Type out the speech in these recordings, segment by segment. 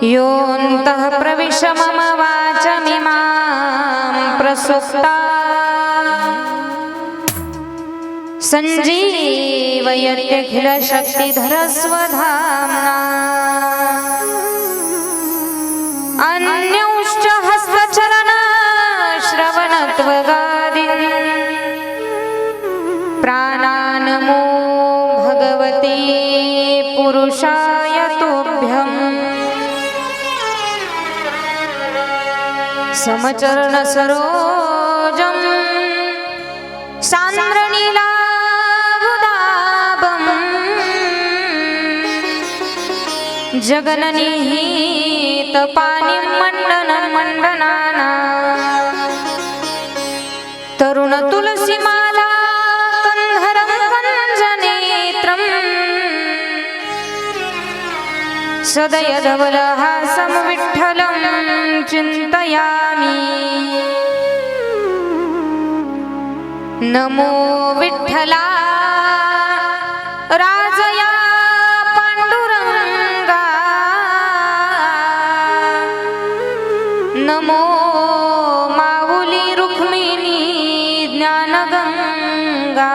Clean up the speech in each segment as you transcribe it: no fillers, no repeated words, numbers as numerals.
योऽन्तः प्रविश मम वाचमिमां प्रसुप्ता सञ्जीवयत्यखिलशक्तिधरस्वधाम्ना अन्यौश्च हस्तचरणश्रवणत्वगादीन् प्राणानमो भगवते पुरुषाय तुभ्यम् समचरणसरोजं सान्द्रनीलाभुदाभं जगननिहितपाणिं मण्डनाना तरुणतुलसीमाला कन्धरं कञ्जनेत्रं सदयधवलहासं विठ्ठलं चिन्तयामि। नमो विठ्ठला राजया पांडुरंगा नमो माऊली रुक्मिणी ज्ञानगंगा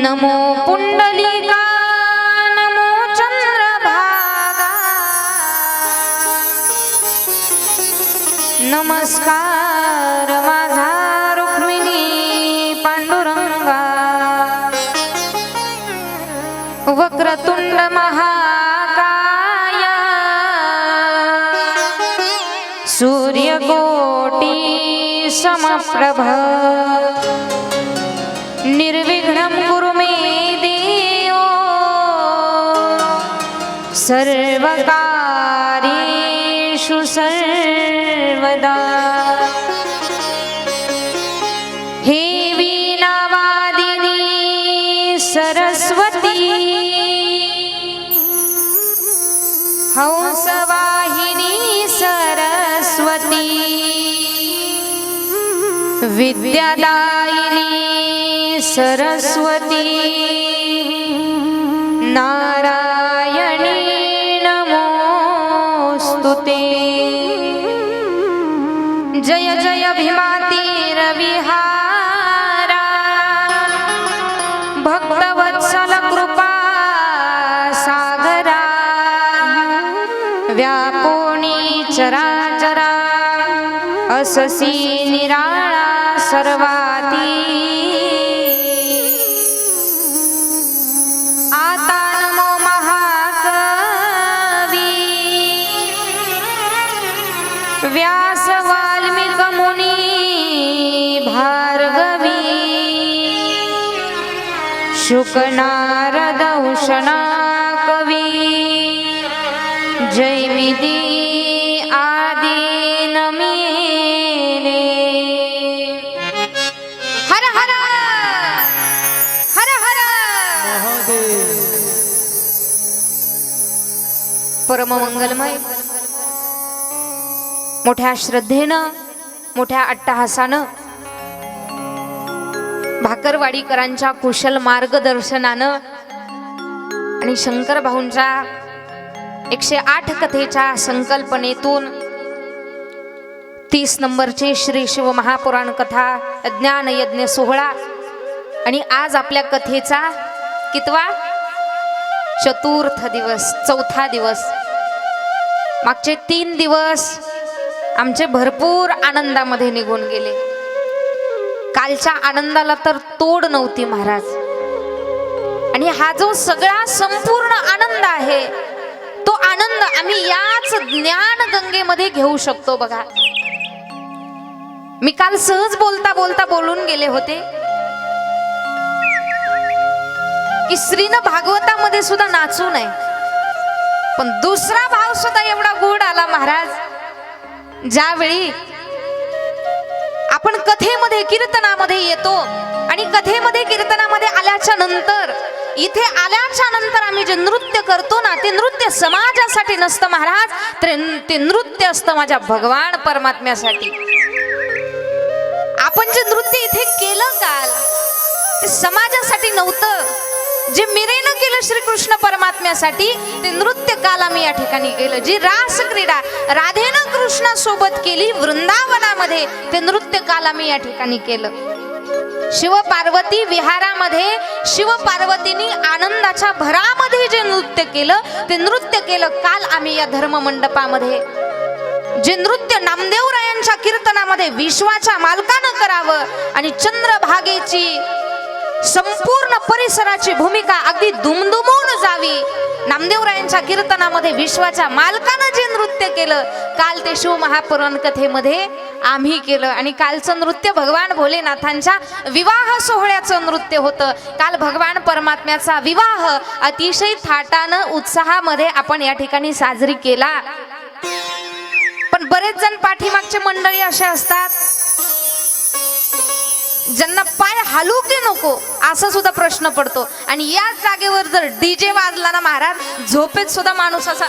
नमो पुंडलिका नमो चंद्रभागा नमस्कार माझा रुक्मिणी पांडुरंगा वक्रतुंड महाकाय सूर्यकोटी समप्रभ निर्विघ्नं कुरु मे देव सर्वकार्येषु सर्वदा। हे वीणावादिनी सरस्वती हंसवाहिनी सरस्वती विद्यादायिनी सरस्वती नारायणी नमोस्तुते। जय जय भीमाती रविहारा भक्तवत्सल कृपा सागरा व्यापोणी चराचरा अससी निराळा सर्वाती आता नमो महाकवी व्यास वाल्मीक मुनी भार्गवी शुक नारद उषणा कवी जैमिती आदि नमिले। हर हर हर हर महादेव। परम मंगलमय मोठ्या श्रद्धेनं मोठ्या अट्टहासानं भाकरवाडीकरांच्या कुशल मार्गदर्शनानं आणि शंकर भाऊंच्या 108 कथेच्या संकल्पनेतून 30 नंबरची श्री शिव महापुराण कथा ज्ञान यज्ञ सोहळा आणि आज आपल्या कथेचा कितवा चतुर्थ दिवस चौथा दिवस। मागचे 3 दिवस आमचे भरपूर आनंदामध्ये निघून गेले। कालच्या आनंदाला तर तोड नव्हती महाराज। आणि हा जो सगळा संपूर्ण आनंद आहे तो आनंद आम्ही याच ज्ञान गंगेमध्ये घेऊ शकतो। बघा मी काल सहज बोलता बोलता बोलून गेले होते की श्रीनं भागवतामध्ये सुद्धा नाचू नये, पण दुसरा भाव सुद्धा एवढा गोड आला महाराज। ज्यावेळी आपण कथेमध्ये कीर्तनामध्ये येतो आणि कथेमध्ये कीर्तनामध्ये आल्याच्या नंतर इथे आल्याच्या नंतर आम्ही जे नृत्य करतो ना ते नृत्य समाजासाठी नसतं महाराज, ते नृत्य असतं माझ्या भगवान परमात्म्यासाठी। आपण जे नृत्य इथे केलं काल ते समाजासाठी नव्हतं, जे मिरेनं केलं श्रीकृष्ण परमात्म्यासाठी ते नृत्य काल आम्ही या ठिकाणी केलं. जी रास क्रीडा राधेनं कृष्णासोबत केली वृंदावनामध्ये ते नृत्य काल आम्ही या ठिकाणी केलं. शिव पार्वती विहारामध्ये शिव पार्वतींनी आनंदाच्या भरामध्ये जे नृत्य केलं ते नृत्य केलं काल आम्ही या धर्म मंडपामध्ये. जे नृत्य नामदेवरायांच्या कीर्तनामध्ये विश्वाच्या मालकानं करावं आणि चंद्रभागेची संपूर्ण परिसराची भूमिका अगदी दुमदुमून जावी. नामदेवरायांच्या कीर्तनामध्ये विश्वाच्या मालकानं जे नृत्य केलं काल ते शिव महापुराण कथेमध्ये आम्ही केलं. आणि कालचं नृत्य भगवान भोलेनाथांच्या विवाह सोहळ्याचं नृत्य होतं. काल भगवान परमात्म्याचा विवाह अतिशय थाटानं उत्साहामध्ये आपण या ठिकाणी साजरी केला. पण बरेच जण पाठीमागचे मंडळी असे असतात ज्यांना पाय हलू की नको असा सुद्धा प्रश्न पडतो. आणि याच जागेवर जर डीजे वाजला ना महाराज झोपेत सुद्धा माणूस असा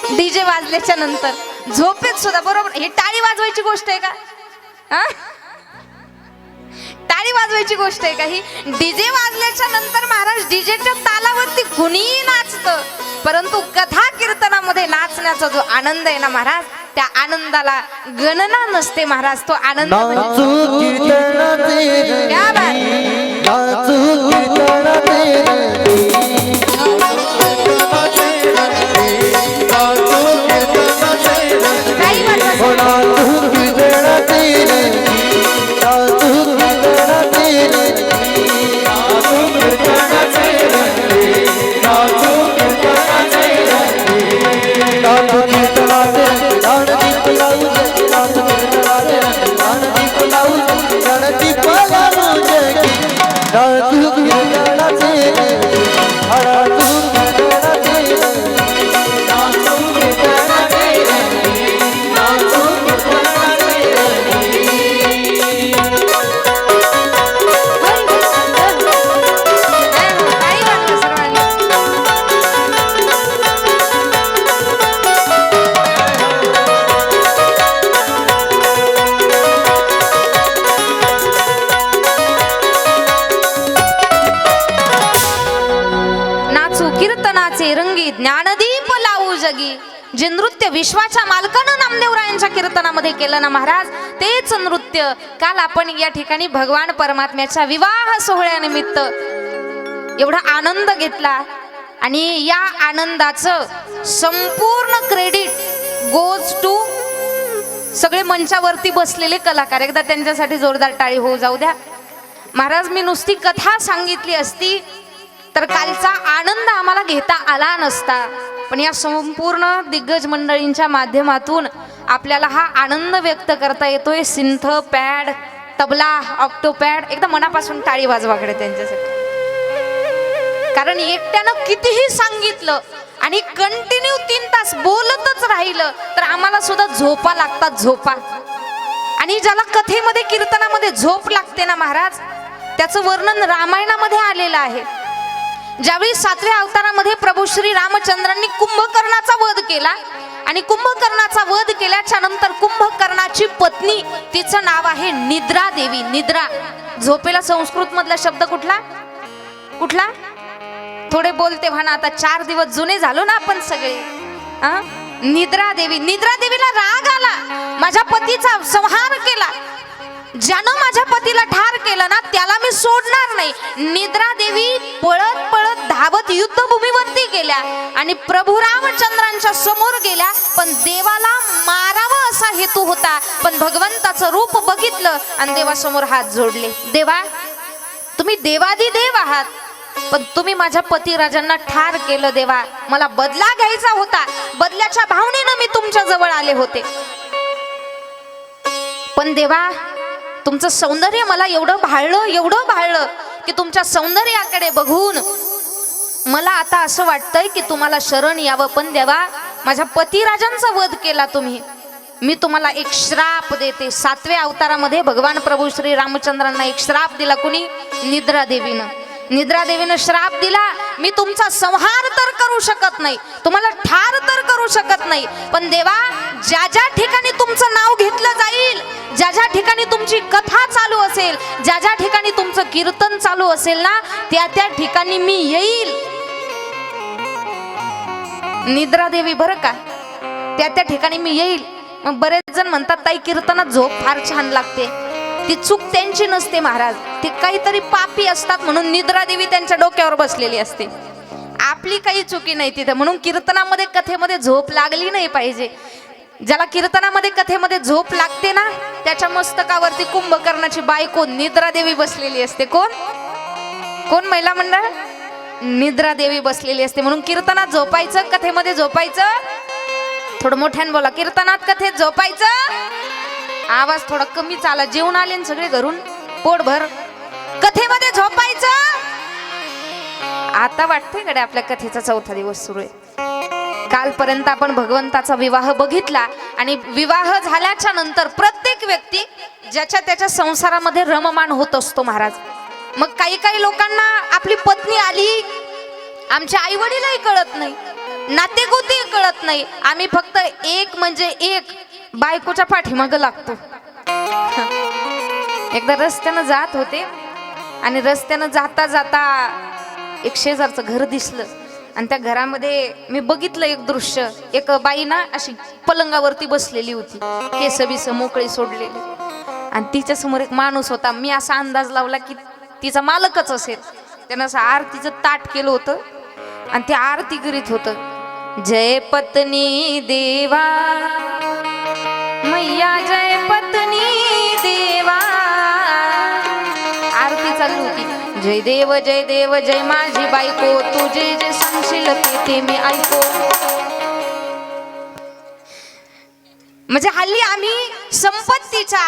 डीजे वाजल्याच्या नंतर झोपेत सुद्धा बरोबर. हे टाळी वाजवायची गोष्ट आहे का? टाळी वाजवायची गोष्ट आहे का? ही डीजे वाजल्याच्या नंतर महाराज डीजेच्या तालावरती कुणीही नाचतं, परंतु कथा कीर्तनामध्ये नाचण्याचा जो आनंद आहे ना महाराज त्या आनंदाला गणना नसते महाराज. तो आनंद रंगी ज्ञानदीप लावू जगी. जे नृत्य विश्वाच्या मालकानं नामदेवरायांच्या कीर्तनामध्ये केलं ना महाराज तेच नृत्य काल आपण या ठिकाणी भगवान परमात्म्याच्या विवाह सोहळ्यानिमित्त एवढा आनंद घेतला. आणि या आनंदाचं संपूर्ण क्रेडिट गोज टू सगळे मंचावरती बसलेले कलाकार. एकदा त्यांच्यासाठी जोरदार टाळी होऊ जाऊ द्या महाराज. मी नुसती कथा सांगितली असती तर कालचा आनंद आम्हाला घेता आला नसता, पण या संपूर्ण दिग्गज मंडळींच्या माध्यमातून आपल्याला हा आनंद व्यक्त करता येतोय. Synth, pad, tabla, Octopad. एकदा मनापासून टाळी वाजवाकडे त्यांच्यासाठी. कारण एकट्यानं कितीही सांगितलं आणि कंटिन्यू 3 तास बोलतच राहिलं तर आम्हाला सुद्धा झोपा लागतात, झोपा. आणि ज्याला कथेमध्ये कीर्तनामध्ये झोप लागते ना महाराज त्याचं वर्णन रामायणामध्ये आलेलं आहे. ज्यावेळी 7व्या अवतारामध्ये प्रभू श्री रामचंद्रांनी कुंभकर्णाचा वध केला आणि कुंभकर्णाचा वध केल्याच्या नंतर कुंभकर्णाची पत्नी तिचं नाव आहे निद्रा देवी. निद्रा झोपेला संस्कृत मधला शब्द कुठला कुठला? थोडे बोलते म्हणा, आता 4 दिवस जुने झालो ना आपण सगळे. निद्रा देवी. निद्रा देवीला राग आला, माझ्या पतीचा संहार केला. ज्यानं माझ्या पतीला ठार केलं ना त्याला मी सोडणार नाही. निद्रा देवी पळत पळत धावत युद्धभूमीवरती गेल्या आणि प्रभू रामचंद्रांच्या समोर गेल्या. पण देवाला मारावं असा हेतू होता, पण भगवंताचं रूप बघितलं आणि देवासमोर हात जोडले. देवा तुम्ही देवादी देव आहात, पण तुम्ही माझ्या पतिराजांना ठार केलं. देवा मला बदला घ्यायचा होता, बदल्याच्या भावनेनं मी तुमच्या जवळ आले होते. पण देवा तुमचं सौंदर्य मला एवढं भाळलं की तुमच्या सौंदर्याकडे बघून मला आता असं वाटतंय की तुम्हाला शरण यावं. पण देवा माझ्या पतिराजांचा वध केला तुम्ही, मी तुम्हाला एक श्राप देते. 7व्या अवतारामध्ये भगवान प्रभू श्री रामचंद्रांना एक श्राप दिला. कुणी? निद्रा देवीनं. निद्रा देवीनं श्राप दिला, मी तुमचा संहार तर करू शकत नाही, तुम्हाला ठार तर करू करू शकत नाही, पण देवा ज्या ज्या ठिकाणी तुमचं नाव घेतलं जाईल, ज्या ज्या ठिकाणी तुमची कथा चालू असेल, ज्या ज्या ठिकाणी तुमचं कीर्तन चालू असेल ना, त्या त्या ठिकाणी मी येईल. निद्रा देवी बरं का, त्या त्या ठिकाणी मी येईल. मग बरेच जण म्हणतात ताई कीर्तनात झोप फार छान लागते. ती चूक त्यांची नसते महाराज, ती काहीतरी पापी असतात म्हणून निद्रा देवी त्यांच्या डोक्यावर बसलेली असते. आपली काही चुकी नाही तिथे, म्हणून कीर्तनामध्ये कथेमध्ये झोप लागली नाही पाहिजे. ज्याला कीर्तनामध्ये कथेमध्ये झोप लागते ना, त्याच्या मस्तकावरती कुंभकर्णाची बायको निद्रा देवी बसलेली असते. कोण कोण महिला मंडळ? निद्रा देवी बसलेली असते. म्हणून कीर्तनात झोपायचं, कथेमध्ये झोपायचं. थोडं मोठ्याने बोला, कीर्तनात कथेत झोपायचं. आवाज थोडा कमी चाला, जेवण आले सगळे घरून पोटभर. कथेमध्ये झोपायचं. आता वाटतंय कडे आपल्या कथेचा 4था दिवस सुरू आहे. कालपर्यंत आपण भगवंताचा विवाह बघितला आणि विवाह झाल्याच्या नंतर प्रत्येक व्यक्ती ज्याच्या त्याच्या संसारामध्ये रममान होत असतो महाराज. मग काही काही लोकांना आपली पत्नी आली, आमच्या आई वडीलही कळत नाही, नातेगोते कळत नाही, आम्ही फक्त एक म्हणजे एक बायकोच्या पाठीमागं लागतो. एकदा रस्त्यानं जात होते आणि रस्त्यानं जाता जाता एक शेजारचं घर दिसलं आणि त्या घरामध्ये मी बघितलं एक दृश्य. एक बाई ना अशी पलंगावरती बसलेली होती, केस बिस मोकळी सोडलेली, आणि तिच्या समोर एक माणूस होता. मी असा अंदाज लावला की तिचा मालकच असेल. त्यानं असं आरतीचं ताट केलं होतं आणि ते आरती करीत होतं. जय पत्नी देवा मैया, जय पत्नी देवा. आरती चालू होती. जय देव जय माझी बायको, तू जे जे सांगशील ते मी ऐको. म्हणजे हल्ली आम्ही संपत्तीच्या,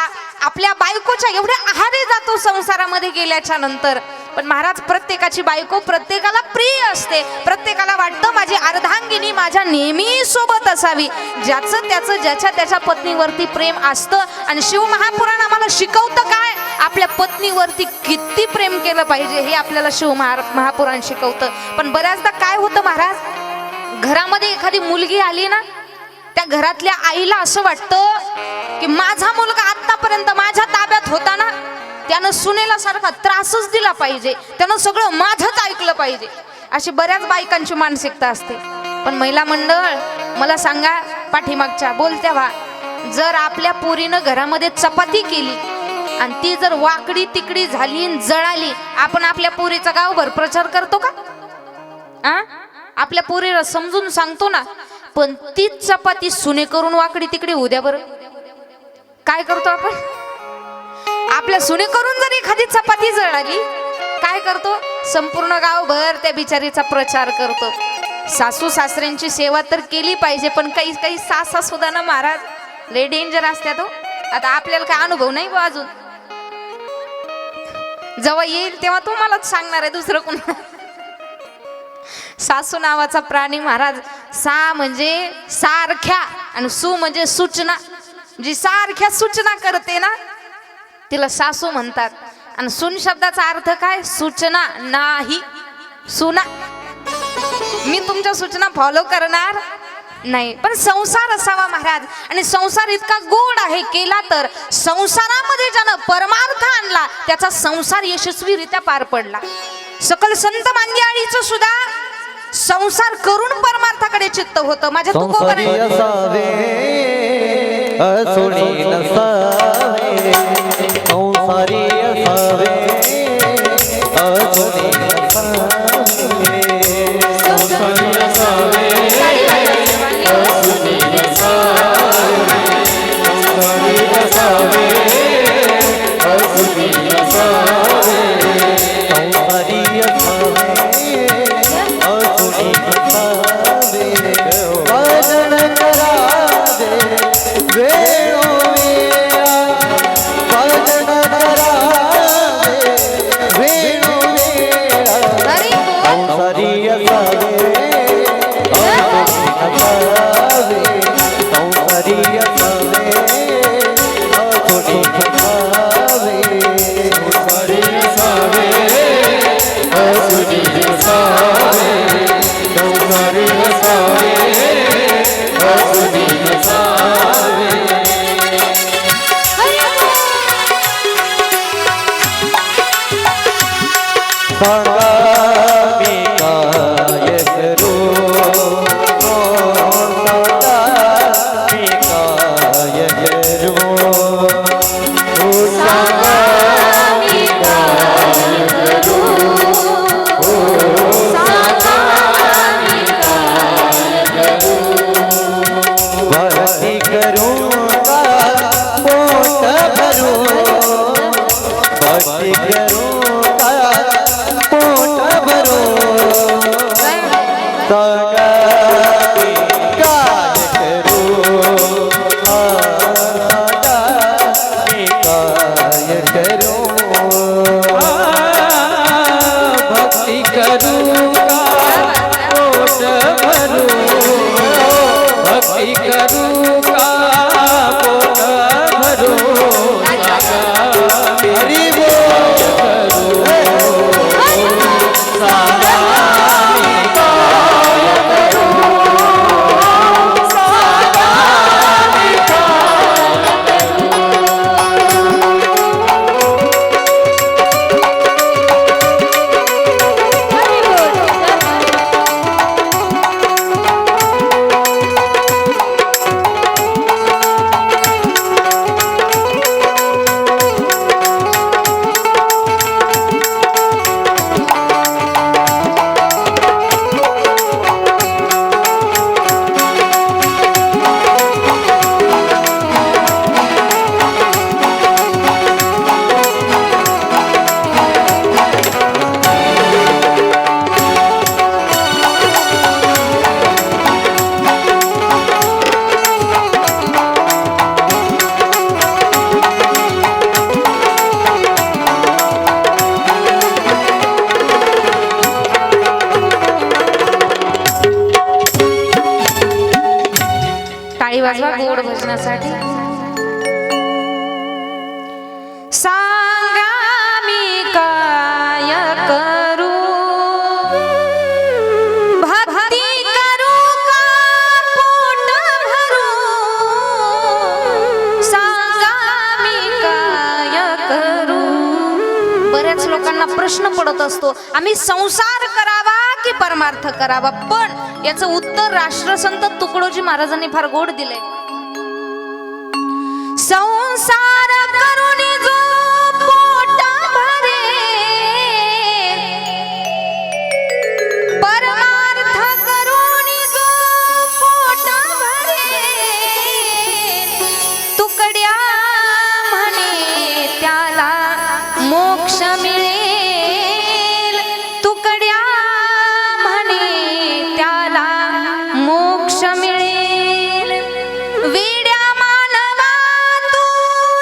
आपल्या बायकोच्या एवढे आहारी जातो संसारामध्ये गेल्याच्या नंतर. पण महाराज प्रत्येकाची बायको प्रत्येकाला प्रिय असते. प्रत्येकाला वाटतं माझी अर्धांगिनी माझ्या नेहमी सोबत असावी. ज्याचं त्याचं ज्याच्या त्याच्या पत्नीवरती प्रेम असतं. आणि शिव महापुराण आम्हाला शिकवतं काय, आपल्या पत्नीवरती किती प्रेम केलं पाहिजे हे आपल्याला शिव महापुराण शिकवतं. पण बऱ्याचदा काय होतं महाराज, घरामध्ये एखादी मुलगी आली ना, त्या घरातल्या आईला असं वाटतं की माझा मुलगा आतापर्यंत माझ्या ताब्यात होता ना, त्यानं सुनेला सारखा त्रासच दिला पाहिजे, त्यानं सगळं माझंच ऐकलं पाहिजे, अशी बऱ्याच बायकांची मानसिकता असते. पण महिला मंडळ मला सांगा, पाठीमागच्या बोलत्या व्हा, जर आपल्या पोरीनं घरामध्ये चपाती केली आणि ती जर वाकडी तिकडी झाली जळाली, आपण आपल्या पोरीचा गावभर प्रचार करतो का? आपल्या पोरीला समजून सांगतो ना. पण तीच चपाती सुने करून वाकडी तिकडी उद्या बरं काय करतो आपण? आपल्या सुने करून जर एखादी चपाती जळाली, काय करतो? संपूर्ण गावभर त्या बिचारीचा प्रचार करतो. सासू सासऱ्यांची सेवा तर केली पाहिजे, पण काही काही सासा सुद्धा ना महाराज लय डेंजर असतात. आता आपल्याला काय अनुभव नाही बा अजून, जेव्हा येईल तेव्हा तुम्हालाच सांगणार आहे, दुसरं कोण. सासू नावाचा प्राणी महाराज, सा म्हणजे सारख्या आणि सु म्हणजे सूचना, जी सारख्या सूचना करते ना तिला सासू म्हणतात. आणि सून शब्दाचा अर्थ काय? सूचना नाही, सुना. मी तुमच्या सूचना फॉलो करणार नाही, पण संसार असावा महाराज. आणि संसार इतका गोड आहे, केला तर संसारामध्ये ज्यानं परमार्थ आणला त्याचा संसार यशस्वीरित्या पार पडला. सकल संत मांदियाळीचं सुद्धा संसार करून परमार्थाकडे चित्त होतं. माझ्या तुकोबरे असुनी नसावे, संसारी असावे, असुनी नसावे, संसारी असावे, असुनी नसावे, संसारी असावे, असुनी नसावे, संसारी असावे, असुनी नसावे, भजन करावे वेणुवेळा, भजन करावे वेणुवेळा, संसारी असावे, असुनी नसावे, संसारी असावे, असुनी नसावे, संसारी असावे, असुनी नसावे, संसारी टाळी वाजवा गोड भजनासाठी. सांगा मी काय करू, भक्ती करू का पोट भरू, सांगा मी काय करू. बऱ्याच लोकांना प्रश्न पडत असतो, आम्ही संसार करावा की परमार्थ करावा. पण याचं उत्तर राष्ट्रसंत तुकडोजी महाराजांनी फार गोड दिलंय. संसार करून जो पोट भरे, परमार्थ करून जो पोट भरे, तुकड्या म्हणे त्याला मोक्ष मिळेल, तुकड्या म्हणे त्याला मोक्ष मिळेल. वेड्या मानवा तू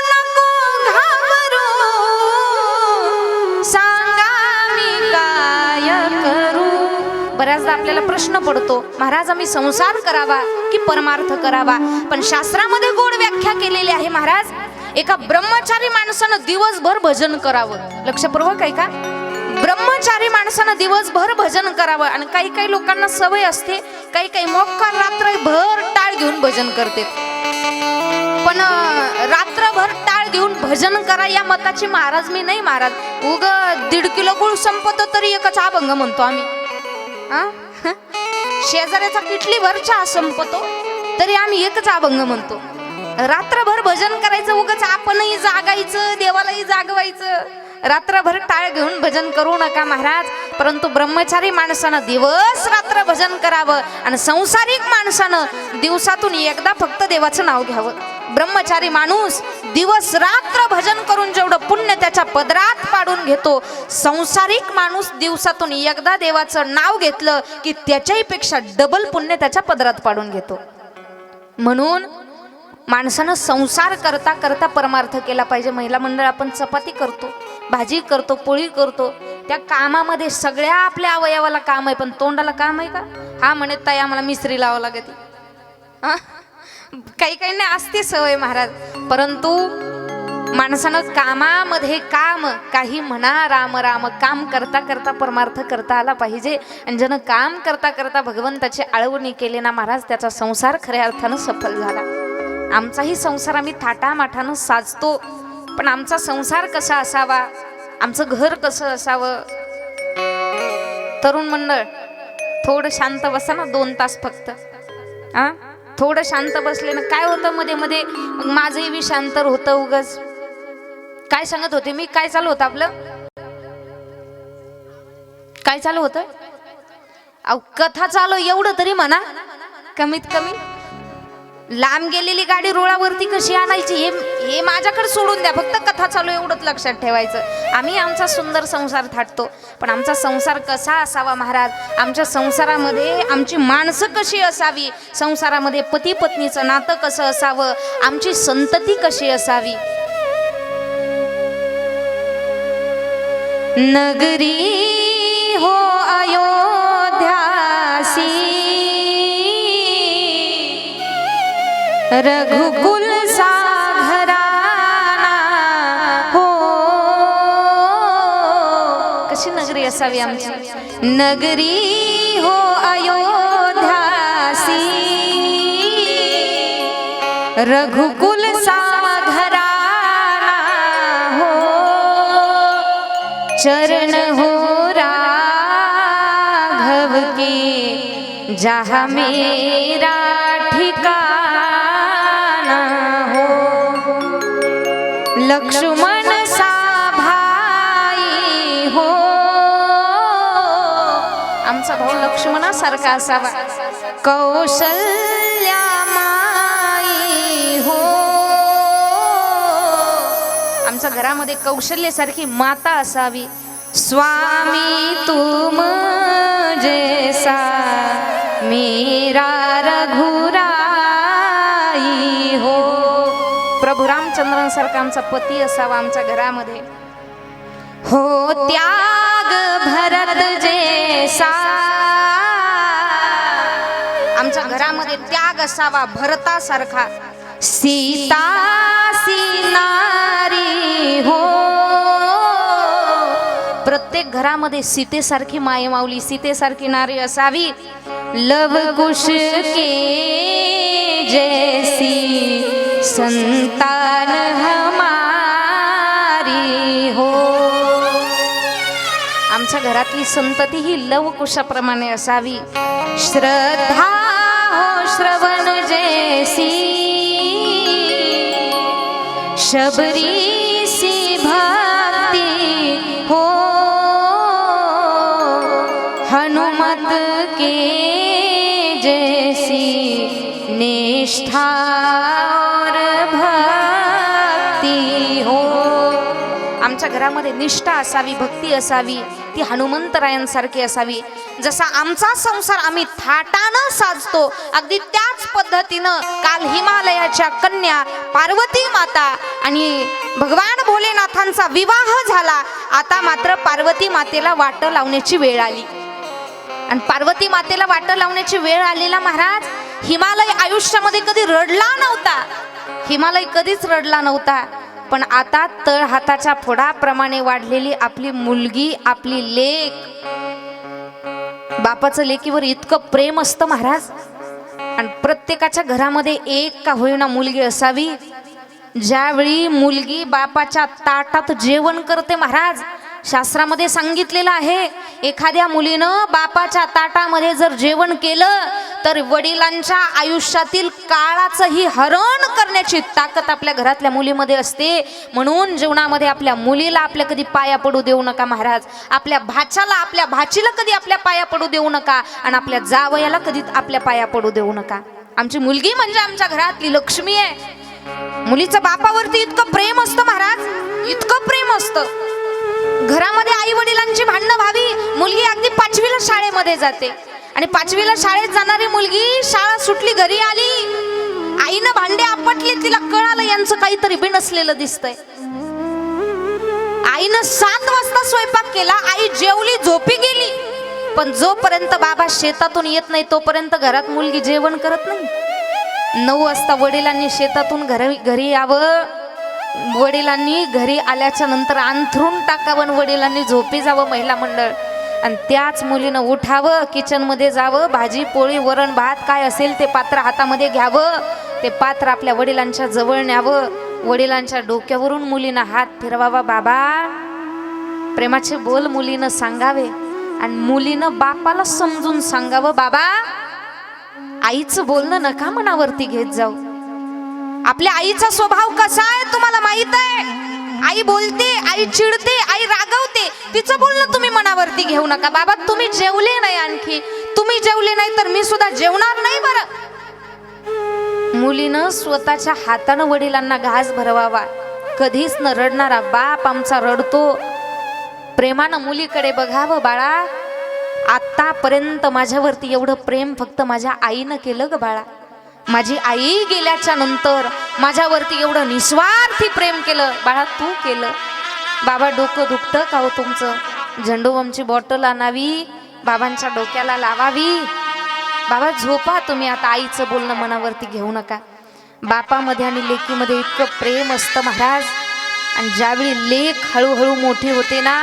नको घाबरू, सांगा मी काय करू. बऱ्याचदा आपल्याला प्रश्न पडतो, महाराज आम्ही संसार करावा की परमार्थ करावा. पण शास्त्रामध्ये गोड व्याख्या केलेली आहे महाराज. एका ब्रह्मचारी माणसानं दिवसभर भजन करावं. लक्षपूर्वक आहे का? ब्रह्मचारी माणसानं दिवसभर भजन करावं. आणि काही काही लोकांना सवय असते, काही काही मोक्का रात्रभर टाळ घेऊन भजन करते. पण रात्रभर टाळ घेऊन भजन करा या मताची महाराज मी नाही. महाराज उग 1.5 किलो गुळ संपत तरी एकच अभंग म्हणतो आम्ही. शेजाऱ्याचा किटली भर चहा संपतो तरी आम्ही एकच अभंग म्हणतो. रात्रभर भजन करायचं, उगाच आपणही जागायचं, देवालाही जागवायचं. रात्रभर टाळ घेऊन भजन करू नका महाराज. परंतु ब्रह्मचारी माणसानं दिवस रात्र भजन करावं आणि संसारिक माणसानं दिवसातून एकदा फक्त देवाचं नाव घ्यावं. ब्रह्मचारी माणूस दिवस रात्र भजन करून जेवढं पुण्य त्याच्या पदरात पाडून घेतो, संसारिक माणूस दिवसातून एकदा देवाचं नाव घेतलं की त्याच्याही पेक्षा डबल पुण्य त्याच्या पदरात पाडून घेतो. म्हणून माणसानं संसार करता करता परमार्थ केला पाहिजे. महिला मंडळ आपण चपाती करतो, भाजी करतो, पोळी करतो, त्या कामामध्ये सगळ्या आपल्या अवयवाला काम आहे, पण तोंडाला काम आहे का? हा म्हणे ताई आम्हाला मिस्त्री लावावं लागते. काही काही नाही असते सवय महाराज. परंतु माणसानं कामामध्ये काम, काही म्हणा राम राम, काम करता करता परमार्थ करता आला पाहिजे. आणि ज्यानं काम करता करता भगवंताची आळवणी केली ना महाराज, त्याचा संसार खऱ्या अर्थानं सफल झाला. आमचाही संसार आम्ही थाटामाठानं साजतो, पण आमचा संसार कसा असावा, आमचं घर कसं असावं. तरुण मंडळ थोडं शांत बसा ना, 2 तास फक्त. थोडं शांत बसले ना काय होतं, मध्ये मध्ये माझंही विषांतर होतं. उगाच काय सांगत होते मी, काय चालू होतं आपलं, काय चालू होतं? अहो कथा चालू एवढं तरी म्हणा. कमीत कमी लांब गेलेली गाडी रुळावरती कशी आणायची हे माझ्याकडे सोडून द्या. फक्त कथा चालू एवढंच लक्षात ठेवायचं. आम्ही आमचा सुंदर संसार थाटतो, पण आमचा संसार कसा असावा महाराज? आमच्या संसारामध्ये आमची माणसं कशी असावी, संसारामध्ये पती पत्नीचं नातं कसं असावं, आमची संतती कशी असावी. नगरी हो अयोध्यासी, रघुकुल सा घराणा हो. कशी नगरी असावी आमची? नगरी हो अयोध्यासी, रघुकुल सा घराणा हो. चरण हो राघव के जहाँ मेरा ठिकाना हो. लक्ष्मण सा भाई हो. आमचा भाऊ लक्ष्मणासारखा असावा. कौशल्या माई हो. आमच्या घरामध्ये कौशल्यासारखी माता असावी. स्वामी तुम जैसा मेरा रघुराई हो. प्रभू रामचंद्रांसारखा आमचा पती असावा आमच्या घरामध्ये हो. त्याग भरत जैसा. आमच्या घरामध्ये त्याग असावा भरतासारखा. सीता नारी हो, प्रत्येक घरामध्ये सीतेसारखी मायमाऊली सीतेसारखी नारी असावी. लव कुश के जैसी संतान हमारी हो. आमच्या घरातली संतती ही लवकुशाप्रमाणे असावी. श्रद्धा हो श्रवण जैसी, शबरी सी भक्ति हो, हनुमत के जैसी निष्ठा और भक्ति हो. आमच्या घरामध्ये निष्ठा असावी, भक्ती असावी, ती हनुमंतरायांसारखी असावी. जसा आमचा संसार आम्ही थाटानं साजतो, अगदी त्याच पद्धतीनं काल हिमालयाच्या कन्या पार्वती माता आणि भगवान भोलेनाथांचा विवाह झाला. आता मात्र पार्वती मातेला वाट लावण्याची वेळ आली. आणि पार्वती मातेला वाट लावण्याची वेळ आलेला महाराज, हिमालय आयुष्यामध्ये कधी रडला नव्हता. हिमालय कधीच रडला नव्हता. पण आता तळ हाताच्या फोडाप्रमाणे वाढलेली आपली मुलगी, आपली लेक, बापाचं लेकीवर इतकं प्रेम असतं महाराज. आणि प्रत्येकाच्या घरामध्ये एक का होईना मुलगी असावी. ज्यावेळी मुलगी बापाच्या ताटात जेवण करते महाराज, शास्त्रामध्ये सांगितलेलं आहे, एखाद्या मुलीनं बापाच्या ताटामध्ये जर जेवण केलं तर वडिलांच्या आयुष्यातील काळाचंही हरण करण्याची ताकद आपल्या घरातल्या मुलीमध्ये असते. म्हणून जीवनामध्ये आपल्या मुलीला आपल्या कधी पाया पडू देऊ नका महाराज. आपल्या भाच्याला, आपल्या भाचीला कधी आपल्या पाया पडू देऊ नका. आणि आपल्या जावयाला कधी आपल्या पाया पडू देऊ नका. आमची मुलगी म्हणजे आमच्या घरातली लक्ष्मी आहे. मुलीचं बापावरती इतकं प्रेम असतं महाराज, इतकं प्रेम असतं. घरामध्ये आई वडिलांची भांडणं व्हावी. मुलगी अगदी 5वीला शाळेमध्ये जाते आणि 5वीला शाळेत जाणारी मुलगी शाळा सुटली घरी आली, आईनं भांडे आपटली, तिला कळालं यांचं काहीतरी बिनसलेलं दिसतंय. आईनं 7 वाजता स्वयंपाक केला, आई जेवली, झोपी गेली. पण जोपर्यंत बाबा शेतातून येत नाही तोपर्यंत घरात मुलगी जेवण करत नाही. 9 वाजता वडिलांनी शेतातून घरी यावं, वडिलांनी घरी आल्याच्या नंतर अंथरून टाकावं, वडिलांनी झोपी जावं महिला मंडळ. आणि त्याच मुलीनं उठावं, किचनमध्ये जावं, भाजी पोळी वरण भात काय असेल ते पात्र हातामध्ये घ्यावं, ते पात्र आपल्या वडिलांच्या जवळ न्यावं, वडिलांच्या डोक्यावरून मुलीनं हात फिरवावा. बाबा प्रेमाचे बोल मुलीनं सांगावे आणि मुलीनं बापाला समजून सांगावं, बाबा आईचं बोलणं नका मनावरती घेत जाऊ. आपल्या आईचा स्वभाव कसा आहे तुम्हाला माहित आहे. आई बोलते, आई चिडते, आई रागवते, तिचं बोलणं तुम्ही मनावरती घेऊ नका. बाबा तुम्ही जेवले नाही, आणखी तुम्ही जेवले नाही तर मी सुद्धा जेवणार नाही बरं. मुलीनं स्वतःच्या हातानं वडिलांना घास भरवावा. कधीच न रडणारा बाप आमचा रडतो. प्रेमानं मुलीकडे बघावं, बाळा आतापर्यंत माझ्यावरती एवढं प्रेम फक्त माझ्या आईनं केलं ग बाळा. माझी आई गेल्याच्या नंतर माझ्यावरती एवढं निस्वार्थी प्रेम केलं बाळा, तू केलं. बाबा डोकं दुखतं का हो तुमचं? झेंडूबामची बॉटल आणावी, बाबांच्या डोक्याला लावावी. बाबा झोपा तुम्ही आता, आईचं बोलणं मनावरती घेऊ नका. बापामध्ये आणि लेकीमध्ये इतकं प्रेम असतं महाराज. आणि ज्यावेळी लेक हळूहळू मोठी होते ना,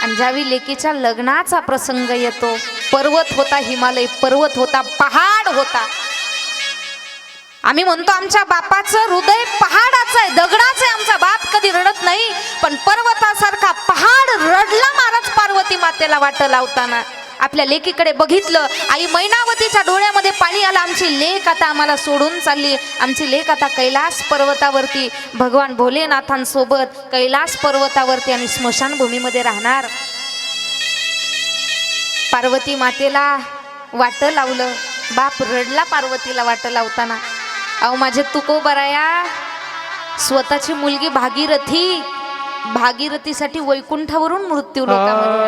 आणि ज्यावेळी लेकीच्या लग्नाचा प्रसंग येतो, पर्वत होता, हिमालय पर्वत होता, पहाड होता. आम्ही म्हणतो आमच्या बापाचं हृदय पहाडाचं आहे, दगडाचं आहे. आमचा बाप कधी रडत नाही, पण पर्वतासारखा पहाड रडला महाराज पार्वती मातेला वाट लावताना. आपल्या लेकीकडे बघितलं, आई मैनावतीच्या डोळ्यामध्ये पाणी आलं. आमची लेक आता आम्हाला सोडून चालली, आमची लेक आता कैलास पर्वतावरती भगवान भोलेनाथांसोबत कैलास पर्वतावरती आणि स्मशानभूमीमध्ये राहणार. पार्वती मातेला वाट लावलं, बाप रडला पार्वतीला वाट लावताना. अहो माझे तुकोबराया, स्वतःची मुलगी भागीरथी, भागीरथीसाठी वैकुंठावरून मृत्यू दाटून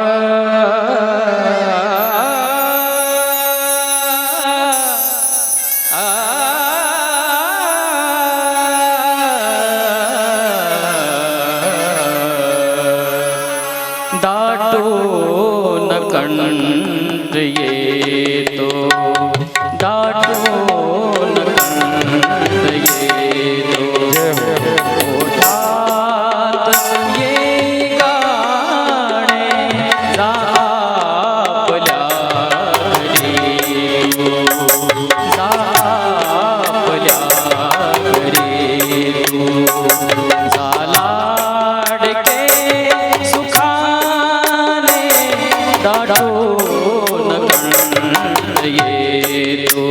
कंठ येतो, दाटून आठवून कंठ येतो ओठात ये गाणे जा आपल्या घरी जा आपल्या घरी झाला लाडके सुखाने दाटून कंठ येतो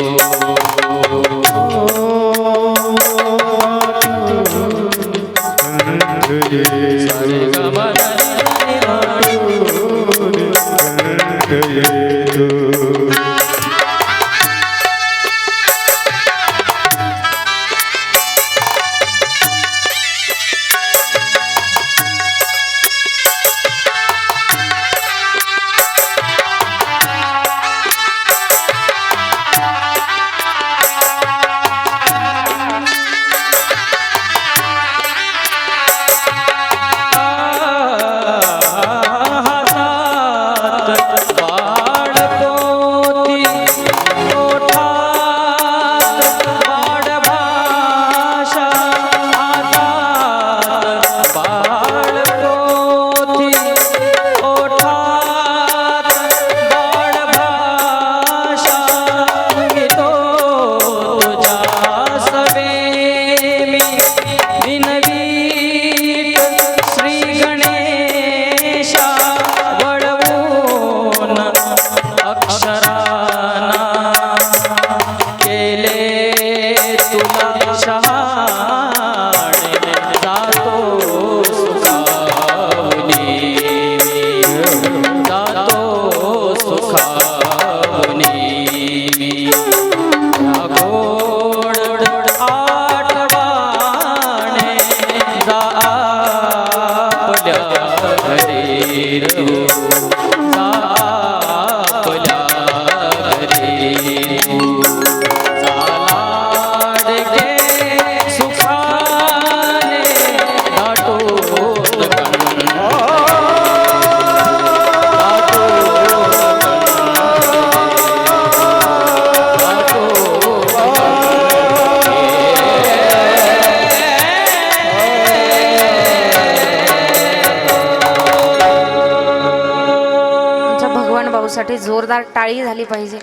सारे साठी जोरदार टाळी झाली पाहिजे.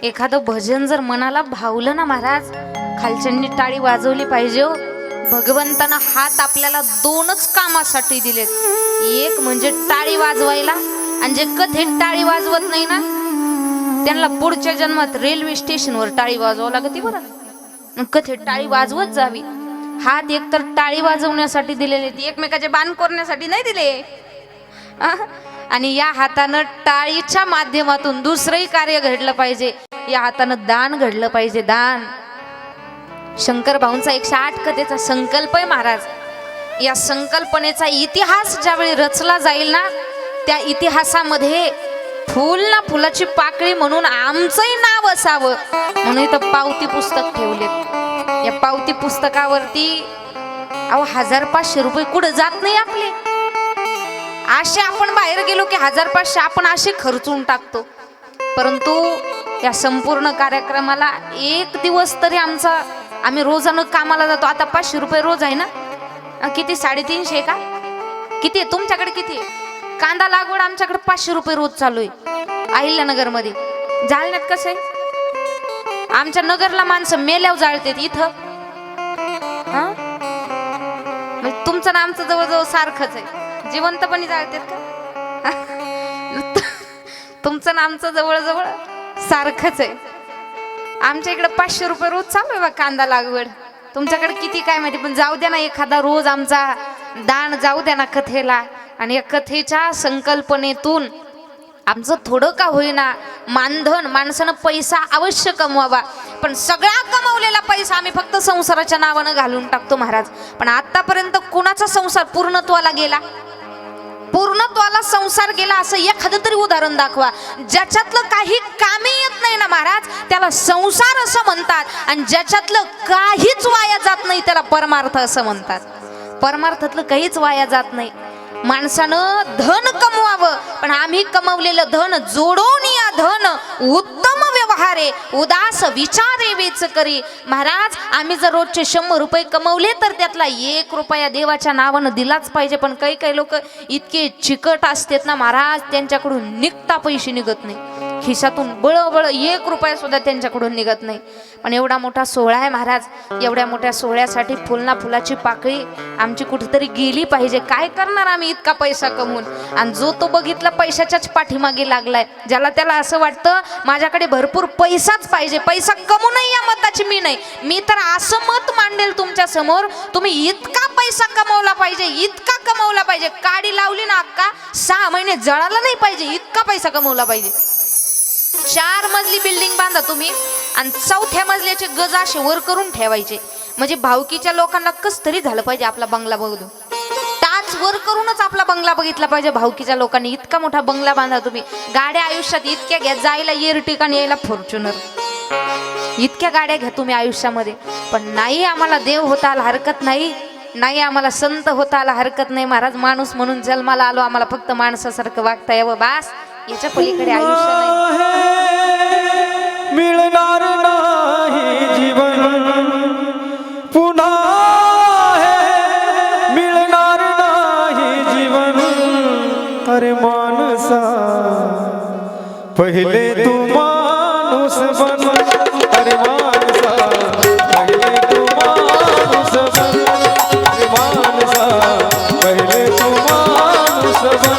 एखादं भजन जर मनाला भावलं ना महाराज, खालच्यांनी टाळी वाजवली पाहिजे. भगवंतानं हात आपल्याला दोनच कामासाठी दिलेत, एक म्हणजे टाळी वाजवायला, आणि जे कथेत टाळी वाजवत नाही ना त्यांना पुढच्या जन्मात रेल्वे स्टेशनवर टाळी वाजवावं लागते बरं. कथेत टाळी वाजवत जावी. हात एकतर टाळी वाजवण्यासाठी दिलेले, एकमेकाचे बाण करण्यासाठी नाही दिले. आणि या हातानं टाळीच्या माध्यमातून दुसरंही कार्य घडलं पाहिजे. या हातानं दान घडलं पाहिजे, दान. शंकर भाऊंचा 108 कथेचा संकल्प आहे महाराज. या संकल्पनेचा इतिहास ज्यावेळी रचला जाईल ना, त्या इतिहासामध्ये फुल ना फुलाची पाकळी म्हणून आमचंही नाव असावं म्हणून इथं पावती पुस्तक ठेवलेत. या पावती पुस्तकावरती 1000-500 रुपये कुठं जात नाही आपले. असे आपण बाहेर गेलो की 1000-500 आपण असे खर्चून टाकतो. परंतु या संपूर्ण कार्यक्रमाला एक दिवस तरी आमचा, आम्ही रोजानं कामाला जातो. आता 500 रुपये रोज आहे ना, किती 350 का किती आहे तुमच्याकडे? किती आहे? कांदा लागवड आमच्याकडे 500 रुपये रोज चालू आहे अहिल्यानगर मध्ये. जालन्यात कसं आहे? आमच्या नगरला माणसं मेल्यावर जाळतात, इथं तुमचं ना आमचं जवळजवळ सारखंच आहे. जिवंतपणी जाळतात का? तुमचं ना आमचं जवळजवळ सारखंच आहे. आमच्या इकडे 500 रुपये रोज चालू आहे बा कांदा लागवड. तुमच्याकडे किती काय माहिती, पण जाऊ द्या ना, एखादा रोज आमचा दान जाऊ द्या ना कथेला. आणि या कथेच्या संकल्पनेतून आमचं थोडं का होईना मानधन, माणसानं पैसा अवश्य कमवावा, पण सगळा कमवलेला पैसा आम्ही फक्त संसाराच्या नावानं घालून टाकतो महाराज. पण आतापर्यंत कुणाचा संसार पूर्णत्वाला गेला? पूर्णत्वाला संसार गेला असं एखादं तरी उदाहरण दाखवा. ज्याच्यातलं काही कामी येत नाही ना महाराज, त्याला संसार असं म्हणतात. आणि ज्याच्यातलं काहीच वाया जात नाही त्याला परमार्थ असं म्हणतात. परमार्थातलं काहीच वाया जात नाही. माणसानं धन कमवावं, पण आम्ही कमवलेलं धन जोडून या धन उत्तम व्यवहारे उदास विचारे वेच करी. महाराज, आम्ही जर रोजचे 100 रुपये कमवले तर त्यातला 1 रुपया देवाच्या नावानं दिलाच पाहिजे. पण काही काही लोक इतके चिकट असतात ना महाराज, त्यांच्याकडून निघता पैसे निघत नाही, खिशातून बळबळ 1 रुपया सुद्धा त्यांच्याकडून निघत नाही. पण एवढा मोठा सोहळा आहे महाराज, एवढ्या मोठ्या सोहळ्यासाठी फुलना फुलाची पाकळी आमची कुठेतरी गेली पाहिजे. काय करणार आम्ही इतका पैसा कमवून? आणि जो तो बघितला पैशाच्याच पाठीमागे लागलाय, ज्याला त्याला असं वाटतं माझ्याकडे भरपूर पैसाच पाहिजे, पैसा कमवूनही या मताची मी नाही. मी तर असं मत मांडेल तुमच्या समोर, तुम्ही इतका पैसा कमवला पाहिजे, इतका कमवला पाहिजे, काडी लावली ना अक्का 6 महिने जळाला नाही पाहिजे, इतका पैसा कमवला पाहिजे. 4 मजली बिल्डिंग बांधा तुम्ही आणि 4थ्या मजल्याचे गज असे वर करून ठेवायचे, म्हणजे भावकीच्या लोकांना कस तरी झालं पाहिजे आपला बंगला बघून. टाच वर करूनच आपला बंगला बघितला पाहिजे भावकीच्या लोकांनी. इतका मोठा बंगला बांधा तुम्ही. गाड्या आयुष्यात इतक्या घ्या, जायला एअरटिका आणि यायला फॉर्च्युनर, इतक्या गाड्या घ्या तुम्ही आयुष्यामध्ये. पण नाही, आम्हाला देव होता आला हरकत नाही, नाही आम्हाला संत होता आला हरकत नाही. महाराज, माणूस म्हणून जन्माला आलो, आम्हाला फक्त माणसासारखं वागता यावं बास, याच्या पलीकडे आयुष्य नाही. मिळणार नाही जीवन पुन्हा है, मिळणार नाही जीवन. अरे माणसा, पहिले तू माणूस बन. अरे माणसा, पहिले तू माणूस बन. अरे माणसा, पहिले तू माणूस बन.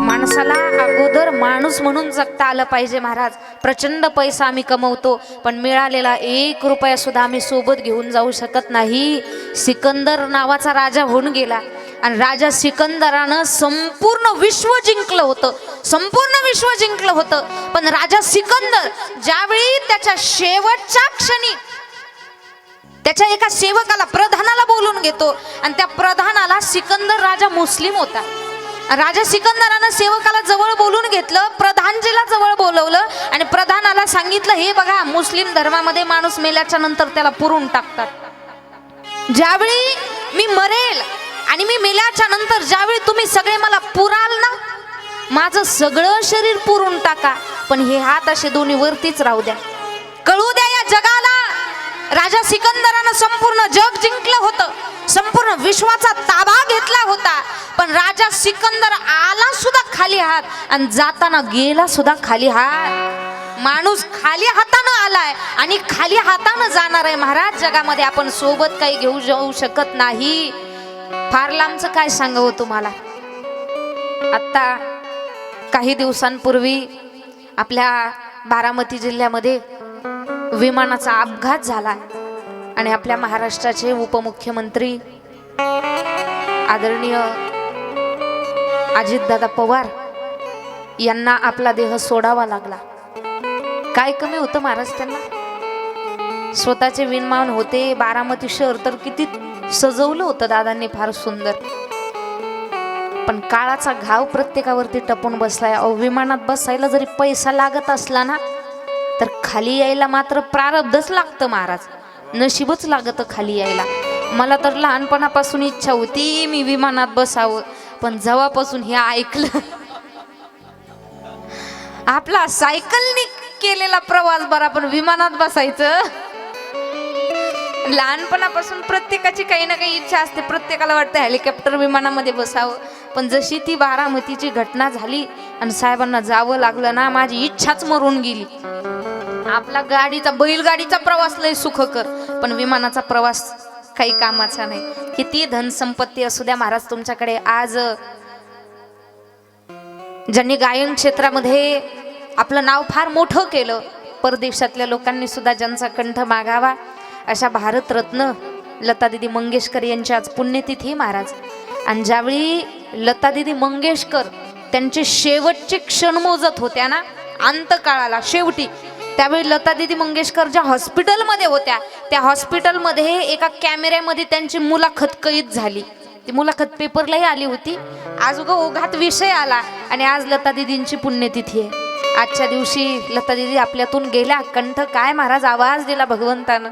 माणसाला अगोदर माणूस म्हणून जगता आलं पाहिजे. महाराज, प्रचंड पैसा आम्ही कमवतो, पण मिळालेला 1 रुपया सुद्धा आम्ही सोबत घेऊन जाऊ शकत नाही. सिकंदर नावाचा राजा होऊन गेला आणि राजा सिकंदरानं संपूर्ण विश्व जिंकलं होतं, संपूर्ण विश्व जिंकलं होतं. पण राजा सिकंदर ज्यावेळी त्याच्या शेवटच्या क्षणी त्याच्या एका सेवकाला, प्रधानाला बोलून घेतो आणि त्या प्रधानाला, सिकंदर राजा मुस्लिम होता, राजा सिकंदरानं सेवकाला जवळ बोलून घेतलं, प्रधानजीला जवळ बोलवलं आणि प्रधानाला सांगितलं, हे बघा, मुस्लिम धर्मामध्ये माणूस मेल्याच्या नंतर त्याला पुरून टाकतात. ज्यावेळी मी मरेल आणि मी मेल्याच्या नंतर ज्यावेळी तुम्ही सगळे मला पुराल ना, माझं सगळं शरीर पुरून टाका, पण हे हात असे दोन्ही वरतीच राहू द्या. कळू द्या या जगाला, राजा सिकंदरानं संपूर्ण जग जिंकलं होतं, संपूर्ण विश्वाचा ताबा घेतला होता. पण राजा सिकंदर आला सुद्धा खाली हात आणि जाताना गेला सुद्धा खाली हात. माणूस खाली हातानं आलाय आणि खाली हातानं जाणार आहे. महाराज, जगामध्ये आपण सोबत काही घेऊ जाऊ शकत नाही. फार लांबचं काय सांगावं तुम्हाला. आत्ता काही दिवसांपूर्वी आपल्या बारामती जिल्ह्यामध्ये विमानाचा अपघात झाला आणि आपल्या महाराष्ट्राचे उपमुख्यमंत्री आदरणीय अजितदादा पवार यांना आपला देह सोडावा लागला. काय कमी होतं महाराज त्यांना. स्वतःचे विमान होते, बारामती शहर तर किती सजवलं होतं दादांनी, फार सुंदर. पण काळाचा घाव प्रत्येकावरती टपून बसलाय. विमानात बसायला जरी पैसा लागत असला ना, तर खाली यायला मात्र प्रारब्धच लागतं महाराज. नशीबच लागतं खाली यायला. मला तर लहानपणापासून इच्छा होती मी विमानात बसावं, पण जेव्हापासून हे ऐकलं, आपला सायकलनी केलेला प्रवास बरा, पण विमानात बसायचं. लहानपणापासून प्रत्येकाची काही ना काही इच्छा असते. प्रत्येकाला वाटतं हेलिकॉप्टर विमानामध्ये बसावं. पण जशी ती बारामतीची घटना झाली आणि साहेबांना जावं लागलं ना, माझी इच्छाच मरून गेली. आपला गाडीचा बैलगाडीचा प्रवास लय सुखकर, पण विमानाचा प्रवास काही कामाचा नाही. किती धन संपत्ती असू द्या महाराज तुमच्याकडे, आज ज्यांनी गायन क्षेत्रामध्ये आपलं नाव फार मोठं केलं, परदेशातल्या लोकांनी सुद्धा ज्यांचा कंठ मागावा, अशा भारतरत्न लतादीदी मंगेशकर यांची आज पुण्यतिथी महाराज. आणि ज्यावेळी लतादीदी मंगेशकर त्यांचे शेवटचे क्षण मोजत होत्या ना, अंतकाळाला शेवटी, त्यावेळी लतादीदी मंगेशकर ज्या हॉस्पिटलमध्ये होत्या, त्या हॉस्पिटलमध्ये एका कॅमेऱ्यामध्ये त्यांची मुलाखत कैद झाली. ती मुलाखत पेपरलाही आली होती. आज ओघात विषय आला आणि आज लतादीदींची पुण्यतिथी आहे. आजच्या दिवशी लतादीदी आपल्यातून गेल्या. कंठ काय महाराज आवाज दिला भगवंतानं.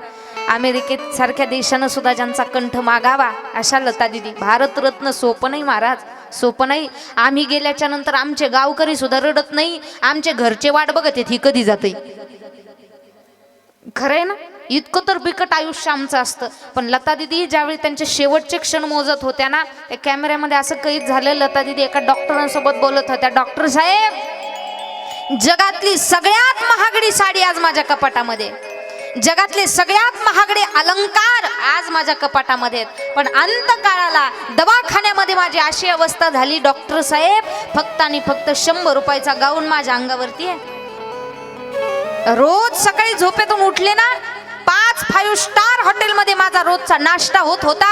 अमेरिकेत सारख्या देशानं सुद्धा ज्यांचा कंठ मागावा, अशा लतादीदी. भारतरत्न सोपं नाही महाराज, सोपं नाही. आम्ही गेल्याच्या नंतर आमचे गावकरी सुद्धा रडत नाही, आमचे घरचे वाट बघत आहेत ही कधी जाते. खरंय ना, इतकं तर बिकट आयुष्य आमचं असतं. पण लतादीदी ज्यावेळी त्यांचे शेवटचे क्षण मोजत होत्या ना, त्या कॅमेऱ्यामध्ये असं कैद झालं. लतादीदी एका डॉक्टरांसोबत बोलत होत्या. डॉक्टर साहेब, जगातली सगळ्यात महागडी साडी आज माझ्या कपाटामध्ये, जगातले सगळ्यात महागडे अलंकार आज माझ्या कपाटामध्ये आहेत, पण अंतकाळाला दवाखान्यामध्ये माझी अशी अवस्था झाली डॉक्टर साहेब, फक्त आणि फक्त 100 रुपयाचा गाऊन माझ्या अंगावरती आहे. रोज सकाळी झोपेतून उठले ना, 5 स्टार हॉटेलमध्ये माझा रोजचा नाश्ता होत होता,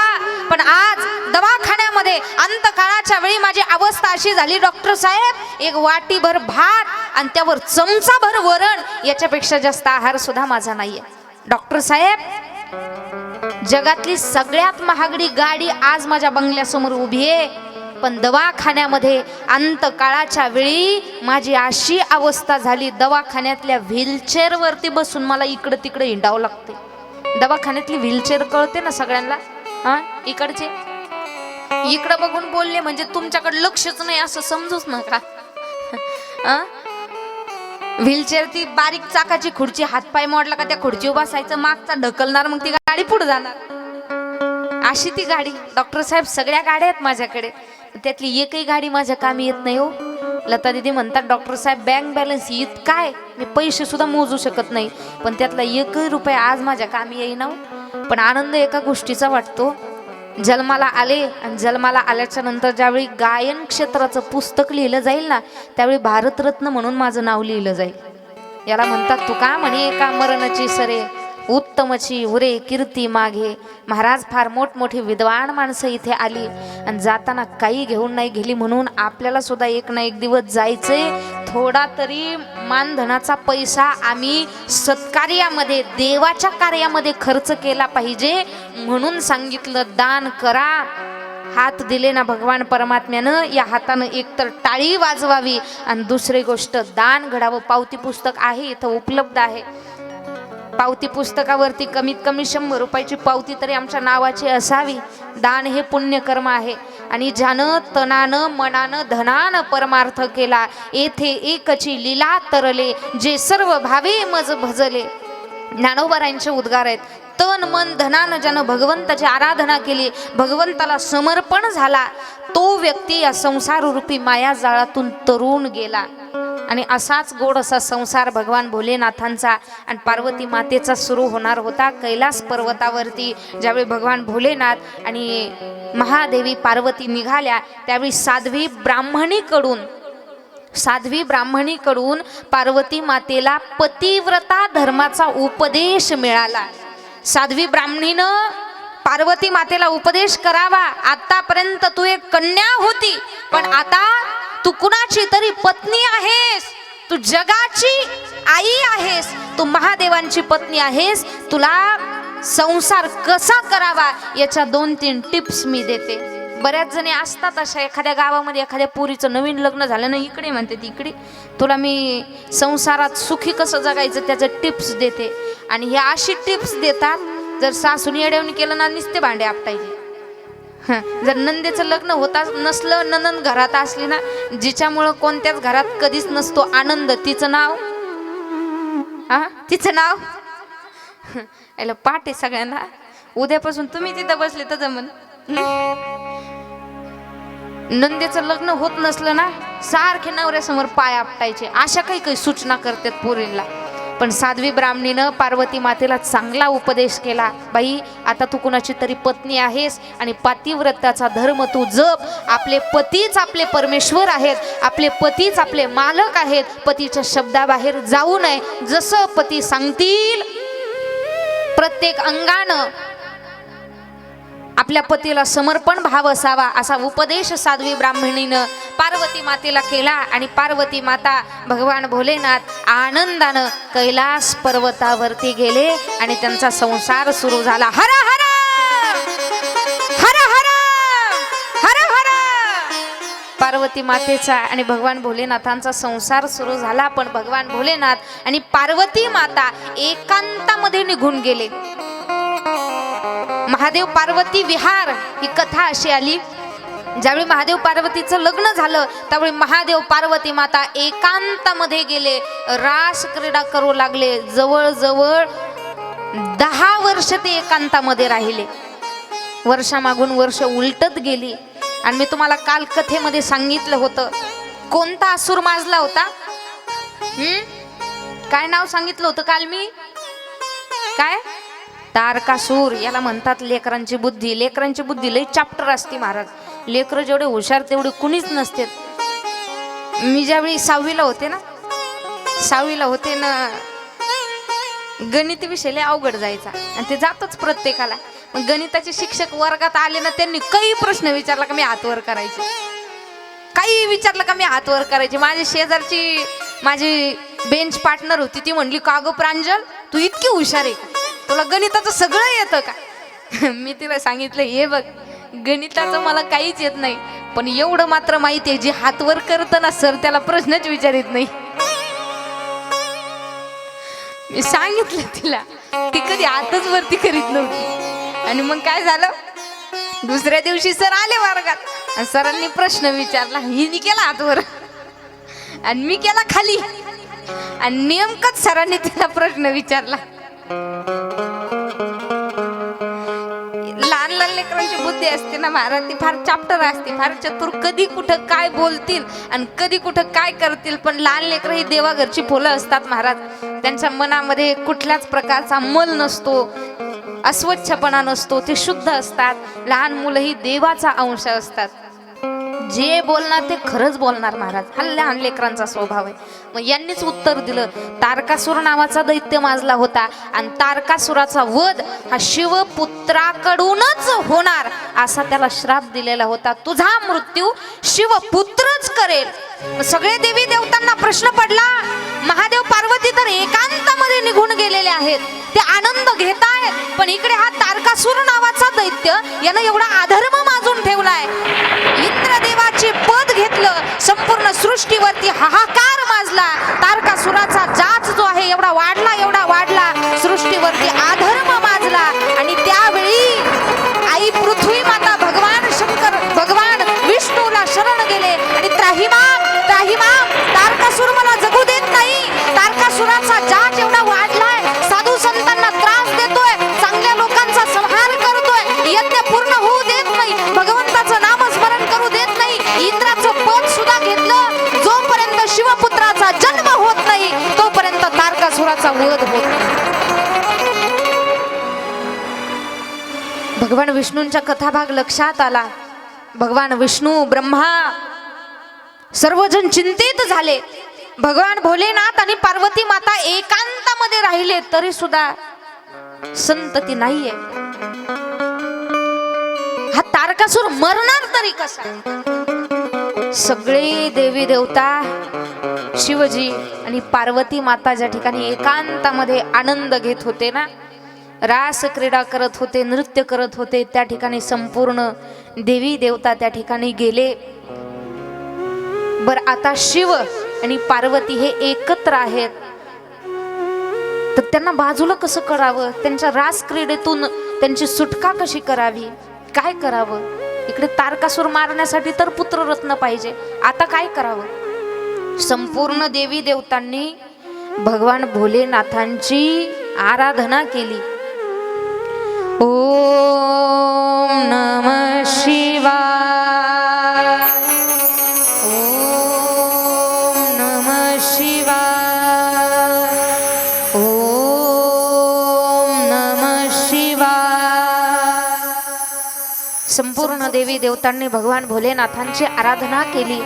पण आज दवाखान्यामध्ये अंतकाळाच्या वेळी माझी अवस्था अशी झाली डॉक्टर साहेब, एक वाटीभर भात आणि त्यावर चमचाभर वरण, याच्यापेक्षा जास्त आहार सुद्धा माझा नाहीये. डॉक्टर साहेब, जगातली सगळ्यात महागडी गाडी आज माझ्या बंगल्यासमोर उभी आहे, पण दवाखान्यामध्ये अंतकाळाच्या वेळी माझी अशी अवस्था झाली, दवाखान्यातल्या व्हीलचेअरवरती बसून मला इकडं तिकडं हिंडावं लागते. दवाखान्यातली व्हीलचेअर कळते ना सगळ्यांना, हा, इकडचे इकडं बघून बोलले म्हणजे तुमच्याकडे लक्षच नाही असं समजूच नका. व्हीलचेअर ती बारीक चाकाची खुर्ची, हातपाय मोडला का त्या खुर्चीवर बसायचं, मागचा ढकलणार, मग ती गाडी पुढे जाणार, अशी ती गाडी. डॉक्टर साहेब, सगळ्या गाड्या आहेत माझ्याकडे, त्यातली एकही गाडी माझ्या कामी येत नाही हो. लतादीदी म्हणतात डॉक्टर साहेब, बँक बॅलन्स इतका आहे, मी पैसे सुद्धा मोजू शकत नाही, पण त्यातला 1 रुपया आज माझ्या कामी येईना. पण आनंद एका गोष्टीचा वाटतो, जन्माला आले आणि जन्माला आल्याच्या नंतर ज्यावेळी गायन क्षेत्राचं पुस्तक लिहिलं जाईल ना, त्यावेळी भारतरत्न म्हणून माझं नाव लिहिलं जाईल. याला म्हणतात तुका म्हणे का मरणाची सरे, उत्तमची उरे कीर्ती मागे. महाराज, फार मोठमोठी विद्वान माणसं इथे आली आणि जाताना काही घेऊन नाही गेली, म्हणून आपल्याला सुद्धा एक ना एक दिवस जायचंय. थोडा तरी मानधनाचा पैसा आम्ही सत्कार्यामध्ये, देवाच्या कार्यामध्ये खर्च केला पाहिजे, म्हणून सांगितलं दान करा. हात दिले ना भगवान परमात्म्यानं, या हातानं एकतर टाळी वाजवावी आणि दुसरी गोष्ट दान घडावं. पावती पुस्तक आहे इथं उपलब्ध आहे. पावती पुस्तकावरती कमीत कमी 100 रुपयाची पावती तरी आमच्या नावाची असावी. दान हे पुण्यकर्म आहे आणि ज्यानं तनानं मनानं धनानं परमार्थ केला, येथे एकची लीला तरले, जे सर्व भावे मज भजले. ज्ञानोबारायांचे उद्गार आहेत. तन मन धनानं ज्यानं भगवंताची आराधना केली, भगवंताला समर्पण झाला, तो व्यक्ती या संसार रूपी माया जाळातून तरुण गेला. आणि असाच गोड असा संसार भगवान भोलेनाथांचा आणि पार्वती मातेचा सुरू होणार होता कैलास पर्वतावरती. ज्यावेळी भगवान भोलेनाथ आणि महादेवी पार्वती निघाल्या त्यावेळी साध्वी ब्राह्मणीकडून पार्वती मातेला पतिव्रता धर्माचा उपदेश मिळाला. साध्वी ब्राह्मणीनं पार्वती मातेला उपदेश करावा, आतापर्यंत तू एक कन्या होती पण आता तू कुणाची तरी पत्नी आहेस, तू जगाची आई आहेस, तू महादेवांची पत्नी आहेस, तुला संसार कसा करावा याच्या 2-3 टिप्स मी देते. बऱ्याच जणी असतात अशा, एखाद्या गावामध्ये एखाद्या पोरीचं नवीन लग्न झालं ना, इकडे म्हणते तिकडे तुला मी संसारात सुखी कसं जगायचं त्याचं टिप्स देते. आणि हे अशी टिप्स देतात, जर सासूनी अडवणी केलं ना नुसते भांडे आपटायचे. जर नंदेचं लग्न होता नसलं, ननंद घरात असली ना, जिच्यामुळं कोणत्याच घरात कधीच नसतो आनंद, तिचं नाव याला पाठ आहे सगळ्यांना. उद्यापासून तुम्ही तिथं बसले तर जमन. नंदेचं लग्न होत नसलं ना, सारखे नवऱ्यासमोर पाय आपटायचे. अशा काही सूचना करतात पोरींना. पण साध्वी ब्राह्मणीनं पार्वती मातेला चांगला उपदेश केला, बाई आता तू कुणाची तरी पत्नी आहेस आणि पतिव्रताचा धर्म तू जप. आपले पतीच आपले परमेश्वर आहेत, आपले पतीच आपले मालक आहेत. पतीच्या शब्दाबाहेर जाऊ नये. जसं पती सांगतील प्रत्येक अंगानं आपल्या पतीला समर्पण भाव असावा, असा उपदेश साध्वी ब्राह्मणीनं पार्वती मातेला केला. आणि पार्वती माता भगवान भोलेनाथ आनंदानं कैलास पर्वतावरती गेले आणि त्यांचा संसार सुरू झाला. हर हर हर हर हर हर. पार्वती मातेचा आणि भगवान भोलेनाथांचा संसार सुरू झाला. पण भगवान भोलेनाथ आणि पार्वती माता एकांतामध्ये निघून गेले. महादेव पार्वती विहार ही कथा अशी आली, ज्यावेळी महादेव पार्वतीचं लग्न झालं त्यावेळी महादेव पार्वती माता एकांतामध्ये गेले, रास क्रीडा करू लागले. जवळजवळ 10 वर्ष ते एकांतामध्ये राहिले. वर्षामागून वर्ष उलटत गेली. आणि मी तुम्हाला काल कथेमध्ये सांगितलं होतं कोणता असुर माजला होता. काय नाव सांगितलं होतं काल मी? काय? तारकासूर. याला म्हणतात लेकरांची बुद्धी. लेकरांची बुद्धी लई चॅप्टर असते महाराज. लेकरं जेवढे हुशार तेवढे कुणीच नसते. मी ज्यावेळी 6वीला होते ना, गणित विषय लय अवघड जायचा आणि ते जातच प्रत्येकाला. मग गणिताचे शिक्षक वर्गात आले ना, त्यांनी काही प्रश्न विचारला का मी हात वर करायचे, काही विचारलं का मी हात वर करायचे. माझी शेजारची माझी बेंच पार्टनर होती, ती म्हणली का गं प्रांजल तू इतकी हुशार आहे, तुला गणिताचं सगळं येतं का? मी तिला सांगितलं हे बघ गणिताचं मला काहीच येत नाही, पण एवढं मात्र माहिती आहे जे हात वर करतं ना सर त्याला प्रश्नच विचारित नाही. मी सांगितलं तिला, ती कधी हातच वरती करीत नव्हती. आणि मग काय झालं, दुसऱ्या दिवशी सर आले वर्गात आणि सरांनी प्रश्न विचारला, हिने केला हातवर आणि मी केला खाली. आणि नेमकंच सरांनी तिला प्रश्न विचारला. लहान लहान लेकरांची बुद्धी असते ना महाराज, ती फार चॅप्टर असते, फार चतुर. कधी कुठं काय बोलतील आणि कधी कुठं काय करतील. पण लहान लेकरं ही देवाघरची फुलं असतात महाराज. त्यांच्या मनामध्ये कुठल्याच प्रकारचा मल नसतो, अस्वच्छपणा नसतो, ते शुद्ध असतात. लहान मुलं ही देवाचा अंश असतात. जे बोलणार ते खरंच बोलणार महाराज. हा लहान लेकरांचा स्वभाव आहे. मग यांनीच उत्तर दिलं, तारकासूर नावाचा दैत्य माजला होता आणि तारकासुराचा वध हा शिवपुत्राकडूनच होणार असा त्याला श्राप दिलेला होता. तुझा मृत्यू शिवपुत्रच करेल. सगळे देवी देवतांना प्रश्न पडला, महादेव पार्वती तर एकांतामध्ये निघून गेलेले आहेत, ते आनंद घेत आहेत, पण इकडे हा तारकासूर नावाचा दैत्य यानं एवढा अधर्म माजून ठेवलाय. इंद्रदेवाची पद घेतलं, संपूर्ण सृष्टीवरती हाहाकार माजला. तारकासुराचा जाच जो आहे एवढा वाढला, सृष्टीवरती अधर्म माजला. आणि त्यावेळी आई पृथ्वी माता भगवान शंकर भगवान विष्णूला शरण गेले आणि त्राहिमाम तारकासूर मला जगू देत नाही. तारकासुराचा जाच एवढा वाढलाय, साधू संतांना त्रास देतोय, चांगल्या लोकांचा संहार करतोय, यज्ञ पूर्ण होऊ देत नाही, भगवंताचं नामस्मरण करू देत नाही. इंद्राचं पद सुद्धा घेतलं. जोपर्यंत शिवपुत्राचा भगवान विष्णूंचा कथाभाग लक्षात आला. भगवान विष्णू ब्रह्मा सर्वजण चिंतित झाले. भगवान भोलेनाथ आणि पार्वती माता एकांतामध्ये राहिले तरी सुद्धा संतती नाहीये. हा तारकासूर मरणार तरी कसा? सगळे देवी देवता शिवजी आणि पार्वती माता ज्या ठिकाणी एकांतामध्ये आनंद घेत होते ना, रास क्रीडा करत होते, नृत्य करत होते, त्या ठिकाणी संपूर्ण देवी देवता त्या ठिकाणी गेले. बर आता शिव आणि पार्वती हे एकत्र आहेत, तर त्यांना बाजूला कसं करावं? त्यांच्या रास क्रीडेतून त्यांची सुटका कशी करावी? काय करावं? इकडे तारकासूर मारण्यासाठी तर पुत्ररत्न पाहिजे, आता काय करावं? संपूर्ण देवी देवतांनी भगवान भोलेनाथांची आराधना केली. ओम नमः शिवाय, ओम नमः शिवाय, ओम नमः शिवाय. संपूर्ण देवी देवतांनी भगवान भोलेनाथांची आराधना केली.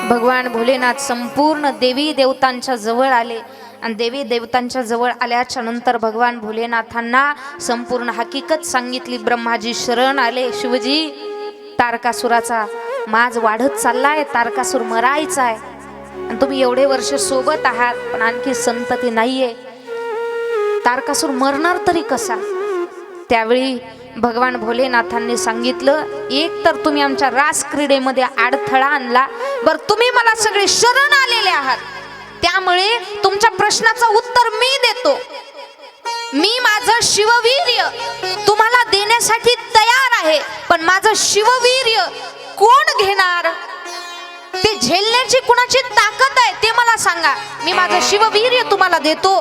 भगवान भोलेनाथ संपूर्ण देवी देवतांच्या जवळ आले आणि देवी देवतांच्या जवळ आल्याच्या नंतर भगवान भोलेनाथांना संपूर्ण हकीकत सांगितली. ब्रह्माजी शरण आले. शिवजी, तारकासुराचा माज वाढत चाललाय, तारकासूर मरायचा आहे आणि तुम्ही एवढे वर्ष सोबत आहात, पण आणखी संतती नाहीये, तारकासूर मरणार तरी कसा? त्यावेळी भगवान भोलेनाथांनी सांगितलं, एक तर तुम्ही आमच्या रास क्रीडेमध्ये अडथळा आणला, बर तुम्ही मला सगळे शरण आलेले आहात, त्यामुळे तुमच्या प्रश्नाचं उत्तर मी देतो. मी माझं शिववीर्य तुम्हाला देण्यासाठी तयार आहे, पण माझं शिववीर्य कोण घेणार? ते झेलण्याची कुणाची ताकद आहे ते मला सांगा. मी माझं शिववीर्य तुम्हाला देतो,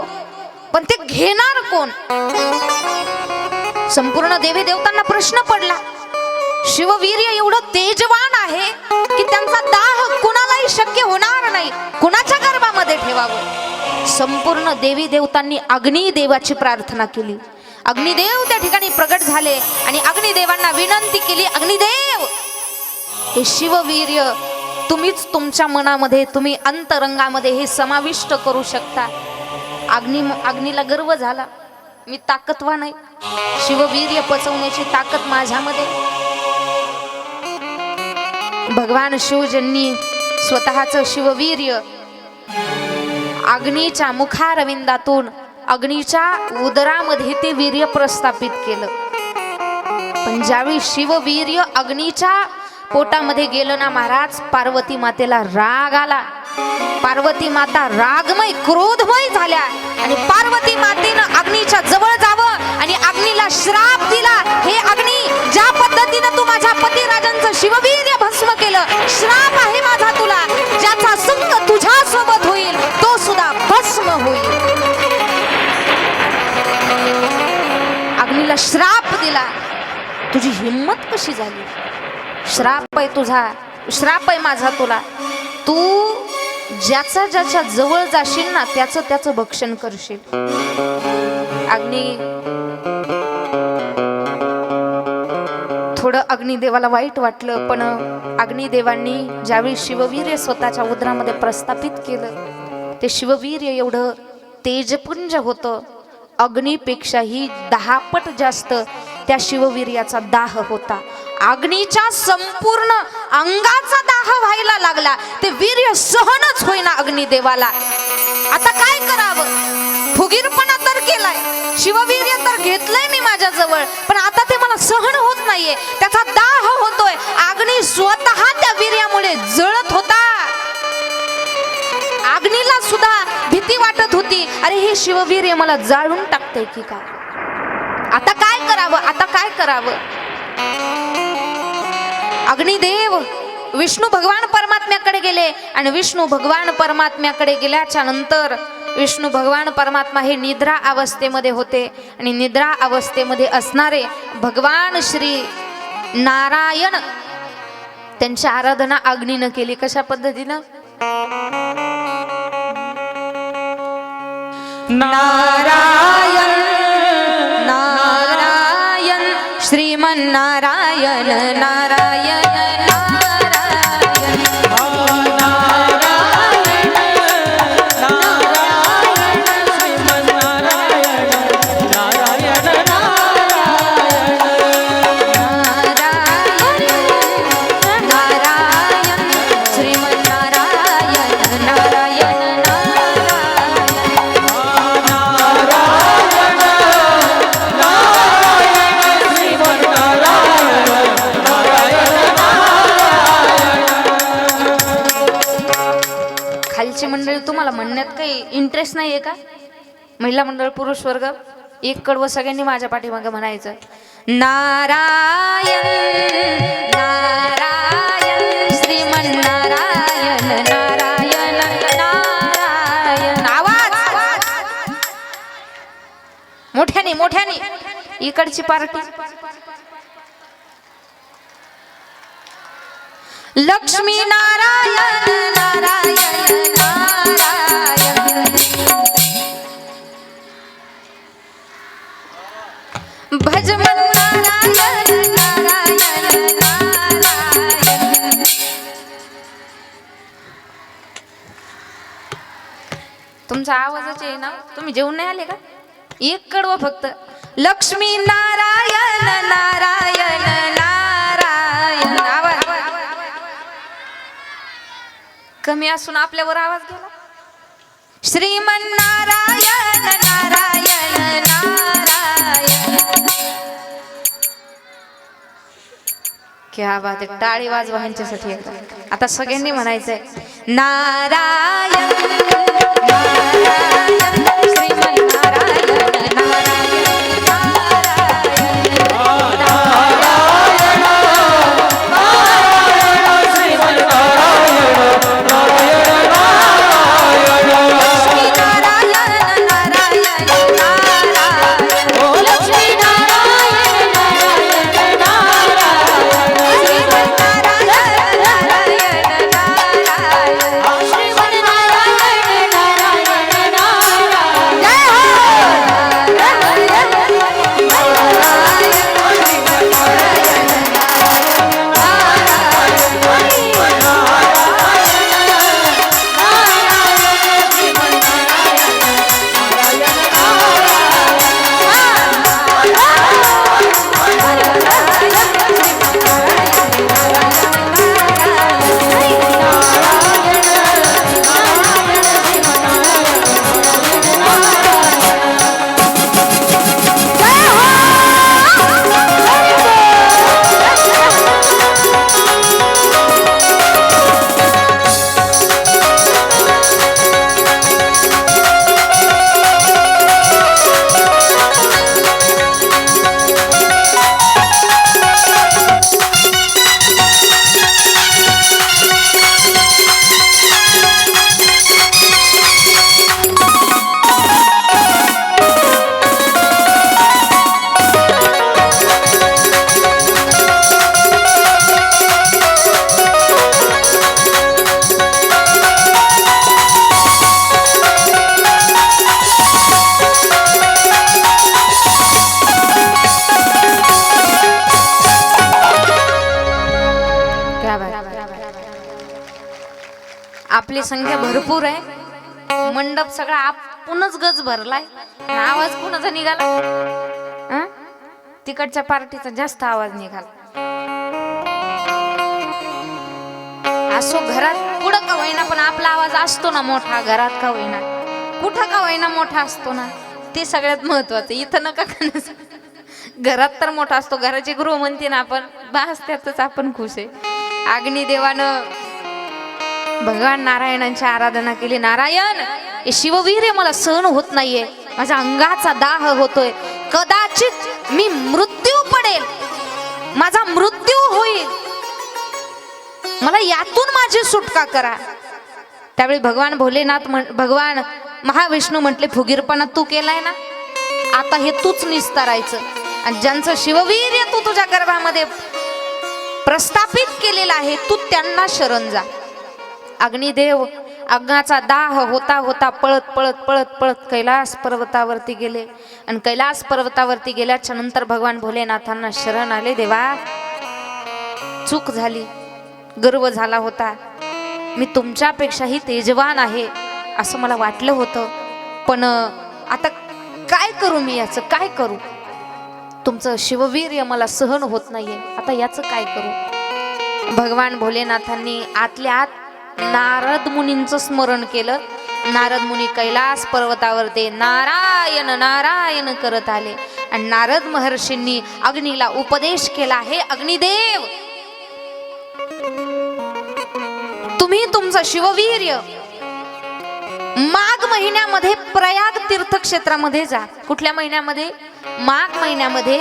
पण ते घेणार कोण? संपूर्ण देवी देवतांना प्रश्न पडला. शिववीर्य एवढं तेजवान आहे की त्यांचा दाह कुणालाही शक्य होणार नाही, कुणाच्या गर्भामध्ये ठेवावं? संपूर्ण देवी देवतांनी अग्निदेवाची प्रार्थना केली. अग्निदेव त्या ठिकाणी प्रगट झाले आणि अग्निदेवांना विनंती केली, अग्निदेव, हे शिववीर्य तुम्हीच तुमच्या मनामध्ये, तुम्ही अंतरंगामध्ये हे समाविष्ट करू शकता. अग्नीला गर्व झाला, मी ताकदवान आहे, शिववीर्य पचवण्याची ताकद माझ्यामध्ये. भगवान शिवजींनी स्वतःचं शिववीर्य अग्नीच्या मुखारविंदातून अग्नीच्या उदरामध्ये ते वीर्य प्रस्थापित केलं. पण ज्यावेळी शिववीर्य अग्नीच्या पोटामध्ये गेलं ना महाराज, पार्वती मातेला राग आला. पार्वती माता रागमय, क्रोधमय झाल्या आणि पार्वती मातेनं अग्नीच्या जवळ जावं आणि अग्नीला श्राप दिला, हे अग्नी, ज्या पद्धतीनं तू माझ्या पतिराजांचं शिववीर्य भस्म केलं, श्राप आहे माझा तुला, ज्याचा संग तुझ्या सोबत होईल तो सुद्धा भस्म होईल. अग्नीला श्राप दिला. तुझी हिम्मत कशी झाली? श्राप आहे तुझा, श्राप आहे माझा तुला. तू ज्याचा ज्याच्या जवळ जाशील ना त्याचं भक्षण करशील. थोडं अग्निदेवाला वाईट वाटलं, पण अग्निदेवांनी ज्यावेळी शिववीर्य स्वतःच्या उदरामध्ये प्रस्थापित केलं, ते शिववीर्य एवढं तेजपुंज होतं, अग्नीपेक्षाही 10 पट जास्त त्या शिववीर्याचा दाह होता. अग्नीच्या संपूर्ण अंगाचा दाह व्हायला लागला. ते वीर्य सहनच होईना अग्निदेवाला. आता काय करावं? फुगीरपणा तर केलाय, शिववीर्य तर घेतलंय मी माझ्या जवळ, पण आता ते मला सहन होत नाहीये, त्याचा दाह होतोय. अग्नी स्वतः त्या वीर्यामुळे जळत होता. अग्नीला सुद्धा भीती वाटत होती, अरे हे शिववीर्य मला जाळून टाकते की काय? आता काय करावं? आता काय करावं? अग्निदेव विष्णू भगवान परमात्म्याकडे गेले आणि विष्णू भगवान परमात्म्याकडे गेल्याच्या नंतर विष्णू भगवान परमात्मा हे निद्रा अवस्थेमध्ये होते आणि निद्रा अवस्थेमध्ये असणारे भगवान श्री नारायण त्यांची आराधना अग्नीनं केली. कशा पद्धतीनं? नारायण नारायण का? महिला मंडळ पुरुष वर्ग एक कडवं सगळ्यांनी माझ्या पाठीमागे म्हणायचं, नारायण नारायण श्रीमन्नारायण नारायण नारायण. आवाज मोठ्याने मोठ्याने. इकडची पार्टी लक्ष्मी नारायण नारायण नारायण. भजमन नारायण नारायण नारायण. तुमचा आवाजच आहे ना. तुम्ही जेवून नाही आले का? एक कडवं फक्त. लक्ष्मी नारायण नारायण नारायण. आवाज कमी असून आपल्यावर आवाज गेला. श्रीमन्नारायण नारायण नारायण. क्या बात आहे. टाळी वाजवा ह्यांच्यासाठी एकदा. आता सगळ्यांनी म्हणायचंय, नारायण नारायण श्रीमन्नारायण नारायण आपली संख्या भरपूर आहे. मंडप सगळा आपणच गज भरलाय. आवाज कोणाचा निघाला? तिकडच्या पार्टीचा जास्त आवाज निघाला. असो घरात कुठं का होईना पण आपला आवाज असतो ना मोठा. घरात का होईना कुठं का होईना मोठा असतो ना. ते सगळ्यात महत्वाचं. इथं नका घरात तर मोठा असतो. घराची गृह म्हणते ना आपण. बास त्यातच आपण खुश आहे. अग्निदेवानं भगवान नारायणांची आराधना केली. नारायण हे शिववीर मला सहन होत नाहीये. माझ्या अंगाचा दाह होतोय. कदाचित मी मृत्यू पडेल. माझा मृत्यू होईल. मला यातून माझी सुटका करा. त्यावेळी भगवान भोलेनाथ भगवान महाविष्णू म्हटले, फुगीरपणा तू केलाय ना, आता हे तूच निस्तारायचं. आणि ज्यांचं शिववीर्य तू तुझ्या गर्भामध्ये प्रस्थापित केलेला आहे तू त्यांना शरण जा. अग्निदेव अग्नाचा दाह होता होता पळत पळत पळत पळत कैलास पर्वतावरती गेले. आणि कैलास पर्वतावरती गेल्याच्या नंतर भगवान भोलेनाथांना शरण आले. देवा चूक झाली. गर्व झाला होता. मी तुमच्यापेक्षाही तेजवान आहे असं मला वाटलं होतं. पण आता काय करू मी? याचं काय करू? तुमचं शिववीर्य मला सहन होत नाहीये. आता याचं काय करू? भगवान भोलेनाथांनी आतल्या आत नारद मुनींचं स्मरण केलं. नारद मुनी कैलास पर्वतावरती नारायण नारायण करत आले. आणि नारद महर्षींनी अग्नीला उपदेश केला. हे अग्निदेव, तुम्ही तुमचं शिववीर्य माघ महिन्यामध्ये प्रयाग तीर्थक्षेत्रामध्ये जा. कुठल्या महिन्यामध्ये? माघ महिन्यामध्ये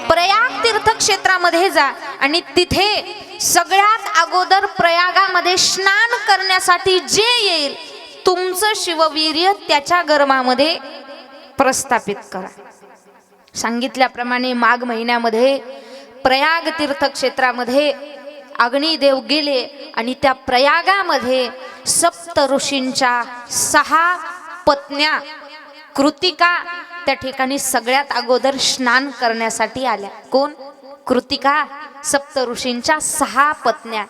प्रयाग तीर्थक्षेत्रामध्ये जा आणि तिथे सगळ्यात अगोदर प्रयागामध्ये स्नान करण्यासाठी जे येईल तुमचं शिववीर्य त्याच्या गर्भामध्ये प्रस्थापित करा. सांगितल्याप्रमाणे माघ महिन्यामध्ये प्रयाग तीर्थक्षेत्रामध्ये अग्निदेव गेले आणि त्या प्रयागामध्ये सप्त ऋषींच्या 6 पत्न्या कृतिका त्या ठिकाणी सगळ्यात अगोदर स्नान करण्यासाठी आल्या. कोण? कृतिका. सप्त ऋषींच्या 6 पत्न्या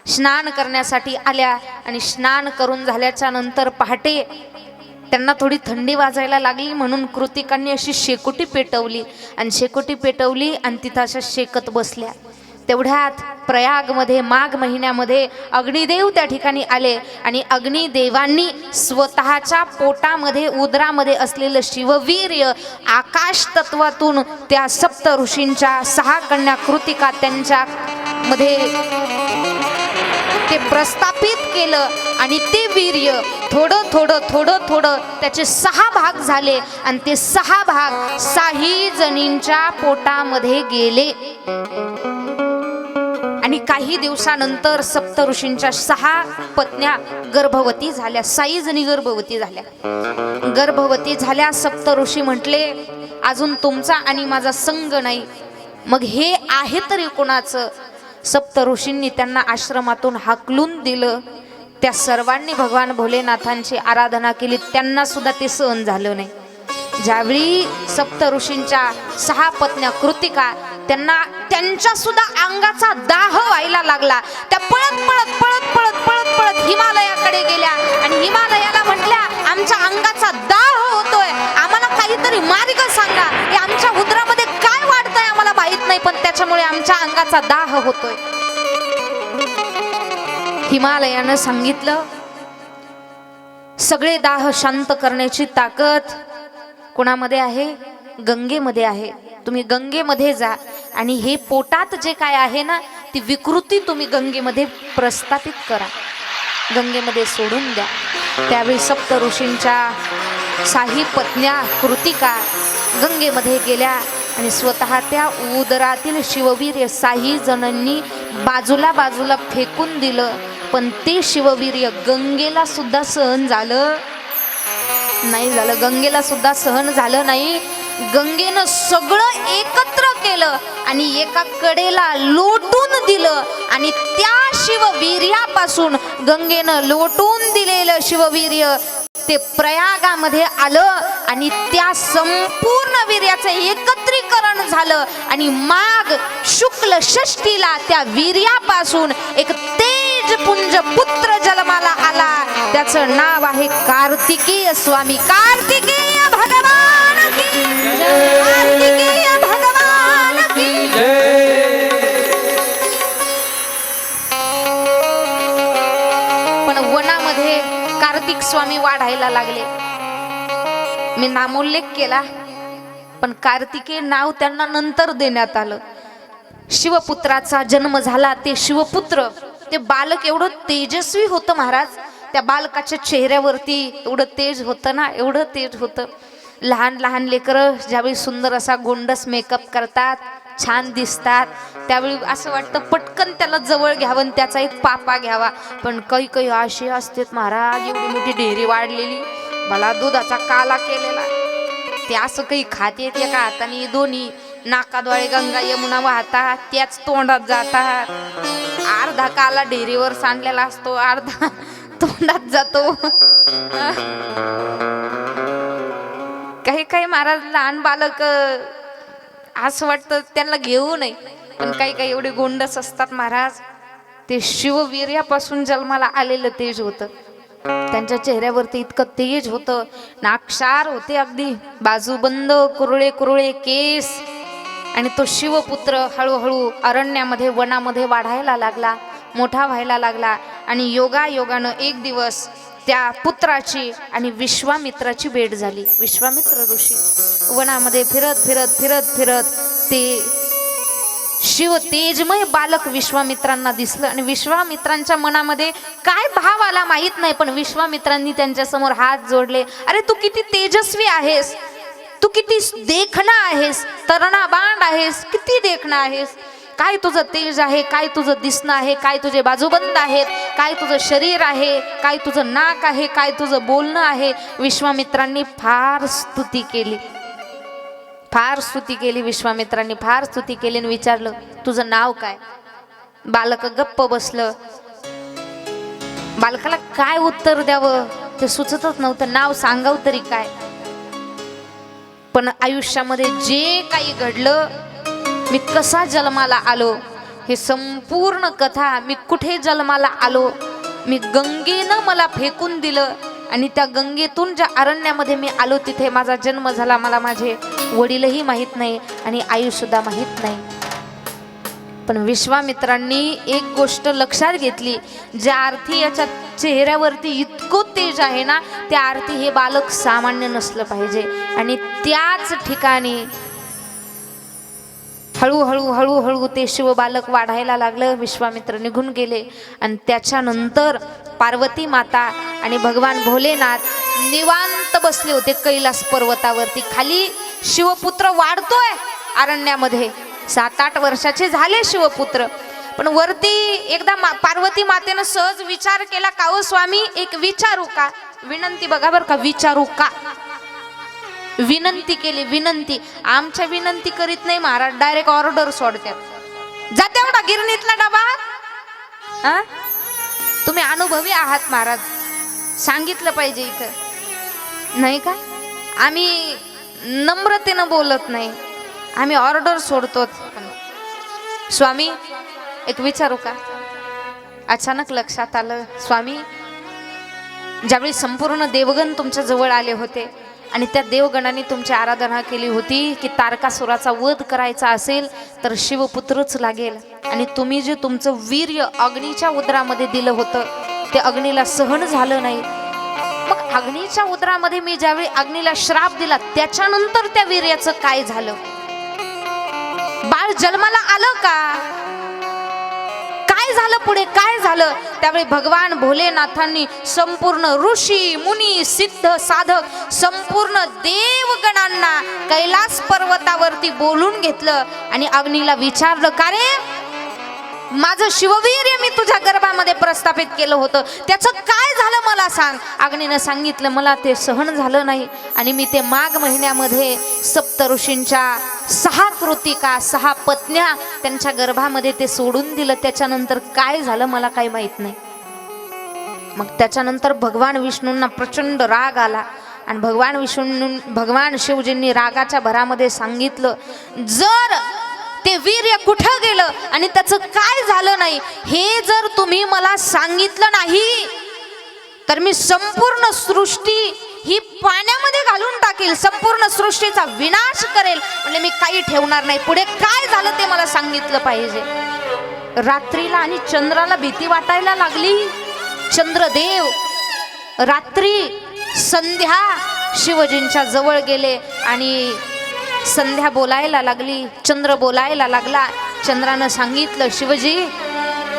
स्नान करण्यासाठी आल्या आणि स्नान करून झाल्याच्या नंतर पहाटे त्यांना थोडी थंडी वाजायला लागली म्हणून कृतिकांनी अशी शेकोटी पेटवली आणि तिथं अशा शेकत बसल्या. तेवढ्यात प्रयागमध्ये माघ महिन्यामध्ये अग्निदेव त्या ठिकाणी आले आणि अग्निदेवांनी स्वतःच्या पोटामध्ये उदरामध्ये असलेलं शिववीर्य आकाश तत्वातून त्या सप्त ऋषींच्या 6 कन्या कृतिका त्यांच्या मध्ये ते प्रस्थापित केलं आणि ते वीर्य थोडं थोडं त्याचे 6 भाग झाले आणि ते 6 भाग 6 जणींच्या पोटामध्ये गेले. आणि काही दिवसानंतर सप्त ऋषींच्या 6 पत्न्या गर्भवती झाल्या. 6 जणी गर्भवती झाल्या. गर्भवती झाल्या. सप्त ऋषी म्हटले अजून तुमचा आणि माझा संग नाही, मग हे आहे तरी कोणाचं? सप्त ऋषींनी त्यांना आश्रमातून हाकलून दिलं. त्या सर्वांनी भगवान भोलेनाथांची आराधना केली, त्यांना सुद्धा ते सहन झालं नाही. ज्यावेळी सप्त ऋषींच्या 6 पत्न्या कृतिका त्यांच्या सुद्धा अंगाचा दाह व्हायला लागला. त्या पळत हिमालयाकडे गेल्या आणि हिमालयाला म्हटल्या आमच्या अंगाचा दाह होतोय, आम्हाला काहीतरी मार्ग सांगा. हे आमच्या उदरामध्ये काय वाढतंय आम्हाला माहित नाही, पण त्याच्यामुळे आमच्या अंगाचा दाह होतोय. हिमालयानं सांगितलं सगळे दाह शांत करण्याची ताकद कोणामध्ये आहे? गंगेमध्ये आहे. तुम्ही गंगेमध्ये जा आणि हे पोटात जे काय आहे ना ती विकृती तुम्ही गंगेमध्ये प्रस्थापित करा, गंगेमध्ये सोडून द्या. त्यावेळी सप्त ऋषींच्या 6 पत्न्या कृतिका गंगेमध्ये गेल्या आणि स्वतः त्या उदरातील शिववीर्य 6 जणांनी बाजूला फेकून दिलं. पण ते शिववीर्य गंगेला सुद्धा सहन झालं नाही. गंगेला सुद्धा सहन झालं नाही. गंगेनं सगळं एकत्र केलं आणि एका कडेला लोटून दिलं आणि त्या शिववीर्यापासून गंगेनं लोटून दिलेलं शिववीर्य ते प्रयागामध्ये आलं आणि त्या संपूर्ण वीर्याचं एकत्रीकरण झालं आणि माघ शुक्ल षष्टीला त्या वीर्यापासून एक तेजपुंज पुत्र जन्माला आला. त्याचं नाव आहे कार्तिकेय स्वामी. कार्तिकेय भगवान की जय. कार्तिकेय भगवान की जय. पण वनामध्ये कार्तिक स्वामी वाढायला लागले. मी नामोल्लेख केला पण कार्तिकेय नाव त्यांना नंतर देण्यात आलं. शिवपुत्राचा जन्म झाला. ते शिवपुत्र ते बालक एवढं तेजस्वी होतं महाराज. त्या बालकाच्या चेहऱ्यावरती एवढं तेज होतं ना, एवढं तेज होतं. लहान लेकरं ज्यावेळी सुंदर असा गोंडस मेकअप करतात, छान दिसतात, त्यावेळी असं वाटतं पटकन त्याला जवळ घ्यावं आणि त्याचा एक पापा घ्यावा. पण काही अशी असतात महाराज, एवढी मोठी डेअरी वाढलेली, मला दुधाचा काला केलेला, ते असं काही खात येत एका हाताने, दोन्ही नाकाद्वारे गंगा यमुना वाहतात, त्याच तोंडात जातात. अर्धा काला डेअरीवर सांडलेला असतो, अर्धा तोंडात जातो. काही महाराज लहान बालक असं वाटतं त्यांना घेऊ नये, पण काही एवढे गोंडस असतात महाराज. ते शिववीर्यापासून जन्माला आलेलं तेज होतं. त्यांच्या चेहऱ्यावरती इतकं तेज होतं, नाक्षार होते अगदी, बाजूबंद कुरळे केस. आणि तो शिवपुत्र हळूहळू अरण्यामध्ये वनामध्ये वाढायला लागला, मोठा व्हायला लागला. आणि योगानं एक दिवस त्या पुत्राची आणि विश्वामित्राची भेट झाली. विश्वामित्र ऋषी वनामध्ये फिरत ते शिव तेजमय बालक विश्वामित्रांना दिसलं आणि विश्वामित्रांच्या मनामध्ये काय भाव आला माहित नाही, पण विश्वामित्रांनी त्यांच्या समोर हात जोडले. अरे तू किती तेजस्वी आहेस, तू किती देखणा आहेस, तरणा-बांड आहेस, किती देखणा आहेस, काय तुझं तेज आहे, काय तुझं दिसणं आहे, काय तुझे बाजूबंद आहेत, काय तुझं शरीर आहे, काय तुझं नाक आहे, काय तुझं बोलणं आहे. विश्वामित्रांनी फार स्तुती केली, फार स्तुती केली. विश्वामित्रांनी फार स्तुती केली आणि विचारलं तुझं नाव काय. बालक गप्प बसलं. बालकाला काय उत्तर द्यावं ते सुचतच नव्हतं, नाव सांगावं तरी काय. पण आयुष्यामध्ये जे काही घडलं, मी कसा जन्माला आलो, हे संपूर्ण कथा, मी कुठे जन्माला आलो, मी गंगेनं मला फेकून दिलं आणि त्या गंगेतून ज्या अरण्यामध्ये मी आलो तिथे माझा जन्म झाला, मला माझे वडीलही माहीत नाही आणि आईसुद्धा माहीत नाही. पण विश्वामित्रांनी एक गोष्ट लक्षात घेतली, ज्या अर्थी याच्या चेहऱ्यावरती इतकं तेज आहे ना, त्या अर्थी हे बालक सामान्य नसलं पाहिजे. आणि त्याच ठिकाणी हळूहळू हळूहळू ते शिव बालक वाढायला लागलं. विश्वामित्र निघून गेले आणि त्याच्यानंतर पार्वती माता आणि भगवान भोलेनाथ निवांत बसले होते कैलास पर्वतावरती. खाली शिवपुत्र वाढतोय अरण्यामध्ये, 7-8 वर्षाचे झाले शिवपुत्र. पण वरती एकदा पार्वती मातेनं सहज विचार केला, का हो स्वामी एक विचारू का, विनंती बघा बरं का, विचारू का, विनंती केली. विनंती, आमच्या विनंती करीत नाही महाराज, डायरेक्ट ऑर्डर सोडतात. जा तेवढा गिरणीतला डबा. तुम्ही अनुभवी आहात महाराज, सांगितलं पाहिजे इथं नाही का. आम्ही नम्रतेनं बोलत नाही, आम्ही ऑर्डर सोडतो. स्वामी एक विचारू का. अचानक लक्षात आलं, स्वामी ज्यावेळी संपूर्ण देवगण तुमच्या जवळ आले होते आणि त्या देवगणांनी तुमची आराधना केली होती की तारकासुराचा वध करायचा असेल तर शिवपुत्रच लागेल, आणि तुम्ही जे तुमचं वीर्य अग्नीच्या उदरामध्ये दिलं होतं ते अग्नीला सहन झालं नाही. मग अग्नीच्या उदरामध्ये मी ज्यावेळी अग्नीला श्राप दिला त्याच्यानंतर त्या वीर्याचं काय झालं. बाळ जन्माला आलं का, काय झालं पुढे, काय झालं. त्यावेळी भगवान भोलेनाथांनी संपूर्ण ऋषी मुनी सिद्ध साधक संपूर्ण देवगणांना कैलास पर्वतावरती बोलून घेतलं आणि अग्नीला विचारलं, का रे माझं शिववीर्य मी तुझ्या गर्भामध्ये प्रस्थापित केलं होतं, त्याचं काय झालं मला सांग. अग्नीनं सांगितलं, मला ते सहन झालं नाही आणि मी ते माघ महिन्यामध्ये सप्त ऋषींच्या 6 कृतिका 6 पत्न्या त्यांच्या गर्भामध्ये ते सोडून दिलं. त्याच्यानंतर काय झालं मला काही माहित नाही. मग त्याच्यानंतर भगवान विष्णूंना प्रचंड राग आला आणि भगवान शिवजींनी रागाच्या भरामध्ये सांगितलं, जर ते वीर्य कुठं गेलं आणि त्याचं काय झालं नाही हे जर तुम्ही मला सांगितलं नाही तर मी संपूर्ण सृष्टी ही पाण्यामध्ये घालून टाकेल, संपूर्ण सृष्टीचा विनाश करेल. म्हणजे मी काही ठेवणार नाही, पुढे काय झालं ते मला सांगितलं पाहिजे. रात्रीला आणि चंद्राला भीती वाटायला लागली. चंद्रदेव रात्री संध्या शिवजींच्या जवळ गेले आणि संध्या बोलायला लागली, चंद्र बोलायला लागला. चंद्रानं सांगितलं, शिवजी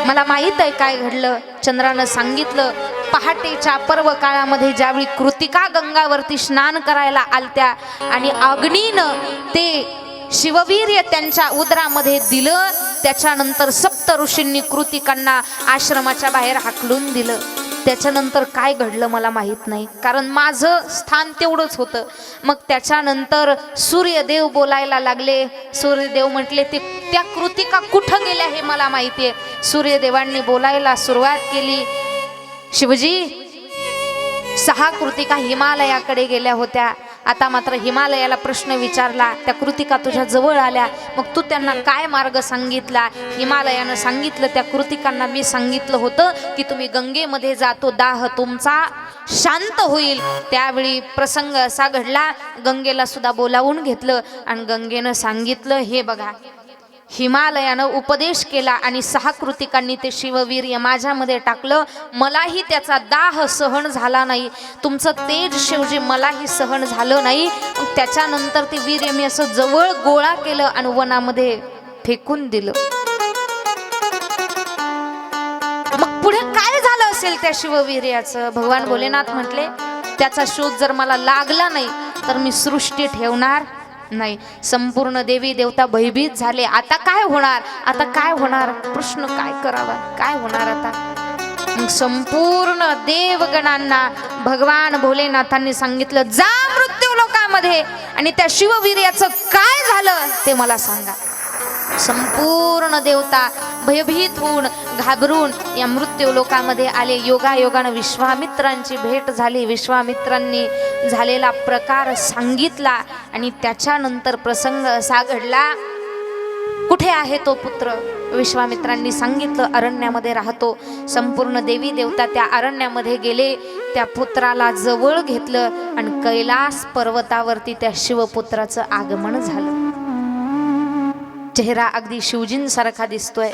मला माहित आहे काय घडलं. चंद्रानं सांगितलं, पहाटेच्या पर्व काळामध्ये ज्यावेळी कृतिका गंगावरती स्नान करायला आलत्या आणि अग्नीनं ते शिववीर्य त्यांच्या उदरामध्ये दिलं, त्याच्यानंतर सप्त ऋषींनी कृतिकांना आश्रमाच्या बाहेर हाकलून दिलं. त्याच्यानंतर काय घडलं मला माहीत नाही, कारण माझं स्थान तेवढंच होतं. मग त्याच्यानंतर सूर्यदेव बोलायला लागले. सूर्यदेव म्हटले, ते त्या कृतिका कुठं गेल्या हे मला माहिती आहे. सूर्यदेवांनी बोलायला सुरुवात केली, शिवजी 6 कृतिका हिमालयाकडे गेल्या होत्या. आता मात्र हिमालयाला प्रश्न विचारला, त्या कृतिका तुझ्या जवळ आल्या, मग तू त्यांना काय मार्ग सांगितला. हिमालयानं सांगितलं, त्या कृतिकांना मी सांगितलं होतं की तुम्ही गंगेमध्ये जा, तो दाह तुमचा शांत होईल. त्यावेळी प्रसंग असा घडला, गंगेला सुद्धा बोलावून घेतलं आणि गंगेनं सांगितलं, हे बघा हिमालयानं उपदेश केला आणि 6 कृतिकांनी ते शिववीर्य माझ्यामध्ये टाकलं, मलाही त्याचा दाह सहन झाला नाही, तुमचं तेज शिवजी मलाही सहन झालं नाही. त्याच्यानंतर ते वीर्य मी असं जवळ गोळा केलं आणि वनामध्ये फेकून दिलं. मग पुढे काय झालं असेल त्या शिववीर्याचं? भगवान भोलेनाथ म्हटले, त्याचा शोध जर मला लागला नाही तर मी सृष्टी ठेवणार नाही. संपूर्ण देवी देवता भयभीत झाले. आता काय होणार? आता काय होणार? प्रश्न काय करावा? काय होणार आता? मग संपूर्ण देवगणांना भगवान भोलेनाथांनी सांगितलं, जा मृत्यू लोकामध्ये आणि त्या शिववीर्याचं काय झालं ते मला सांगा. संपूर्ण देवता भयभीत होऊन घाबरून या मृत्यू लोकामध्ये आले. योगायोगानं विश्वामित्रांची भेट झाली. विश्वामित्रांनी झालेला प्रकार सांगितला आणि त्याच्यानंतर प्रसंग असा घडला, कुठे आहे तो पुत्र? विश्वामित्रांनी सांगितलं, अरण्यामध्ये राहतो. संपूर्ण देवी देवता त्या अरण्यामध्ये गेले, त्या पुत्राला जवळ घेतलं आणि कैलास पर्वतावरती त्या शिवपुत्राचं आगमन झालं. चेहरा अगदी शिवजींसारखा दिसतोय,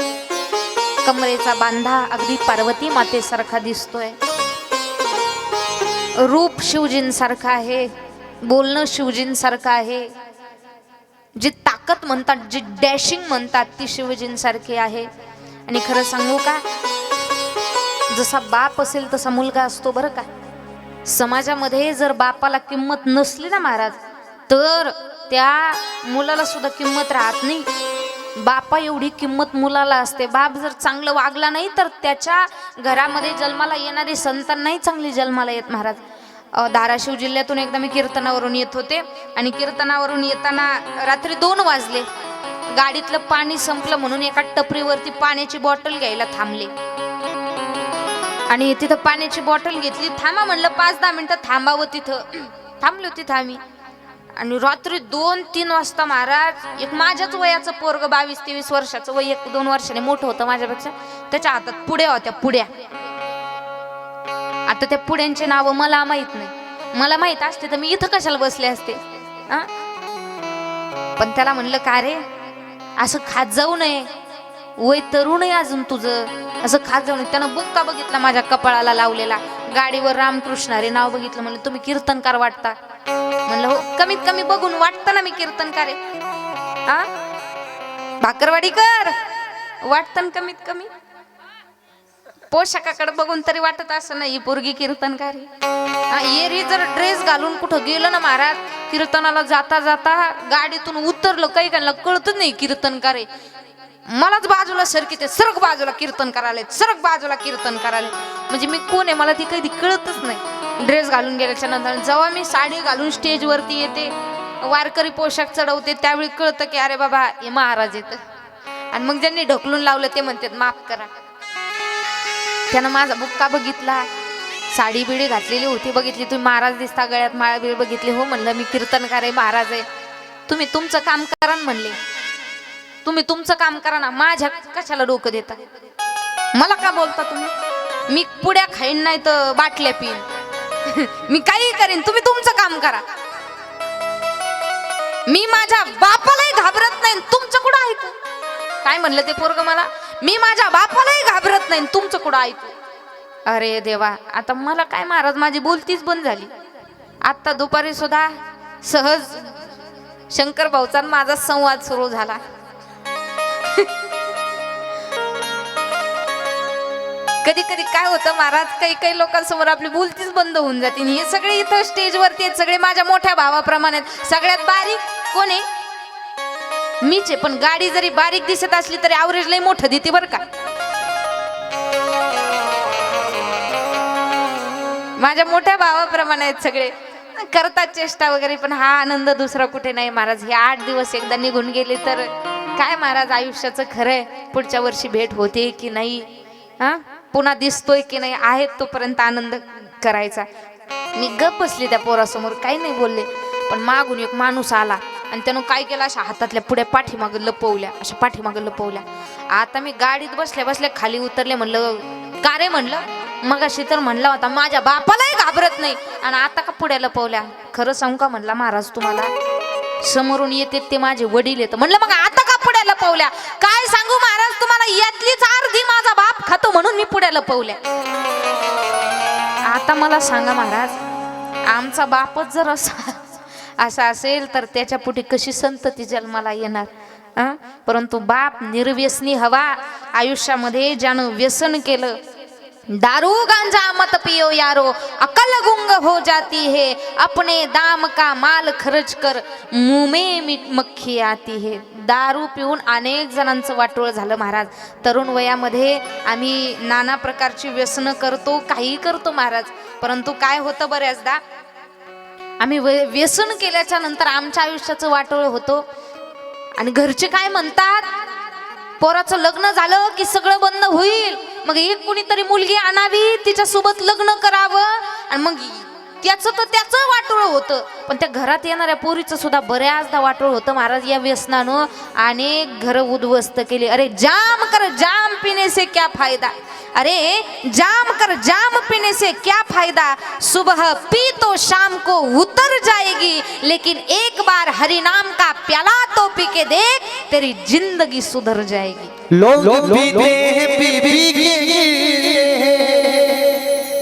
कमरेचा बांधा अगदी पार्वती मातेसारखा दिसतोय, रूप शिवजींसारखं आहे, बोलणं शिवजींसारखं आहे, जी ताकद म्हणतात, जी डॅशिंग म्हणतात ती शिवजींसारखी आहे. आणि खरं सांगू का, जसा बाप असेल तसा मुलगा असतो बरं का. समाजामध्ये जर बापाला किंमत नसली ना महाराज, तर त्या मुलाला सुद्धा किंमत राहत नाही. बापा एवढी किंमत मुलाला असते. बाप जर चांगलं वागला नाही तर त्याच्या घरामध्ये जन्माला येणारी संतान चांगली जन्माला येत महाराज. धाराशिव जिल्ह्यातून एकदा मी कीर्तनावरून येत होते आणि कीर्तनावरून येताना रात्री 2 वाजले. गाडीतलं पाणी संपलं म्हणून एका टपरीवरती पाण्याची बॉटल घ्यायला थांबले आणि तिथं पाण्याची बॉटल घेतली. थांबा म्हणलं, 5-10 मिनिटं थांबावं. तिथं थांबलो तिथं आम्ही. आणि रात्री 2-3 वाजता महाराज एक माझ्याच वयाचं पोरग, 22-23 वर्षाचं वय, 1-2 वर्षाने मोठं होतं माझ्यापेक्षा, त्याच्या हातात पुड्या होत्या, पुड्या. आता त्या पुड्यांचे नाव मला माहित नाही. मला माहित असते तर मी इथं कशाला बसले असते. पण त्याला म्हणलं, का रे असं खात जाऊ नये, वय तरुण आहे अजून तुझं, असं खात जाऊ नये. त्यानं बुक्का बघितला माझ्या कपाळाला लावलेला, गाडीवर रामकृष्ण हरी नाव बघितलं. म्हणलं, तुम्ही कीर्तनकार वाटता? म्हणलं, हो. कमीत कमी बघून वाटतं ना मी कीर्तनकार आहे. भाकरवाडीकर वाटतं कमीत कमी. पोशाखाकडे बघून तरी वाटत असं नाही पोरगी कीर्तनकारी. एरी जर ड्रेस घालून कुठं गेलं ना महाराज, कीर्तनाला जाता जाता गाडीतून उतरलं, काही काहीला कळतच नाही कीर्तनकार आहे. मलाच बाजूला सरकी ते सरक बाजूला कीर्तन करायला, सरक बाजूला कीर्तन करायला. म्हणजे मी कोण आहे मला ती कधी कळतच नाही. ड्रेस घालून गेल्याच्या नंतर जेव्हा मी साडी घालून स्टेजवरती येते, वारकरी पोशाख चढवते, त्यावेळी कळतं की अरे बाबा हे महाराज येत. आणि मग ज्यांनी ढकलून लावलं ते म्हणतात माफ करा. त्यानं माझा बुक्का बघितला, साडी बिडी घातलेली होती, बघितली, तुम्ही महाराज दिसता, गळ्यात माळा बिळ बघितली. हो म्हणलं, मी कीर्तनकार आहे, महाराज आहे. तुम्ही तुमचं काम करा म्हणले, तुम्ही तुमचं काम करा ना, माझ्या कशाला डोकं देता? मला का बोलता तुम्ही? मी पुड्या खाईन नाही तर बाटल्या पिईन, मी काही करीन, तुम्ही तुमचं काम करा. मी माझ्या बापालाही घाबरत नाही, तुमचं कुठं ऐकू? काय म्हणलं ते पोरग मला? मी माझ्या बापालाही घाबरत नाही, तुमचं कुठं ऐकू? अरे देवा, आता मला काय महाराज, माझी बोलतीच बंद झाली. आता दुपारी सुद्धा सहज शंकर भाऊचा माझा संवाद सुरू झाला. कधी कधी काय होतं महाराज, काही काही लोकांसमोर आपली बोलतीच बंद होऊन जाते. हे सगळे इथं स्टेजवरती आहेत, सगळे माझ्या मोठ्या भावाप्रमाणे. सगळ्यात बारीक कोण आहे? मीच आहे. पण गाडी जरी बारीक दिसत असली तरी ॲव्हरेज लय मोठं देते बरं का. माझ्या मोठ्या भावाप्रमाणे आहेत सगळे, करतात चेष्टा वगैरे. पण हा आनंद दुसरा कुठे नाही महाराज. हे 8 दिवस एकदा निघून गेले तर काय महाराज, आयुष्याचं खरंय. पुढच्या वर्षी भेट होते की नाही, पुन्हा दिसतोय की नाही, आहेत तोपर्यंत आनंद करायचा. मी गप बसली त्या पोरासमोर, काही नाही बोलले. पण मागून एक माणूस आला आणि त्यानं काय केलं, अशा हातातल्या पुढ्या पाठीमागं लपवल्या, अशा पाठीमागं लपवल्या. आता मी गाडीत बसल्या बसल्या खाली उतरले. म्हणलं, का रे म्हणलं, मग अशी तर म्हणला होता माझ्या बापालाही घाबरत नाही आणि आता का पुढ्या लपवल्या? खरं सांगू का म्हणला महाराज तुम्हाला, समोरून येते ते माझे वडील येत. म्हणलं मग आता का पुढ्या लपवल्या? काय सांगू महाराज तुम्हाला, यातलीच अर्धी माझा बाप खातो म्हणून मी पुढ्या लपवल्या. आता मला सांगा महाराज, आमचा बापच जर असा असं असेल तर त्याच्या पुढे कशी संतती जन्माला येणार? परंतु बाप निर्व्यसनी हवा. आयुष्यामध्ये ज्यानं व्यसन केलं, दारू गांजा मत पियो यारो, अकल गुंग हो जाती है, अपने दाम का माल खर्च कर, मुंह में मक्खी आती है. दारू पिऊन अनेक जणांचं वाटोळ झालं महाराज. तरुण वयामध्ये आम्ही नाना प्रकारची व्यसनं करतो, काही करतो महाराज. परंतु काय होतं, बऱ्याचदा आम्ही व्यसन केल्याच्या नंतर आमच्या आयुष्याचं वाटोळ होतो आणि घरचे काय म्हणतात, पोराचं लग्न झालं की सगळं बंद होईल, मग एक कुणीतरी मुलगी आणावी, तिच्यासोबत लग्न करावं, आणि मग त्याचं तर त्याचं वाटोळ होतं. पण त्या घरात येणाऱ्या पोरीचं सुद्धा बऱ्याचदा वाटोळ होतं महाराज. या व्यसनानं अनेक घरं उद्ध्वस्त केली. अरे जाम कर जाम पीने से क्या फायदा, अरे जाम कर जाम पीने से क्या फायदा, सुबह पी तो शाम को उतर जाएगी, लेकिन एक बार हरि नाम का प्याला तो पी के देख, तेरी जिंदगी सुधर जाएगी. लोग पीते हैं पी पी के,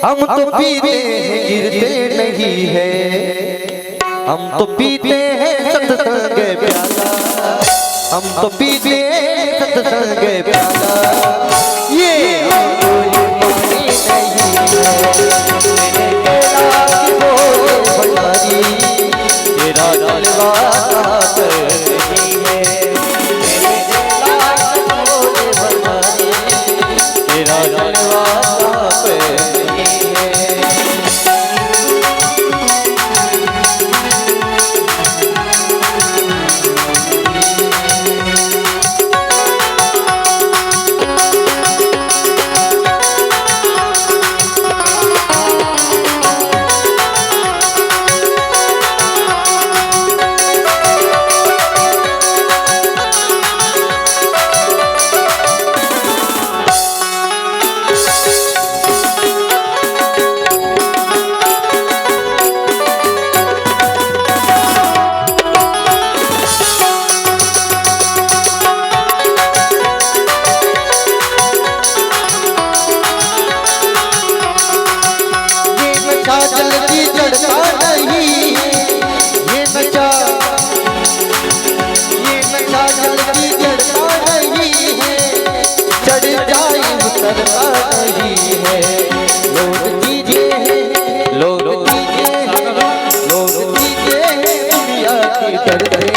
हम तो पीते हैं गिरते नहीं है, हम तो पीते हैं सत्संग प्याला, हम तो पीते हैं सत्संग प्याला. ये हमको ये मानी नहीं है, तेरा जलवा नहीं है, तेरा जलवा जल्दी चढ़ता नहीं, ये नशा जल्दी चढ़ता नहीं है, चढ़ जाए उतरता नहीं है. लोग कीजिए लोग कीजिए लोग कीजिए दुनिया के डर से,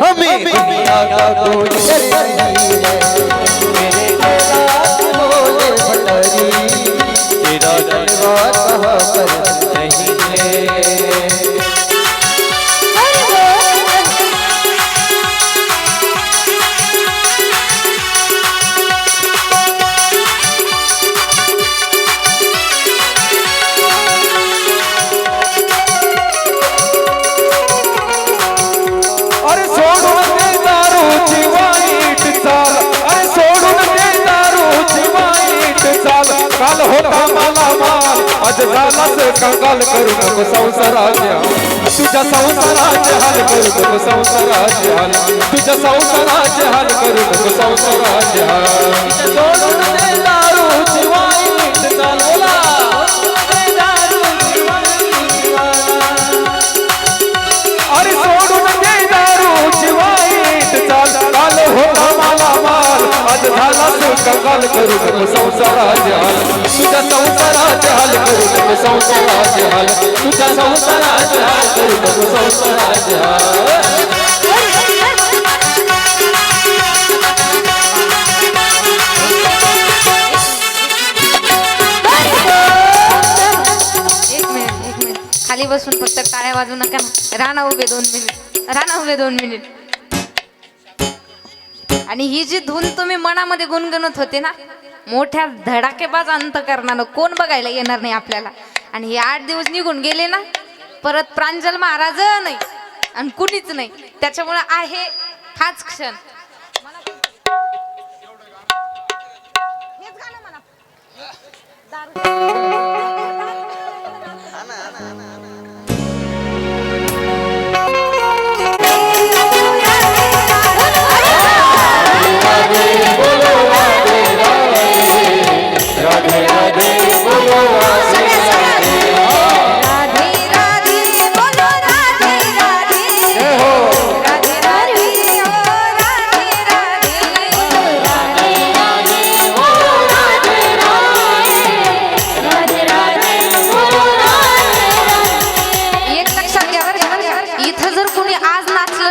हमें दुनिया का कोई डर नहीं है. मेरे कैलाश बोले भंडारी, तेरा जलवा कहाँ पर नहीं है. अरे सोडून दे दारूची वाईट चाल, अरे सोडून दे दारूची वाईट चाल. काल होता मला माल, आज झालाच कंगाल. करू नको संसाराचे हाल, तुझ्या संसाराचे हाल करू नको संसाराचे हाल, तुझ्या संसाराचे हाल करू नको संसाराचे हाल. सोडून दे दारूची वाईट चाल, अरे सोडून दे दारूची वाईट चाल. काल होता मला माल, आज झालाच कंगाल. करू नको संसाराचे हाल, तुझ्या संसाराचे हाल करू नको संसाराचे हाल, तुझ्या संसाराचे हाल करू नको संसाराचे हाल. एक मिनिट खाली बसून फक्त टाळ्या वाजवू नका ना. राणा उभे 2 मिनिट, राणा उभे 2 मिनिट. आणि ही जी धून तुम्ही मनामध्ये गुणगुणत होते ना, मोठ्या धडाकेबाज अंतकरणानं कोण बघायला येणार नाही आपल्याला. आणि हे 8 दिवस निघून गेले ना, परत प्रांजल महाराज नाही आणि कुणीच नाही. त्याच्यामुळे आहे हाच क्षण.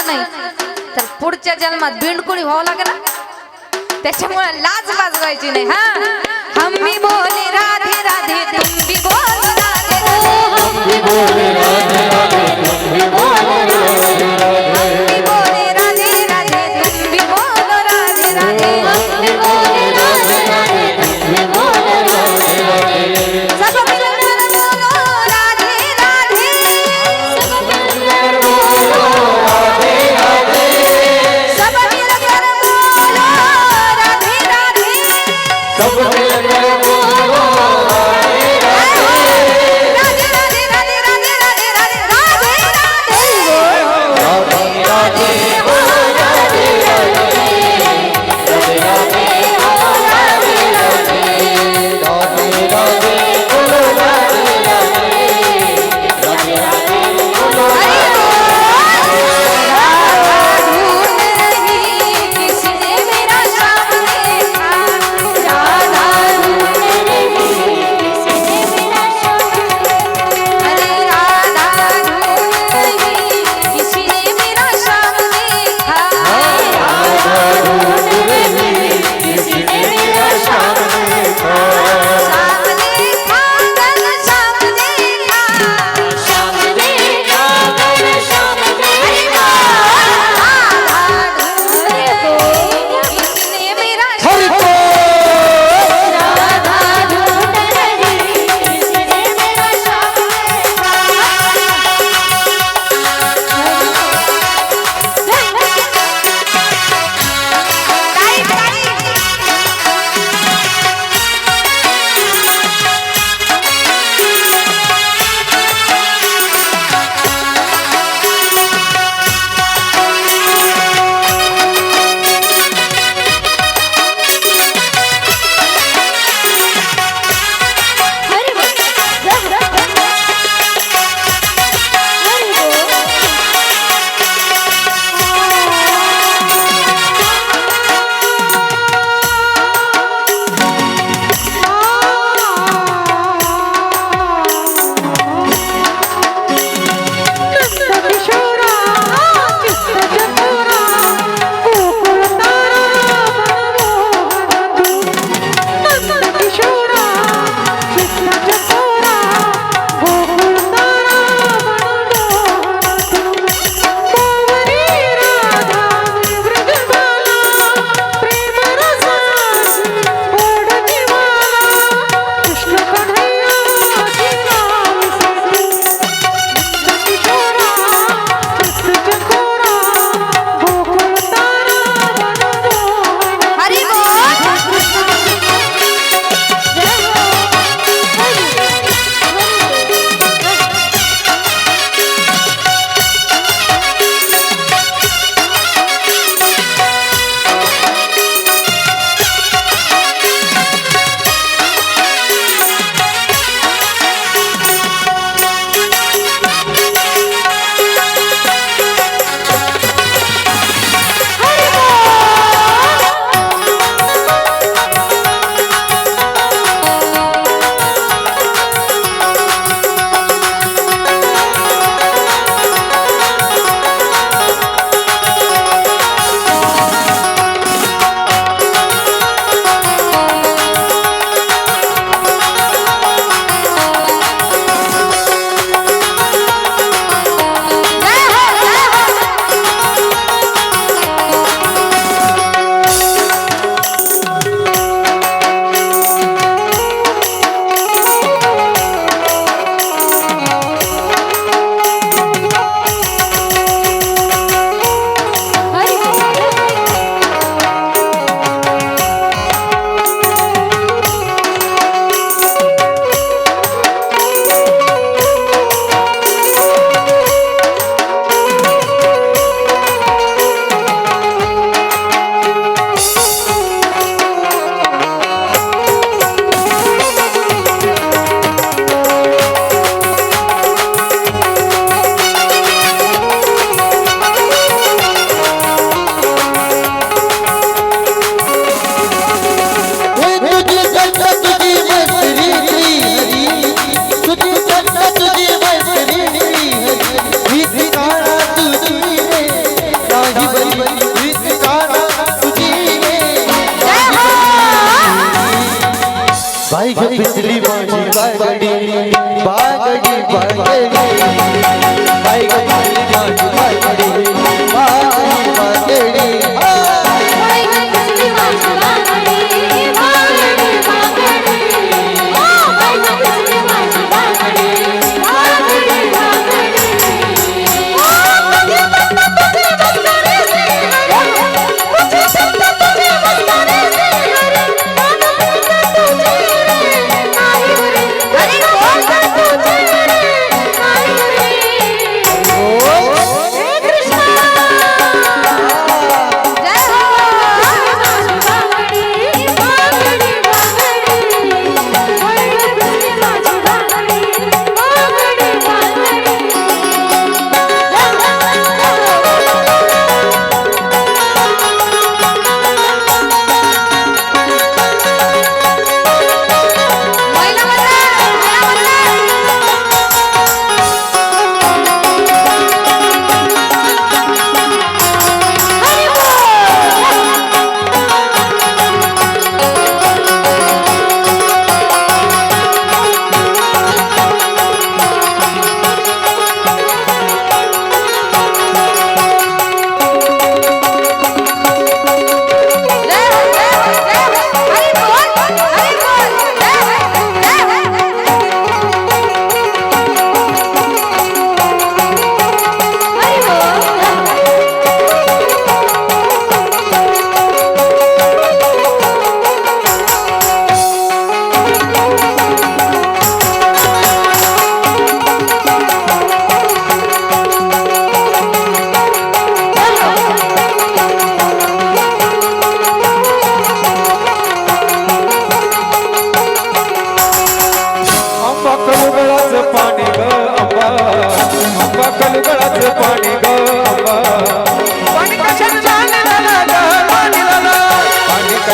नाही तर पुढच्या जन्मात बिंडकुळी व्हावं लागेल ना. त्याच्यामुळे लाज वाजवायची नाही. हा हम भी बोले राधे राधे तुम भी बोलो राधे राधे. हम भी बोले राधे राधे तुम भी बोलो राधे राधे. हम भी बोले राधे राधे तुम भी बोलो राधे राधे. हम भी बोले राधे राधे तुम भी बोलो राधे राधे. सब मिलकर बोलो राधे राधे. सब मिलकर बोलो राधे राधे. सब मिलकर बोलो राधे राधे. सब मिलकर बोलो राधे राधे. राधे राधे राधे राधे राधे राधे राधे.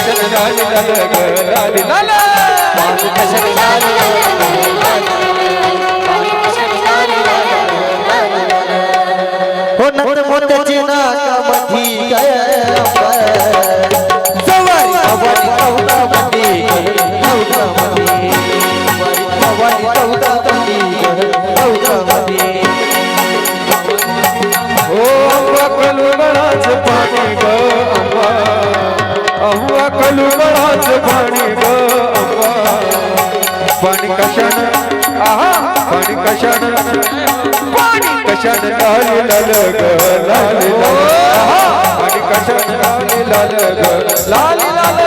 कशन लाल लाल ग लाल लाल हो नंद मोत्याची नाकामधी काय सवारी सवारी कौतामधी कौतामधी सवारी कौतामधी कौतामधी हो अव्वा कलुगळाच पाणी ग अव्वा अव्वा कलुगळाच पाणी ग अव्वा पाणी कशान आहा पाणी कशान लाल लाल ग लाल लाल आहा पाणी कशान लाल लाल ग लाल लाल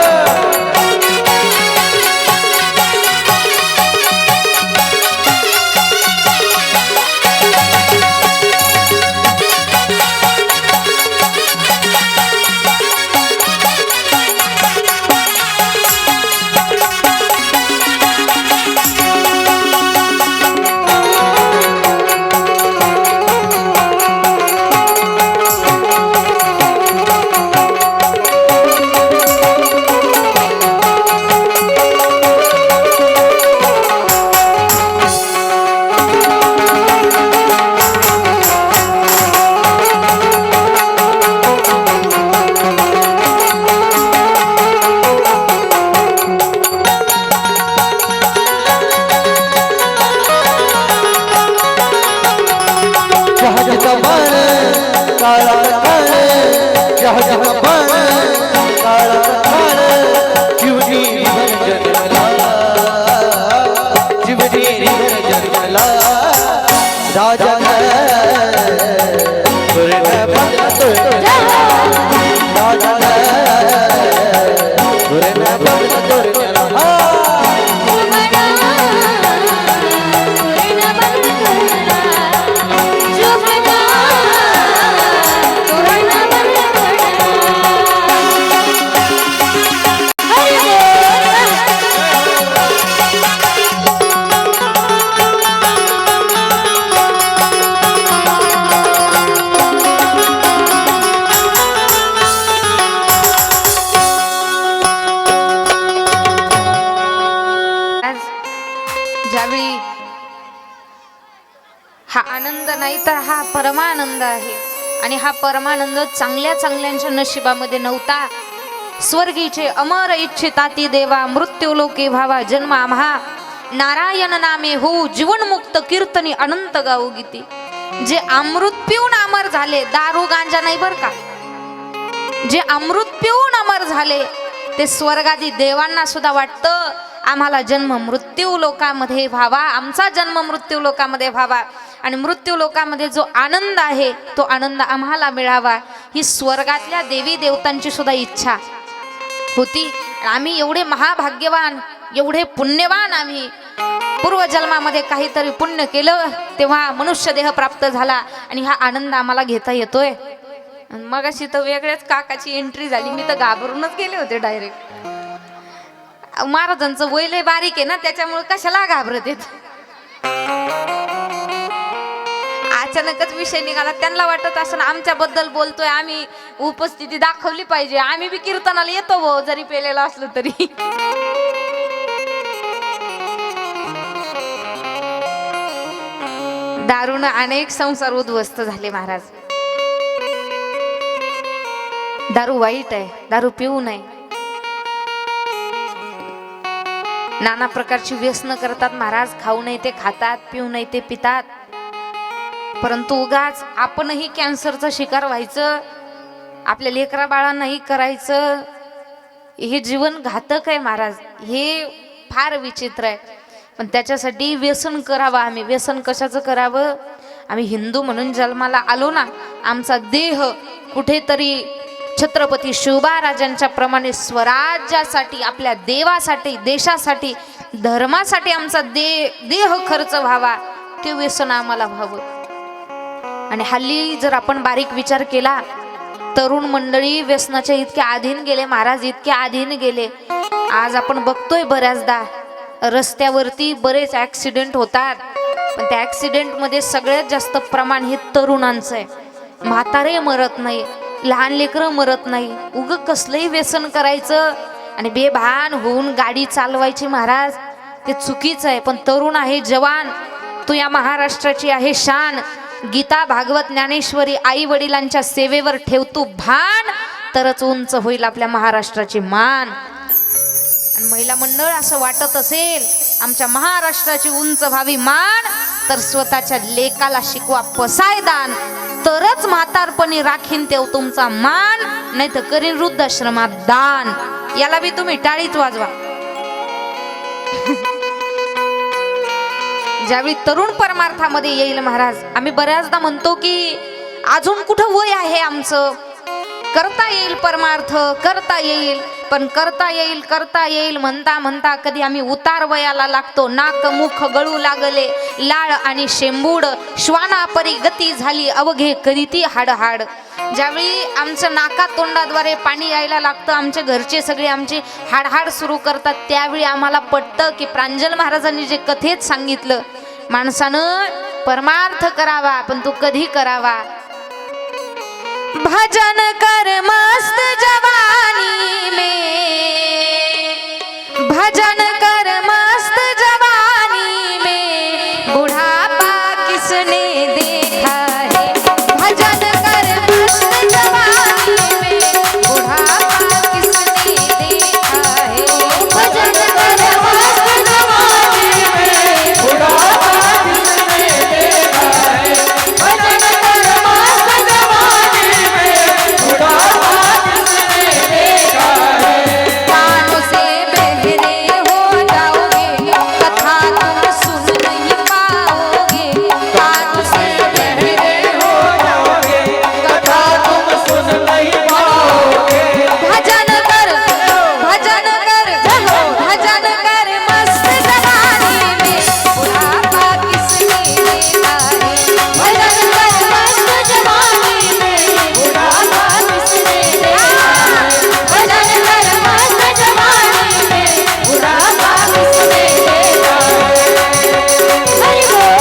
जहाजाचा बाण काळा काळ जहाजाचा बाण काळा काळ जीवनी जन्मला जीवनी जन्मला राजा ज्यावेळी हा आनंद नाही तर हा परमानंद आहे आणि हा परमानंद चांगल्या चांगल्यांच्या नशिबामध्ये नव्हता. स्वर्गीचे अमर इच्छिता ती देवा मृत्यू लोके भावा जन्म आम्हा नारायण नामे हो जीवनमुक्त कीर्तनी अनंत गाऊ गीती. जे अमृत पिऊन अमर झाले, दारू गांजा नाही बर का, जे अमृत पिऊन अमर झाले ते स्वर्गादी देवांना सुद्धा वाटतं आम्हाला जन्म मृत्यू लोकामध्ये व्हावा, आमचा जन्म मृत्यू लोकामध्ये व्हावा आणि मृत्यू लोकामध्ये जो आनंद आहे तो आनंद आम्हाला मिळावा. ही स्वर्गातल्या देवी देवतांची सुद्धा इच्छा होती. आम्ही एवढे महाभाग्यवान, एवढे पुण्यवान, आम्ही पूर्वजन्मामध्ये काहीतरी पुण्य केलं तेव्हा मनुष्य देह प्राप्त झाला आणि हा आनंद आम्हाला घेता येतोय. मग अशी तर वेगळ्याच काकाची एंट्री झाली, मी तर घाबरूनच गेले होते डायरेक्ट. महाराजांचं वय लय बारीक आहे ना, त्याच्यामुळे कशाला घाबरत येत. अचानकच विषय निघाला. त्यांना वाटत असं आमच्याबद्दल बोलतोय, आम्ही उपस्थिती दाखवली पाहिजे, आम्ही बी कीर्तनाला येतो भाऊ जरी पेलेला असलो तरी. दारूनं अनेक संसार उद्ध्वस्त झाले महाराज. दारू वाईट आहे, दारू पिऊ नये. नाना प्रकारची व्यसन करतात महाराज. खाऊ नये ते खातात, पिऊ नये ते पितात. परंतु उगाच आपणही कॅन्सरचा शिकार व्हायचं, आपल्या लेकरा बाळांनाही करायचं, हे जीवन घातक आहे महाराज. हे फार विचित्र आहे. पण त्याच्यासाठी व्यसन करावं. आम्ही व्यसन कशाचं करावं? आम्ही हिंदू म्हणून जन्माला आलो ना, आमचा देह कुठेतरी छत्रपती शिवबाराजांच्या प्रमाणे स्वराज्यासाठी, आपल्या देवासाठी, देशासाठी, धर्मासाठी आमचा देह खर्च व्हावा. ते व्यसन आम्हाला व्हावं. आणि हल्ली जर आपण बारीक विचार केला, तरुण मंडळी व्यसनाच्या इतके अधीन गेले महाराज, इतके अधीन गेले. आज आपण बघतोय बऱ्याचदा रस्त्यावरती बरेच ॲक्सिडेंट होतात, पण त्या ॲक्सिडेंटमध्ये सगळ्यात जास्त प्रमाण हे तरुणांचं आहे. म्हातारे मरत नाही, लहान लेकरं मरत नाही. उग कसलंही व्यसन करायचं आणि बेभान होऊन गाडी चालवायची महाराज ते चुकीचं आहे. पण तरुण आहे, जवान, तू या महाराष्ट्राची आहे शान. गीता भागवत ज्ञानेश्वरी आई वडिलांच्या सेवेवर ठेव तू भान, तरच उंच होईल आपल्या महाराष्ट्राची मान. आणि महिला मंडळ असं वाटत असेल आमच्या महाराष्ट्राची उंच व्हावी मान, तर स्वतःच्या लेकाला शिकवा पसायदान, तरच म्हातारपणी राखीन तेव तुमचा मान, नाही तर करीन वृद्धाश्रमात दान. याला बी तुम्ही टाळीच वाजवा. ज्यावेळी तरुण परमार्थामध्ये येईल महाराज, आम्ही बऱ्याचदा म्हणतो की अजून कुठं वय आहे आमचं, करता येईल परमार्थ, करता येईल. पण करता येईल म्हणता म्हणता कधी आम्ही उतार वयाला लागतो. नाक मुख गळू लागले लाळ आणि शेंबूड, श्वानापरी गती झाली अवघे करीती हाडहाड. ज्यावेळी आमच्या नाका तोंडाद्वारे पाणी यायला लागतं, आमच्या घरचे सगळे आमचे हाडहाड सुरू करतात, त्यावेळी आम्हाला पटतं की प्रांजल महाराजांनी जे कथेत सांगितलं, माणसानं परमार्थ करावा, पण तो कधी करावा. भजन कर मस्त जवानी में, भजन कर मस्त जवानी में, बुढ़ापा किसने देखा है. भजन कर मस्त जवानी में, बुढ़ापा किसने देखा है. भजन कर मस्त जवानी में, बुढ़ापा किसने देखा है. भजन कर मस्त जवानी में, बुढ़ापा किसने देखा है. कानों से बहरे हो जाओगे, कथा तुम सुन नहीं पाओगे. कानों से बहरे हो जाओगे, कथा तुम सुन नहीं पाओगे. भजन कर भजन कर मस्त जवानी में, बुढ़ापा किसने देखा है. भजन कर मस्त जवानी में, बुढ़ापा किसने देखा है. भजन कर मस्त जवानी में, बुढ़ापा किसने देखा है. हरि बोल.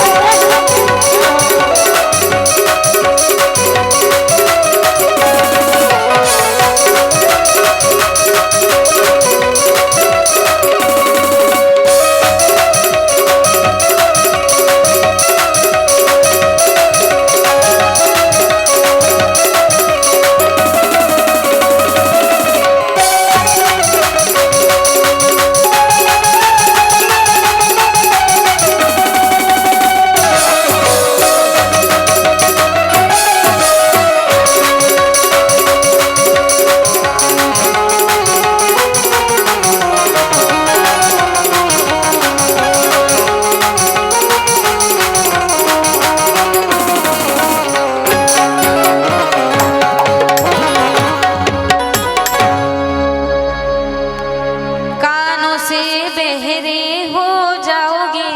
कानों से बहरे हो जाओगे,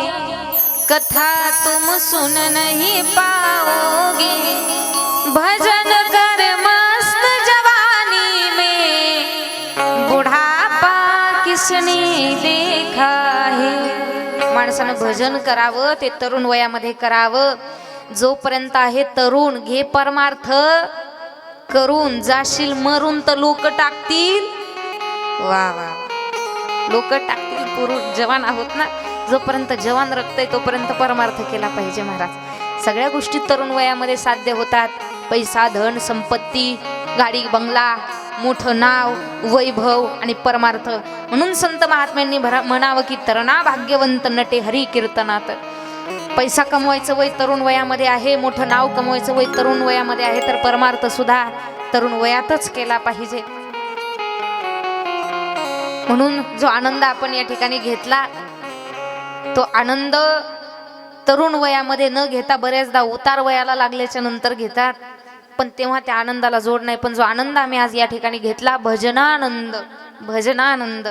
कथा तुम सुन नहीं पाओगे. भजन कर मस्त जवानी में, बुढ़ापा किसने देखा है. माणसानं भजन करावं, ते तरुण वयामध्ये करावं. जोपर्यंत आहे तरुण, घे परमार्थ करून. जाशील मरून तर लोक टाकतील, वा वा, लोक टाकतील. पुरुष जवान आहोत ना, जोपर्यंत जवान रक्त आहे तोपर्यंत परमार्थ केला पाहिजे महाराज. सगळ्या गोष्टी तरुण वयामध्ये साध्य होतात. पैसा, धन, संपत्ती, गाडी, बंगला, मोठं नाव, वैभव आणि परमार्थ. म्हणून संत महात्म्यांनी म्हणावं की तरणा भाग्यवंत नटे हरी कीर्तनात. पैसा कमवायचं वय तरुण वयामध्ये आहे, मोठं नाव कमवायचं वय तरुण वयामध्ये आहे, तर परमार्थ सुद्धा तरुण वयातच केला पाहिजे. म्हणून जो आनंद आपण या ठिकाणी घेतला, तो आनंद तरुण वयामध्ये न घेता बऱ्याचदा उतार वयाला लागल्याच्या नंतर घेतात, पण तेव्हा त्या आनंदाला जोड नाही. पण जो आनंद आम्ही आज या ठिकाणी घेतला, भजनानंद, भजनानंद.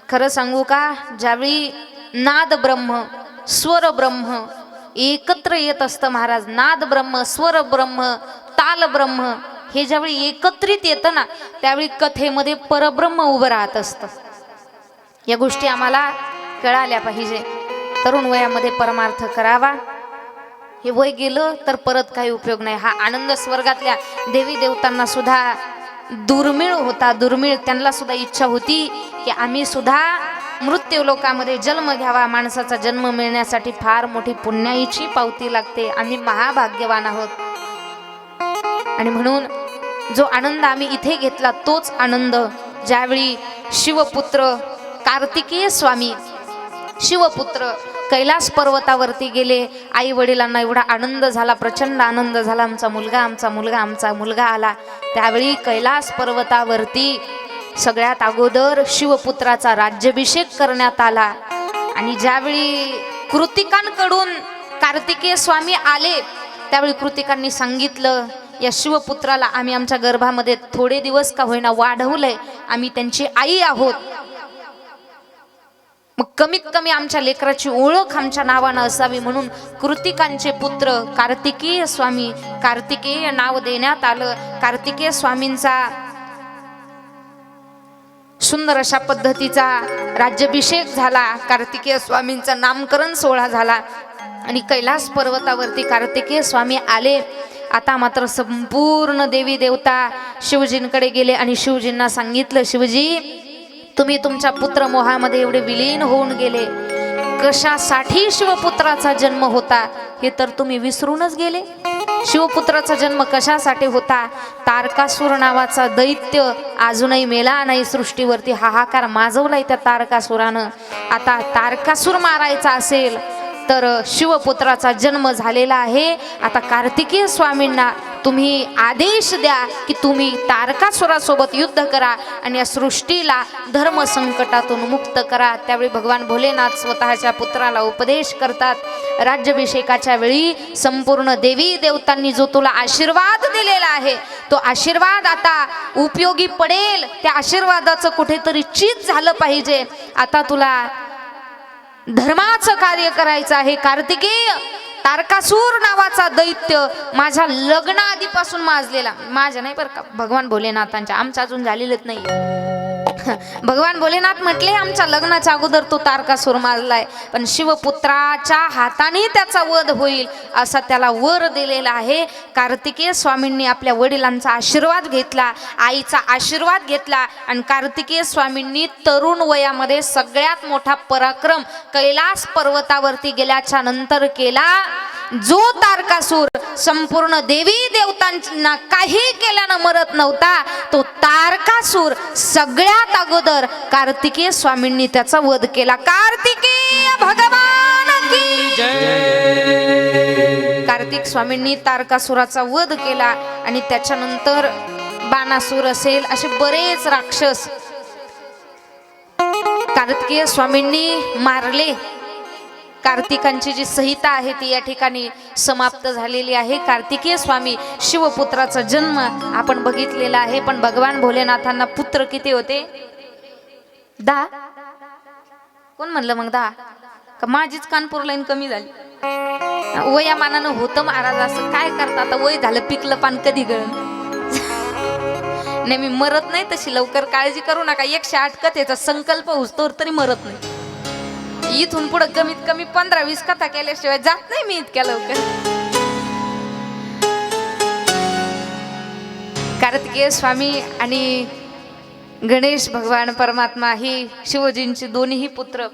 खरं सांगू का, ज्यावेळी नाद ब्रह्म, स्वर ब्रह्म एकत्र येत असतं महाराज, नाद ब्रह्म, स्वर ब्रह्म, ताल ब्रह्म, हे ज्यावेळी एकत्रित येतं ना, त्यावेळी कथेमध्ये परब्रह्म उभं राहत असतं. या गोष्टी आम्हाला कळाल्या पाहिजे. तरुण वयामध्ये परमार्थ करावा. हे वय गेलं तर परत काही उपयोग नाही. हा आनंद स्वर्गातल्या देवी देवतांना सुद्धा दुर्मिळ होता, दुर्मिळ. त्यांना सुद्धा इच्छा होती की आम्ही सुद्धा मृत्यू लोकामध्ये जन्म घ्यावा. माणसाचा जन्म मिळण्यासाठी फार मोठी पुण्याईची पावती लागते. आम्ही महाभाग्यवान आहोत. आणि म्हणून जो आनंद आम्ही इथे घेतला तोच आनंद ज्यावेळी शिवपुत्र कार्तिकेय स्वामी शिवपुत्र कैलास पर्वतावरती गेले, आई वडिलांना एवढा आनंद झाला, प्रचंड आनंद झाला, आमचा मुलगा आला. त्यावेळी कैलास पर्वतावरती सगळ्यात अगोदर शिवपुत्राचा राज्याभिषेक करण्यात आला. आणि ज्यावेळी कृतिकांकडून कार्तिकेय स्वामी आले त्यावेळी कृतिकांनी सांगितलं, या शिवपुत्राला आम्ही आमच्या गर्भामध्ये थोडे दिवस का होईना वाढवलंय, आम्ही त्यांची आई आहोत. मग कमीत कमी आमच्या लेकराची ओळख आमच्या नावानं असावी म्हणून कृतिकांचे पुत्र कार्तिकेय स्वामी, कार्तिकेय नाव देण्यात आलं. कार्तिकेय स्वामींचा सुंदर अशा पद्धतीचा राज्याभिषेक झाला. कार्तिकेय स्वामींचा नामकरण सोहळा झाला आणि कैलास पर्वतावरती कार्तिकेय स्वामी आले. आता मात्र संपूर्ण देवी देवता शिवजींकडे गेले आणि शिवजींना सांगितलं, शिवजी तुम्ही तुमच्या पुत्र मोहामध्ये एवढे विलीन होऊन गेले, कशासाठी शिवपुत्राचा जन्म होता हे तर तुम्ही विसरूनच गेले. शिवपुत्राचा जन्म कशासाठी होता? तारकासूर नावाचा दैत्य अजूनही मेला नाही. सृष्टीवरती हाहाकार माजवलाय त्या तारकासुरानं. आता तारकासूर मारायचा असेल तर शिवपुत्राचा जन्म झालेला आहे. आता कार्तिकेय स्वामींना तुम्ही आदेश द्या की तुम्ही तारकासुरासोबत युद्ध करा आणि या सृष्टीला धर्म संकटातून मुक्त करा. त्यावेळी भगवान भोलेनाथ स्वतःच्या पुत्राला उपदेश करतात. राज्याभिषेकाच्या वेळी संपूर्ण देवी देवतांनी जो तुला आशीर्वाद दिलेला आहे तो आशीर्वाद आता उपयोगी पडेल. त्या आशीर्वादाचं कुठेतरी चीज झालं पाहिजे. आता तुला धर्माचं कार्य करायचं आहे. कार्तिकेय, तारकासूर नावाचा दैत्य माझ्या लग्नाआधीपासून माजलेला, माझ्या नाही बरं का, भगवान भोलेनाथांच्या, आमच्या अजून झालेलंच नाही. भगवान भोलेनाथ म्हटले आमच्या लग्नाच्या अगोदर तो तारकासूर माजलाय, पण शिवपुत्राच्या हाताने त्याचा वध होईल असा त्याला वर दिलेला आहे. कार्तिकेय स्वामींनी आपल्या वडिलांचा आशीर्वाद घेतला, आईचा आशीर्वाद घेतला आणि कार्तिकेय स्वामींनी तरुण वयामध्ये सगळ्यात मोठा पराक्रम कैलास पर्वतावरती गेल्याच्या नंतर केला. जो तारकासूर संपूर्ण देवी देवतांना काही केल्यानं मरत नव्हता तो तारकासूर सगळ्यात अगोदर कार्तिकेय स्वामींनी त्याचा वध केला. कार्तिकेय भगवान की जय. कार्तिक स्वामींनी तारकासुराचा वध केला आणि त्याच्यानंतर बाणासूर असेल असे बरेच राक्षस कार्तिकेय स्वामींनी मारले. कार्तिकांची जी संहिता आहे ती या ठिकाणी समाप्त झालेली आहे. कार्तिकेय स्वामी शिवपुत्राचा जन्म आपण बघितलेला आहे. पण भगवान भोलेनाथांना पुत्र किती होते? 10. कोण म्हणलं मग 10? का माझीच कानपूर लाईन कमी झाली? वयामानानं होतं महाराज, असं काय करता. आता वय झालं, पिकलं पान कधी गळण. नाही, मी मरत नाही तशी लवकर, काळजी करू नका. 108 कथेचा संकल्प होतोर तरी मरत नाही. इथून पुढे कमीत कमी 15-20 कथा केल्याशिवाय जात नाही मी इतक्या लवकर. कार्तिकेय स्वामी आणि गणेश भगवान परमात्मा ही शिवजींची दोन्ही पुत्र.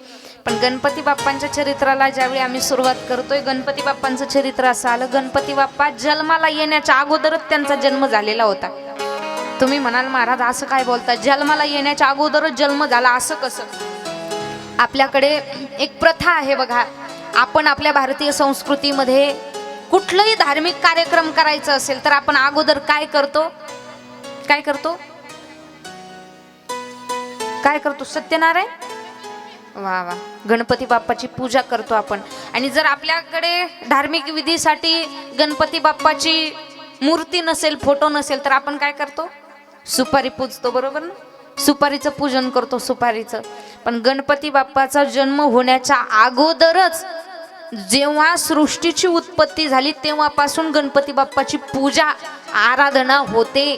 पण गणपती बाप्पांच्या चरित्राला ज्यावेळी आम्ही सुरुवात करतोय, गणपती बाप्पांचं चरित्र असं आलं, गणपती बाप्पा जन्माला येण्याच्या अगोदरच त्यांचा जन्म झालेला होता. तुम्ही म्हणाल महाराज असं काय बोलता, जन्माला येण्याच्या अगोदरच जन्म झाला असं कसं? आपल्याकडे एक प्रथा आहे बघा. आपण आपल्या भारतीय संस्कृतीमध्ये कुठलंही धार्मिक कार्यक्रम करायचं असेल तर आपण अगोदर काय करतो? काय करतो? सत्यनारायण, वा वा, गणपती बाप्पाची पूजा करतो आपण. आणि जर आपल्याकडे धार्मिक विधीसाठी गणपती बाप्पाची मूर्ती नसेल, फोटो नसेल तर आपण काय करतो? सुपारी पूजतो, बरोबर ना? सुपारीचं पूजन करतो, सुपारीचं. पण गणपती बाप्पाचा जन्म होण्याच्या अगोदरच जेव्हा सृष्टीची उत्पत्ती झाली तेव्हापासून गणपती बाप्पाची पूजा आराधना होते.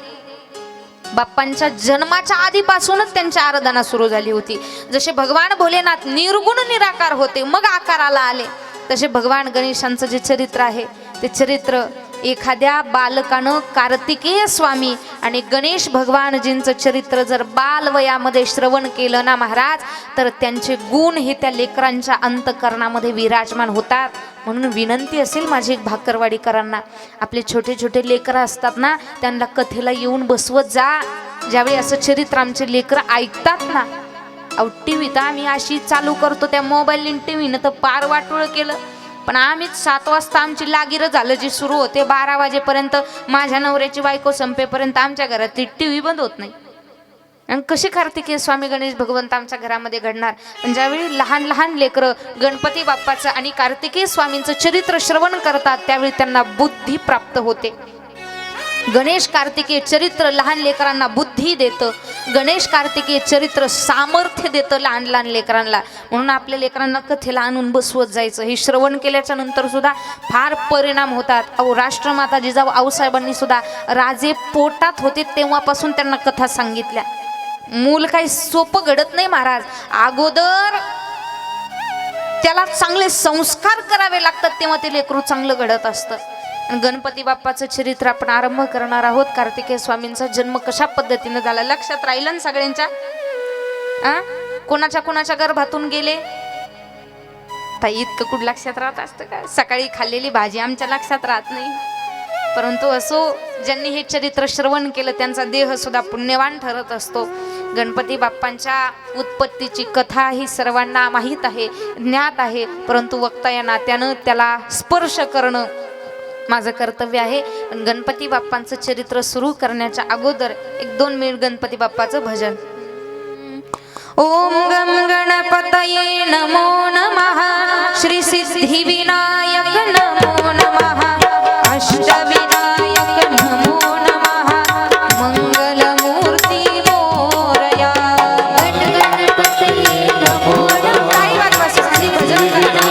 बाप्पांच्या जन्माच्या आधीपासूनच त्यांची आराधना सुरू झाली होती. जसे भगवान भोलेनाथ निर्गुण निराकार होते, मग आकाराला आले, तसे भगवान गणेशांचं जे चरित्र आहे ते चरित्र एखाद्या बालकानं कार्तिकेय स्वामी आणि गणेश भगवानजींचं चरित्र जर बालवयामध्ये श्रवण केलं ना महाराज, तर त्यांचे गुण हे त्या लेकरांच्या अंतःकरणामध्ये विराजमान होतात. म्हणून विनंती असेल माझी एक भाकरवाडीकरांना, आपले छोटे छोटे लेकरं असतात ना, त्यांना कथेला येऊन बसवत जा. ज्यावेळी असं चरित्र आमचे लेकरं ऐकतात ना, अहो टीव्ही तर आम्ही अशी चालू करतो त्या मोबाईल टीव्हीनं तर पार वाटोळ केलं. पण आम्हीच 7 वाजता आमची लागीर झालं जी सुरू होते, 12 वाजेपर्यंत माझ्या नवऱ्याची बायको संपेपर्यंत आमच्या घरात ती टीव्ही बंद होत नाही. आणि कशी कार्तिकेय स्वामी गणेश भगवंत आमच्या घरामध्ये घडणार? पण ज्यावेळी लहान लहान लेकरं गणपती बाप्पाचं आणि कार्तिकेय स्वामींचं चरित्र श्रवण करतात, त्यावेळी त्यांना बुद्धी प्राप्त होते. गणेश कार्तिकेय चरित्र लहान लेकरांना बुद्धी देतं. गणेश कार्तिकेय चरित्र सामर्थ्य देतं लहान लहान लेकरांना. म्हणून आपल्या लेकरांना कथेला आणून बसवत जायचं. हे श्रवण केल्याच्या नंतर सुद्धा फार परिणाम होतात. अहो राष्ट्रमाता जिजाऊ आऊसाहेबांनी सुद्धा राजे पोटात होते तेव्हापासून त्यांना कथा सांगितल्या. मूल काही सोपं घडत नाही महाराज, अगोदर त्याला चांगले संस्कार करावे लागतात, तेव्हा ते लेकरू चांगलं घडत असतं. गणपती बाप्पाचं चरित्र आपण आरंभ करणार आहोत. कार्तिकेय स्वामींचा जन्म कशा पद्धतीने झाला लक्षात राहिलं ना सगळ्यांच्या? कोणाच्या कोणाच्या गर्भातून गेले ताई, इतकं कुठं लक्षात राहत असतं का? सकाळी खाल्लेली भाजी आमच्या लक्षात राहत नाही. परंतु असो, ज्यांनी हे चरित्र श्रवण केलं त्यांचा देह सुद्धा पुण्यवान ठरत असतो. गणपती बाप्पांच्या उत्पत्तीची कथा ही सर्वांना माहीत आहे, ज्ञात आहे. परंतु वक्ता या नात्यानं त्याला स्पर्श करणं माझं कर्तव्य आहे. पण गणपती बाप्पांचं चरित्र सुरू करण्याच्या अगोदर 1-2 मिनिट गणपती बाप्पाचं भजन. ओम गम गणपतये नमो नमः, श्री सिद्धी विनायक नमो नमः, अष्टविनायक नमो नमः, मंगलमूर्ती मोरया. गणपतये नमो नमः. काही वाट वाजवायची, भजन करा.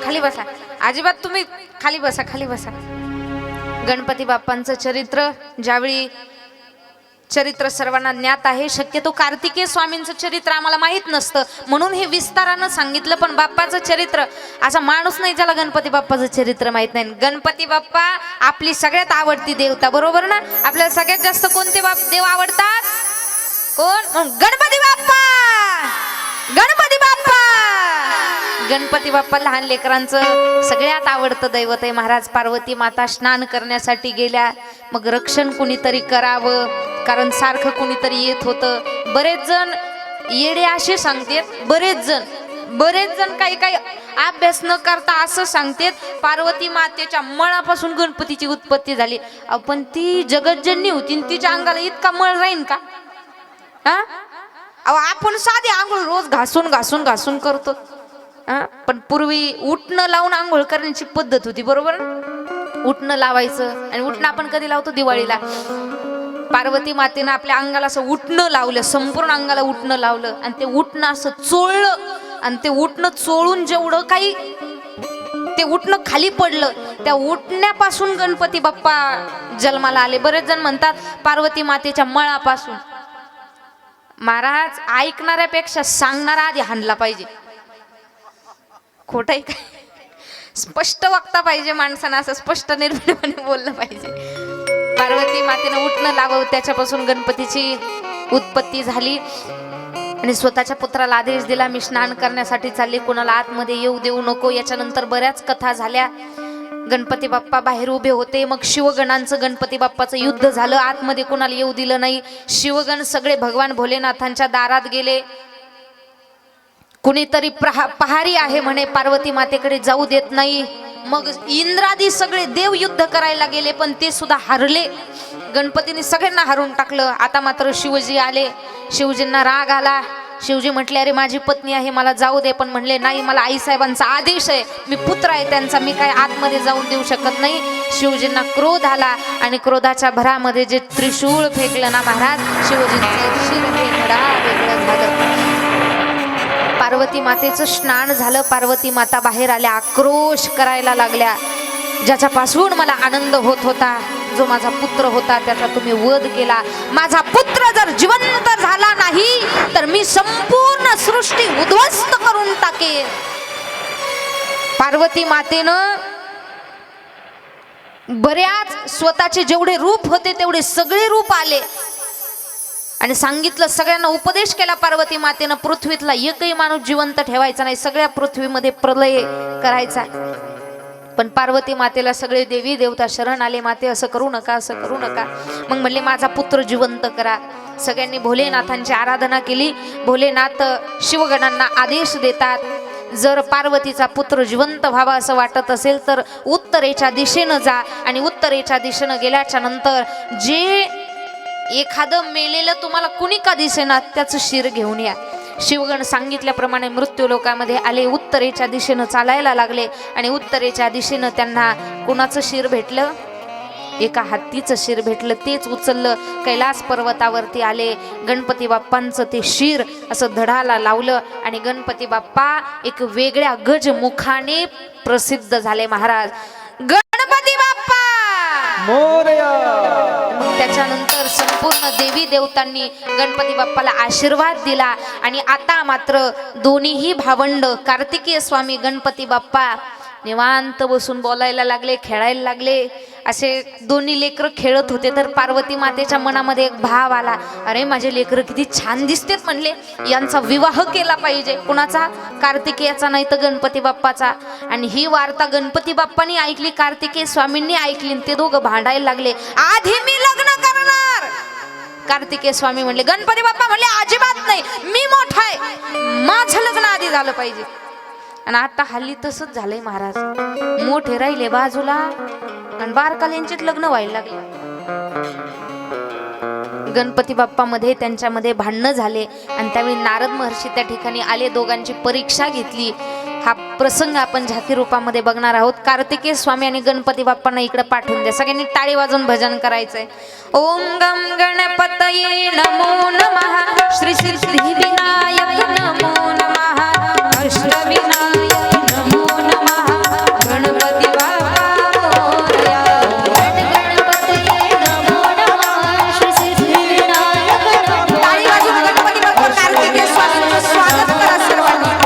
खाली बसा, अजिबात तुम्ही खाली बसा, खाली बसा. गणपती बाप्पांचं चरित्र ज्यावेळी चरित्र सर्वांना ज्ञात आहे. शक्यतो कार्तिकेय स्वामींचं चरित्र आम्हाला माहित नसतं, म्हणून हे विस्तारानं सांगितलं. पण बाप्पाचं चरित्र, असा माणूस नाही ज्याला गणपती बाप्पाचं चरित्र माहित नाही. गणपती बाप्पा आपली सगळ्यात आवडती देवता, बरोबर ना? आपल्याला सगळ्यात जास्त कोणते देव आवडतात? कोण? गणपती बाप्पा. गणपती बाप्पा, गणपती बाप्पा लहान लेकरांचं सगळ्यात आवडतं दैवत आहे. महाराज पार्वती माता स्नान करण्यासाठी गेल्या, मग रक्षण कुणीतरी करावं, कारण सारखं कुणीतरी येत होतं. बरेच जण येडे असे सांगतात, बरेच जण काही काही अभ्यास न करता असं सांगतात पार्वती मातेच्या मळापासून गणपतीची उत्पत्ती झाली. पण ती जगज्जननी होती, तिच्या अंगाला इतका मळ राहीन का? आपण साधी आंघोळ रोज घासून करतो, पण पूर्वी उटणं लावून आंघोळ करण्याची पद्धत होती, बरोबर ना? उटणं लावायचं, आणि उटणं आपण कधी लावतो? दिवाळीला. पार्वती मातेनं आपल्या अंगाला असं उटणं लावलं, संपूर्ण अंगाला उटणं लावलं, आणि ते उटणं असं चोळलं, आणि ते उटणं चोळून जेवढं काही ते उटणं खाली पडलं, त्या उटण्यापासून गणपती बाप्पा जन्माला आले. बरेच जण म्हणतात पार्वती मातेच्या मळापासून. महाराज, ऐकणाऱ्यापेक्षा सांगणारा आधी हाणला पाहिजे. खोटं आहे काय? स्पष्ट वक्ता पाहिजे माणसानं, असं स्पष्ट निर्भीडपणे बोललं पाहिजे. पार्वती मातेनं उठणं लावलं, त्याच्यापासून गणपतीची उत्पत्ती झाली. आणि स्वतःच्या पुत्राला आदेश दिला, मी स्नान करण्यासाठी चालले, कोणाला आतमध्ये येऊ देऊ नको. याच्यानंतर बऱ्याच कथा झाल्या. गणपती बाप्पा बाहेर उभे होते. मग शिवगणांचं गणपती बाप्पाचं युद्ध झालं. आतमध्ये कोणाला येऊ दिलं नाही. शिवगण सगळे भगवान भोलेनाथांच्या दारात गेले. कुणीतरी पहारी आहे म्हणे, पार्वती मातेकडे जाऊ देत नाही. मग इंद्रादी सगळे देव युद्ध करायला गेले, पण ते सुद्धा हारले. गणपतीने सगळ्यांना हारून टाकलं. आता मात्र शिवजी आले. शिवजींना राग आला. शिवजी म्हटले, अरे माझी पत्नी आहे, मला जाऊ दे. पण म्हणले, नाही, मला आईसाहेबांचा आदेश आहे, मी पुत्र आहे त्यांचा, मी काय आतमध्ये जाऊन देऊ शकत नाही. शिवजींना क्रोध आला, आणि क्रोधाच्या भरामध्ये जे त्रिशूळ फेकलं ना महाराज, शिवजींचं शिर वेगळं झालं. पार्वती मातेचं स्नान झालं. पार्वती माता बाहेर आल्या, आक्रोश करायला लागल्या, ज्याच्यापासून मला आनंद होत होता, जो माझा पुत्र होता, त्याचा तुम्ही वध केला. माझा पुत्र जर जिवंत झाला नाही तर मी संपूर्ण सृष्टी उद्ध्वस्त करून टाकेन. पार्वती मातेनं बऱ्याच स्वतःचे जेवढे रूप होते तेवढे सगळे रूप आले, आणि सांगितलं, सगळ्यांना उपदेश केला पार्वती मातेनं, पृथ्वीतला एकही माणूस जिवंत ठेवायचा नाही, सगळ्या पृथ्वीमध्ये प्रलय करायचा. पण पार्वती मातेला सगळे देवी देवता शरण आले, माते असं करू नका, असं करू नका. मग म्हणले, माझा पुत्र जिवंत करा. सगळ्यांनी भोलेनाथांची आराधना केली. भोलेनाथ शिवगणांना आदेश देतात, जर पार्वतीचा पुत्र जिवंत व्हावा असं वाटत असेल तर उत्तरेच्या दिशेनं जा, आणि उत्तरेच्या दिशेनं गेल्याच्या नंतर जे एखादं मेलेलं तुम्हाला कुणी का दिसेना त्याचं शिर घेऊन या. शिवगण सांगितल्याप्रमाणे मृत्यू लोकामध्ये आले. उत्तरेच्या दिशेनं चालायला लागले, आणि उत्तरेच्या दिशेनं त्यांना कुणाचं शिर भेटलं? एका हत्तीचं शिर भेटलं. तेच उचललं, कैलास पर्वतावरती आले. गणपती बाप्पांचं ते शिर असं धडाला लावलं, आणि गणपती बाप्पा एक वेगळ्या गजमुखाने प्रसिद्ध झाले. महाराज, गणपती बाप्पा मोरया. त्याच्यानंतर संपूर्ण देवी देवतांनी गणपती बाप्पाला आशीर्वाद दिला. आणि आता मात्र दोन्हीही भावंड कार्तिकेय स्वामी गणपती बाप्पा निवांत बसून बोलायला लागले, खेळायला लागले. असे दोन्ही लेकरं खेळत होते, तर पार्वती मातेच्या मनामध्ये एक भाव आला, अरे माझे लेकरं किती छान दिसतेत, म्हणले यांचा विवाह केला पाहिजे. कुणाचा? कार्तिकेयाचा, नाही तर गणपती बाप्पाचा. आणि ही वार्ता गणपती बाप्पांनी ऐकली, कार्तिकेय स्वामींनी ऐकली, ते दोघं भांडायला लागले, आधी मी लग्न करणार. कार्तिकेय स्वामी म्हणले, गणपती बाप्पा म्हणले, अजिबात नाही, मी मोठा आहे, माझं लग्न आधी झालं पाहिजे. आणि आता हल्ली तसंच झालंय महाराज, मोठे राहिले बाजूला आणि बारकाल्यांचेच लग्न व्हायला लागले. गणपती बाप्पा मध्ये त्यांच्यामध्ये भांडणं झाले, आणि त्यावेळी नारद महर्षी त्या ठिकाणी आले, दोघांची परीक्षा घेतली. हा प्रसंग आपण झाकी रूपामध्ये बघणार आहोत. कार्तिकेय स्वामी आणि गणपती बाप्पांना इकडे पाठवून द्या. सगळ्यांनी टाळी वाजवून भजन करायचंय. ओम गम गणपतये नमो नमः, श्री सिद्धिविनायक नमो नमः, अष्टविनायक नमो नमः, गणपती बाप्पा मोरया. गणपतये नमो नमः, श्री सिद्धिविनायक नमो नमः. टाळी वाजवून गणपती बाप्पा कार्तिकेय स्वामींचं स्वागत करा सर्वांनी.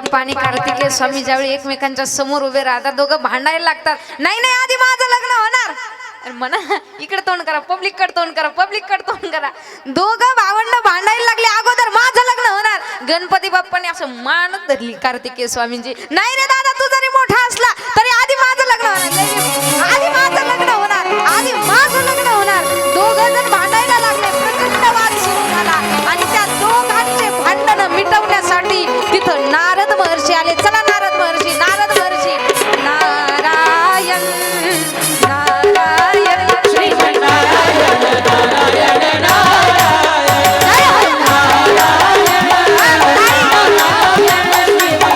बाप्पा आणि कार्तिकेय स्वामी ज्यावेळी एकमेकांच्या समोर उभे राहतात दोघं भांडायला लागतात. नाही नाही आधी माझं लग्न होणार. अरे म्हणा इकडे तोंड करा, पब्लिक कडे तोंड करा, पब्लिक कडे तोंड करा. दोघं भावंड भांडायला लागले, अगोदर माझं लग्न होणार. गणपती बाप्पाने असं मानत धरली कार्तिकेय स्वामींची. नाही रे दादा, तू जरी मोठा असला तरी आधी माझं लग्न होणार, आधी माझं लग्न होणार, आधी माझं लग्न होणार. दोघं जण भांडायला लागले, प्रचंड वाद सुरू झाला आणि त्या दोघांचे भांडण मिटवण्यासाठी तिथं नारद महर्षी आले. चला नारद महर्षी, नारद महर्षी. नारायण नारायण श्रीमन्नारायण नारायण नारायण.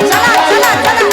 चला चला चला.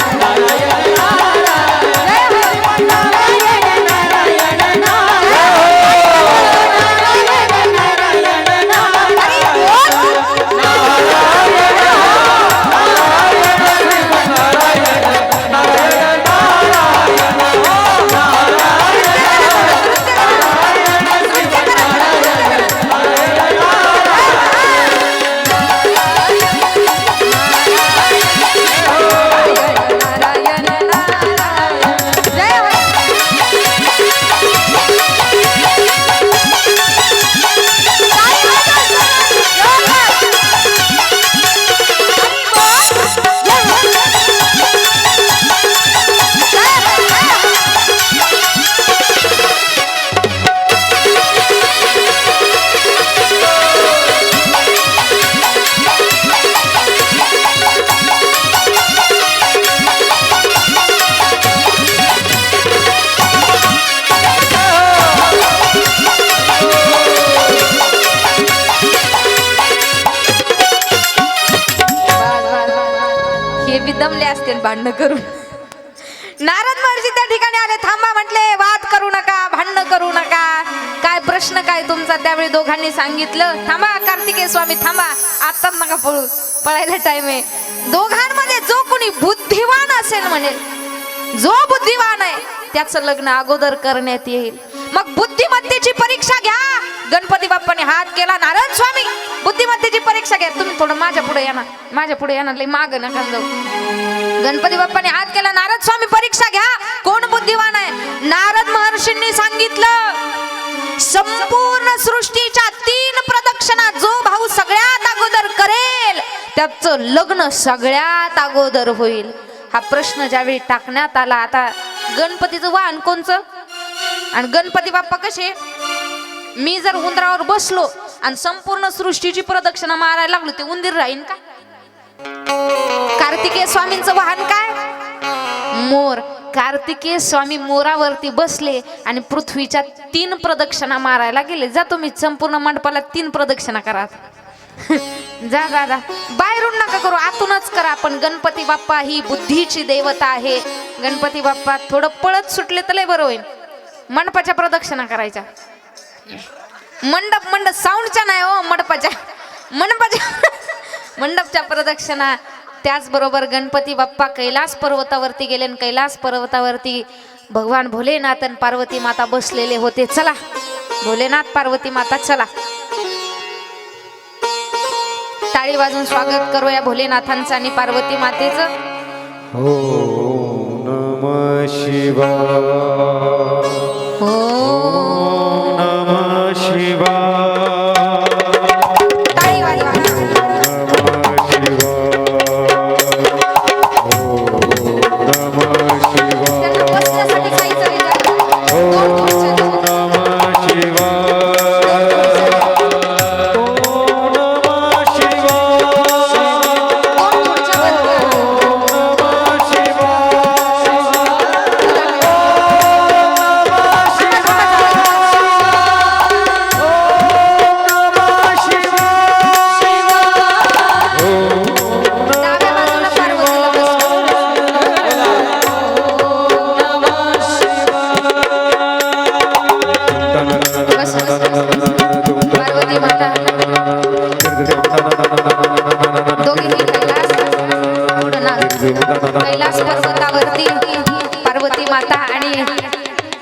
दमले असते भांडणं करून. नारद महर्षी त्या ठिकाणी आले. थांबा म्हटले, वाद करू नका, भांडणं करू नका. काय प्रश्न काय तुमचा? त्यावेळी दोघांनी सांगितलं. थांबा कार्तिकेय स्वामी थांबा, आताच नका पळू, पळायला टाइम आहे. दोघांमध्ये जो कोणी बुद्धिवान असेल, म्हणजे जो बुद्धिवान आहे त्याचं लग्न अगोदर करण्यात येईल. मग बुद्धिमत्तेची परीक्षा घ्या. गणपती बाप्पाने हात केला. नारद स्वामी बुद्धिमत्तेची परीक्षा घ्या. तुम्ही थोडं माझ्या पुढे या ना, माझ्या पुढे या ना, लई माग नका जाऊ. गणपती बाप्पाने हात केला. नारद स्वामी परीक्षा घ्या, कोण बुद्धिवान आहे? नारद महर्षींनी सांगितलं, संपूर्ण सृष्टीच्या 3 प्रदक्षिणा जो भाऊ सगळ्यात अगोदर करेल त्याचं लग्न सगळ्यात अगोदर होईल. हा प्रश्न ज्यावेळी टाकण्यात आला, आता गणपतीचं वाहन कोणचं? आणि गणपती बाप्पा कसे? मी जर उंदरावर बसलो आणि संपूर्ण सृष्टीची प्रदक्षिणा मारायला लागलो, ते उंदीर राहीन का? कार्तिकेय स्वामींचं वाहन काय? मोर. कार्तिकेय स्वामी मोरावरती बसले आणि पृथ्वीच्या 3 प्रदक्षिणा मारायला गेले. जा तुम्ही संपूर्ण मंडपाला 3 प्रदक्षिणा करा. जा जा जा, बाहेरून नका करू, आतूनच करा. पण गणपती बाप्पा ही बुद्धीची देवता आहे. गणपती बाप्पा थोडं पळत सुटले तर लय बरं होईल. मंडपाच्या प्रदक्षिणा करायच्या. मंडप साऊंडच्या नाही हो, मंडपाच्या मंडपच्या प्रदक्षिणा. त्याचबरोबर गणपती बाप्पा कैलास पर्वतावरती गेले. कैलास पर्वतावरती भगवान भोलेनाथ आणि पार्वती माता बसलेले होते. चला भोलेनाथ पार्वती माता, चला टाळी वाजून स्वागत करूया भोलेनाथांचं आणि पार्वती मातेचं. ओम नमः शिवाय. ओम नमः शिवाय. टाळी वाजवा. नमः शिवाय. त्यांना बसण्यासाठी काही तरी द्या. ओम नमः शिवाय. पार्वती माता दोघींनी कैलास पर्वतावरती पार्वती माता आणि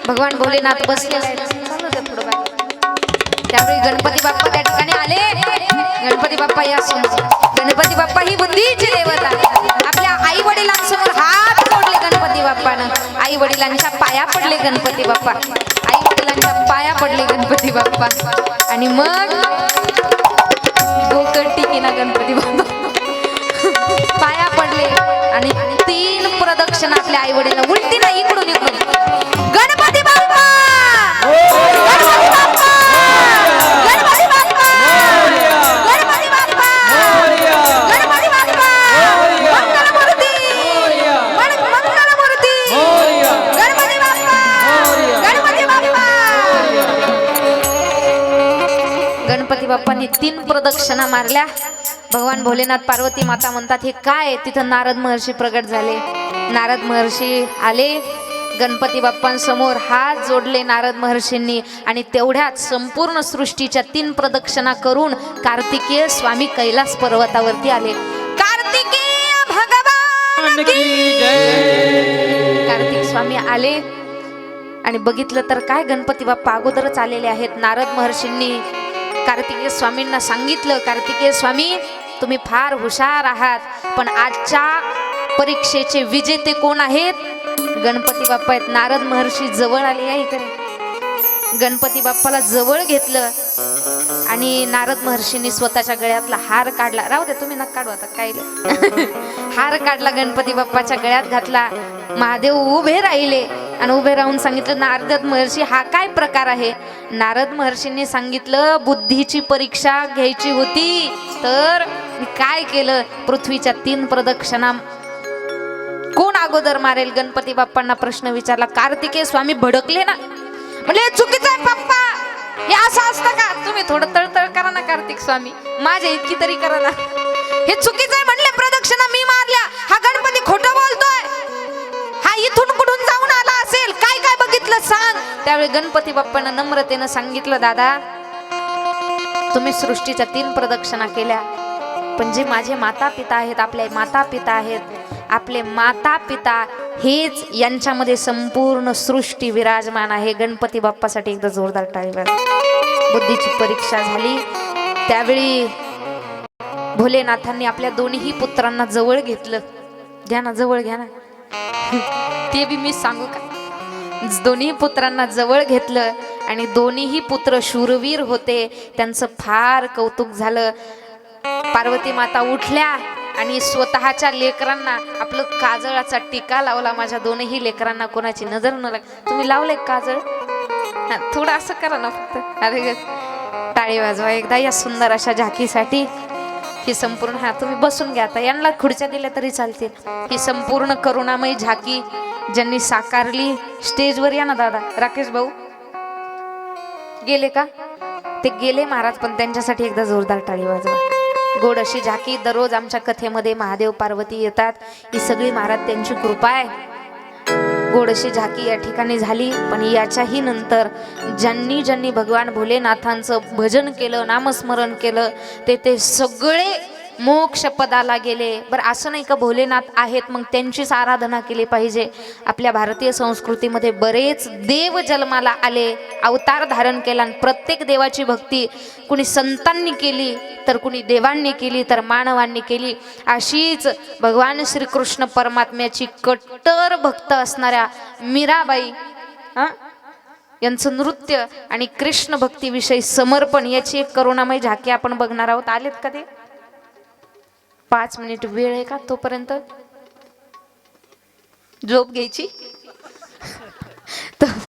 भगवान भोलेनाथ बसलेले आहेत. त्यावेळी गणपती बाप्पा त्या ठिकाणी आले. गणपती बाप्पा या गणपती बाप्पा ही बुद्धीची देवता. आपल्या वडिलांच्या पाया पडले गणपती बाप्पा, आई वडिलांच्या पाया पडले गणपती बाप्पा. आणि मग डोकं टिकेना गणपती बाप्पा पाया पडले आणि 3 प्रदक्षिणा आपल्या आई वडिलांना, उलटी ना, इकडून इकडून, गणपती बाप्पा गणपती बाप्पा गणपती बाप्पा गणपती बाप्पा गणपती बाप्पा मंगलमूर्ती मंगलमूर्ती गणपती बाप्पा गणपती बाप्पा. गणपती बाप्पांनी 3 प्रदक्षिणा मारल्या. भगवान भोलेनाथ पार्वती माता म्हणतात हे काय? तिथं नारद महर्षी प्रगट झाले. नारद महर्षी आले गणपती बाप्पांसमोर, हात जोडले नारद महर्षींनी आणि तेवढ्यात संपूर्ण सृष्टीच्या 3 प्रदक्षिणा करून कार्तिकेय स्वामी कैलास पर्वतावरती आले. कार्तिकेय भगवान की जय. कार्तिक स्वामी आले आणि बघितलं तर काय, गणपती बाप्पा अगोदरच आलेले आहेत. नारद महर्षींनी कार्तिकेय स्वामींना सांगितलं, कार्तिकेय स्वामी तुम्ही फार हुशार आहात, पण आजच्या परीक्षेचे विजेते कोण आहेत? गणपती बाप्पा आहेत. नारद महर्षी जवळ आले, या इकडे. गणपती बाप्पाला जवळ घेतलं आणि नारद महर्षींनी स्वतःच्या गळ्यातला हार काढला. राहू दे, तुम्ही नका काढू आता, काय हार काढला, गणपती बाप्पाच्या गळ्यात घातला. महादेव उभे राहिले आणि उभे राहून सांगितलं, नारद महर्षी हा काय प्रकार आहे? नारद महर्षींनी सांगितलं, बुद्धीची परीक्षा घ्यायची होती तर मी काय केलं, पृथ्वीच्या 3 प्रदक्षिणा कोण अगोदर मारेल? गणपती बाप्पांना प्रश्न विचारला. कार्तिकेय स्वामी भडकले ना, म्हणजे चुकीचं आहे पप्पा, हे असं असतं का? तुम्ही थोडं तळतळ करा ना कार्तिक स्वामी, माझ्या इतकी तरी करा ना. हे चुकीचं आहे म्हणले, प्रदक्षिणा मी मारल्या, हा गणपती खोटं बोलतोय, हा इथून कुठून जाऊन आला असेल, काय काय बघितलं सांग. त्यावेळी गणपती बाप्पांना नम्रतेनं सांगितलं, दादा तुम्ही सृष्टीच्या 3 प्रदक्षिणा केल्या, पण जे माझे माता पिता आहेत, आपले माता पिता आहेत, आपले माता पिता हेच, यांच्यामध्ये संपूर्ण सृष्टी विराजमान आहे. गणपती बाप्पासाठी एकदा जोरदार टाळी वाजवा. बुद्धीची परीक्षा झाली. त्यावेळी भोलेनाथांनी आपल्या दोन्ही पुत्रांना जवळ घेतलं. घ्या ना, जवळ घ्या ना, ते बी मी सांगू का? दोन्ही पुत्रांना जवळ घेतलं आणि दोन्हीही पुत्र शूरवीर होते. त्यांचं फार कौतुक झालं. पार्वती माता उठल्या आणि स्वतःच्या लेकरांना आपलं काजळाचा टीका लावला. माझ्या दोन्ही लेकरांना कोणाची नजर न लाग. तुम्ही लावले काजळ? थोडं असं करा ना फक्त. अरे टाळी वाजवा एकदा या सुंदर अशा झाकीसाठी. ही संपूर्ण, हा तुम्ही बसून घ्या आता, यांना खुर्च्या दिल्या तरी चालतील. ही संपूर्ण करुणामयी झाकी ज्यांनी साकारली, स्टेजवर या ना दादा. राकेश भाऊ गेले का? ते गेले महाराज, पण त्यांच्यासाठी एकदा जोरदार टाळी वाजवा. गोड अशी झाकी दररोज आमच्या कथेमध्ये महादेव पार्वती येतात. ही सगळी महाराज त्यांची कृपा आहे. गोड अशी झाकी या ठिकाणी झाली. पण याच्याही नंतर ज्यांनी ज्यांनी भगवान भोलेनाथांचं भजन केलं, नामस्मरण केलं, ते सगळे मोक्ष पदाला गेले. बरं असं नाही का भोलेनाथ आहेत मग त्यांचीच आराधना केली पाहिजे. आपल्या भारतीय संस्कृतीमध्ये बरेच देव जन्माला आले, अवतार धारण केला, आणि प्रत्येक देवाची भक्ती कुणी संतांनी केली, तर कुणी देवांनी केली, तर मानवांनी केली. अशीच भगवान श्रीकृष्ण परमात्म्याची कट्टर भक्त असणाऱ्या मीराबाई यांचं नृत्य आणि कृष्ण भक्तीविषयी समर्पण याची एक करुणामय झाकी आपण बघणार आहोत. आलेत का ते? 5 मिनिट वेळ आहे का? तोपर्यंत झोप घ्यायची.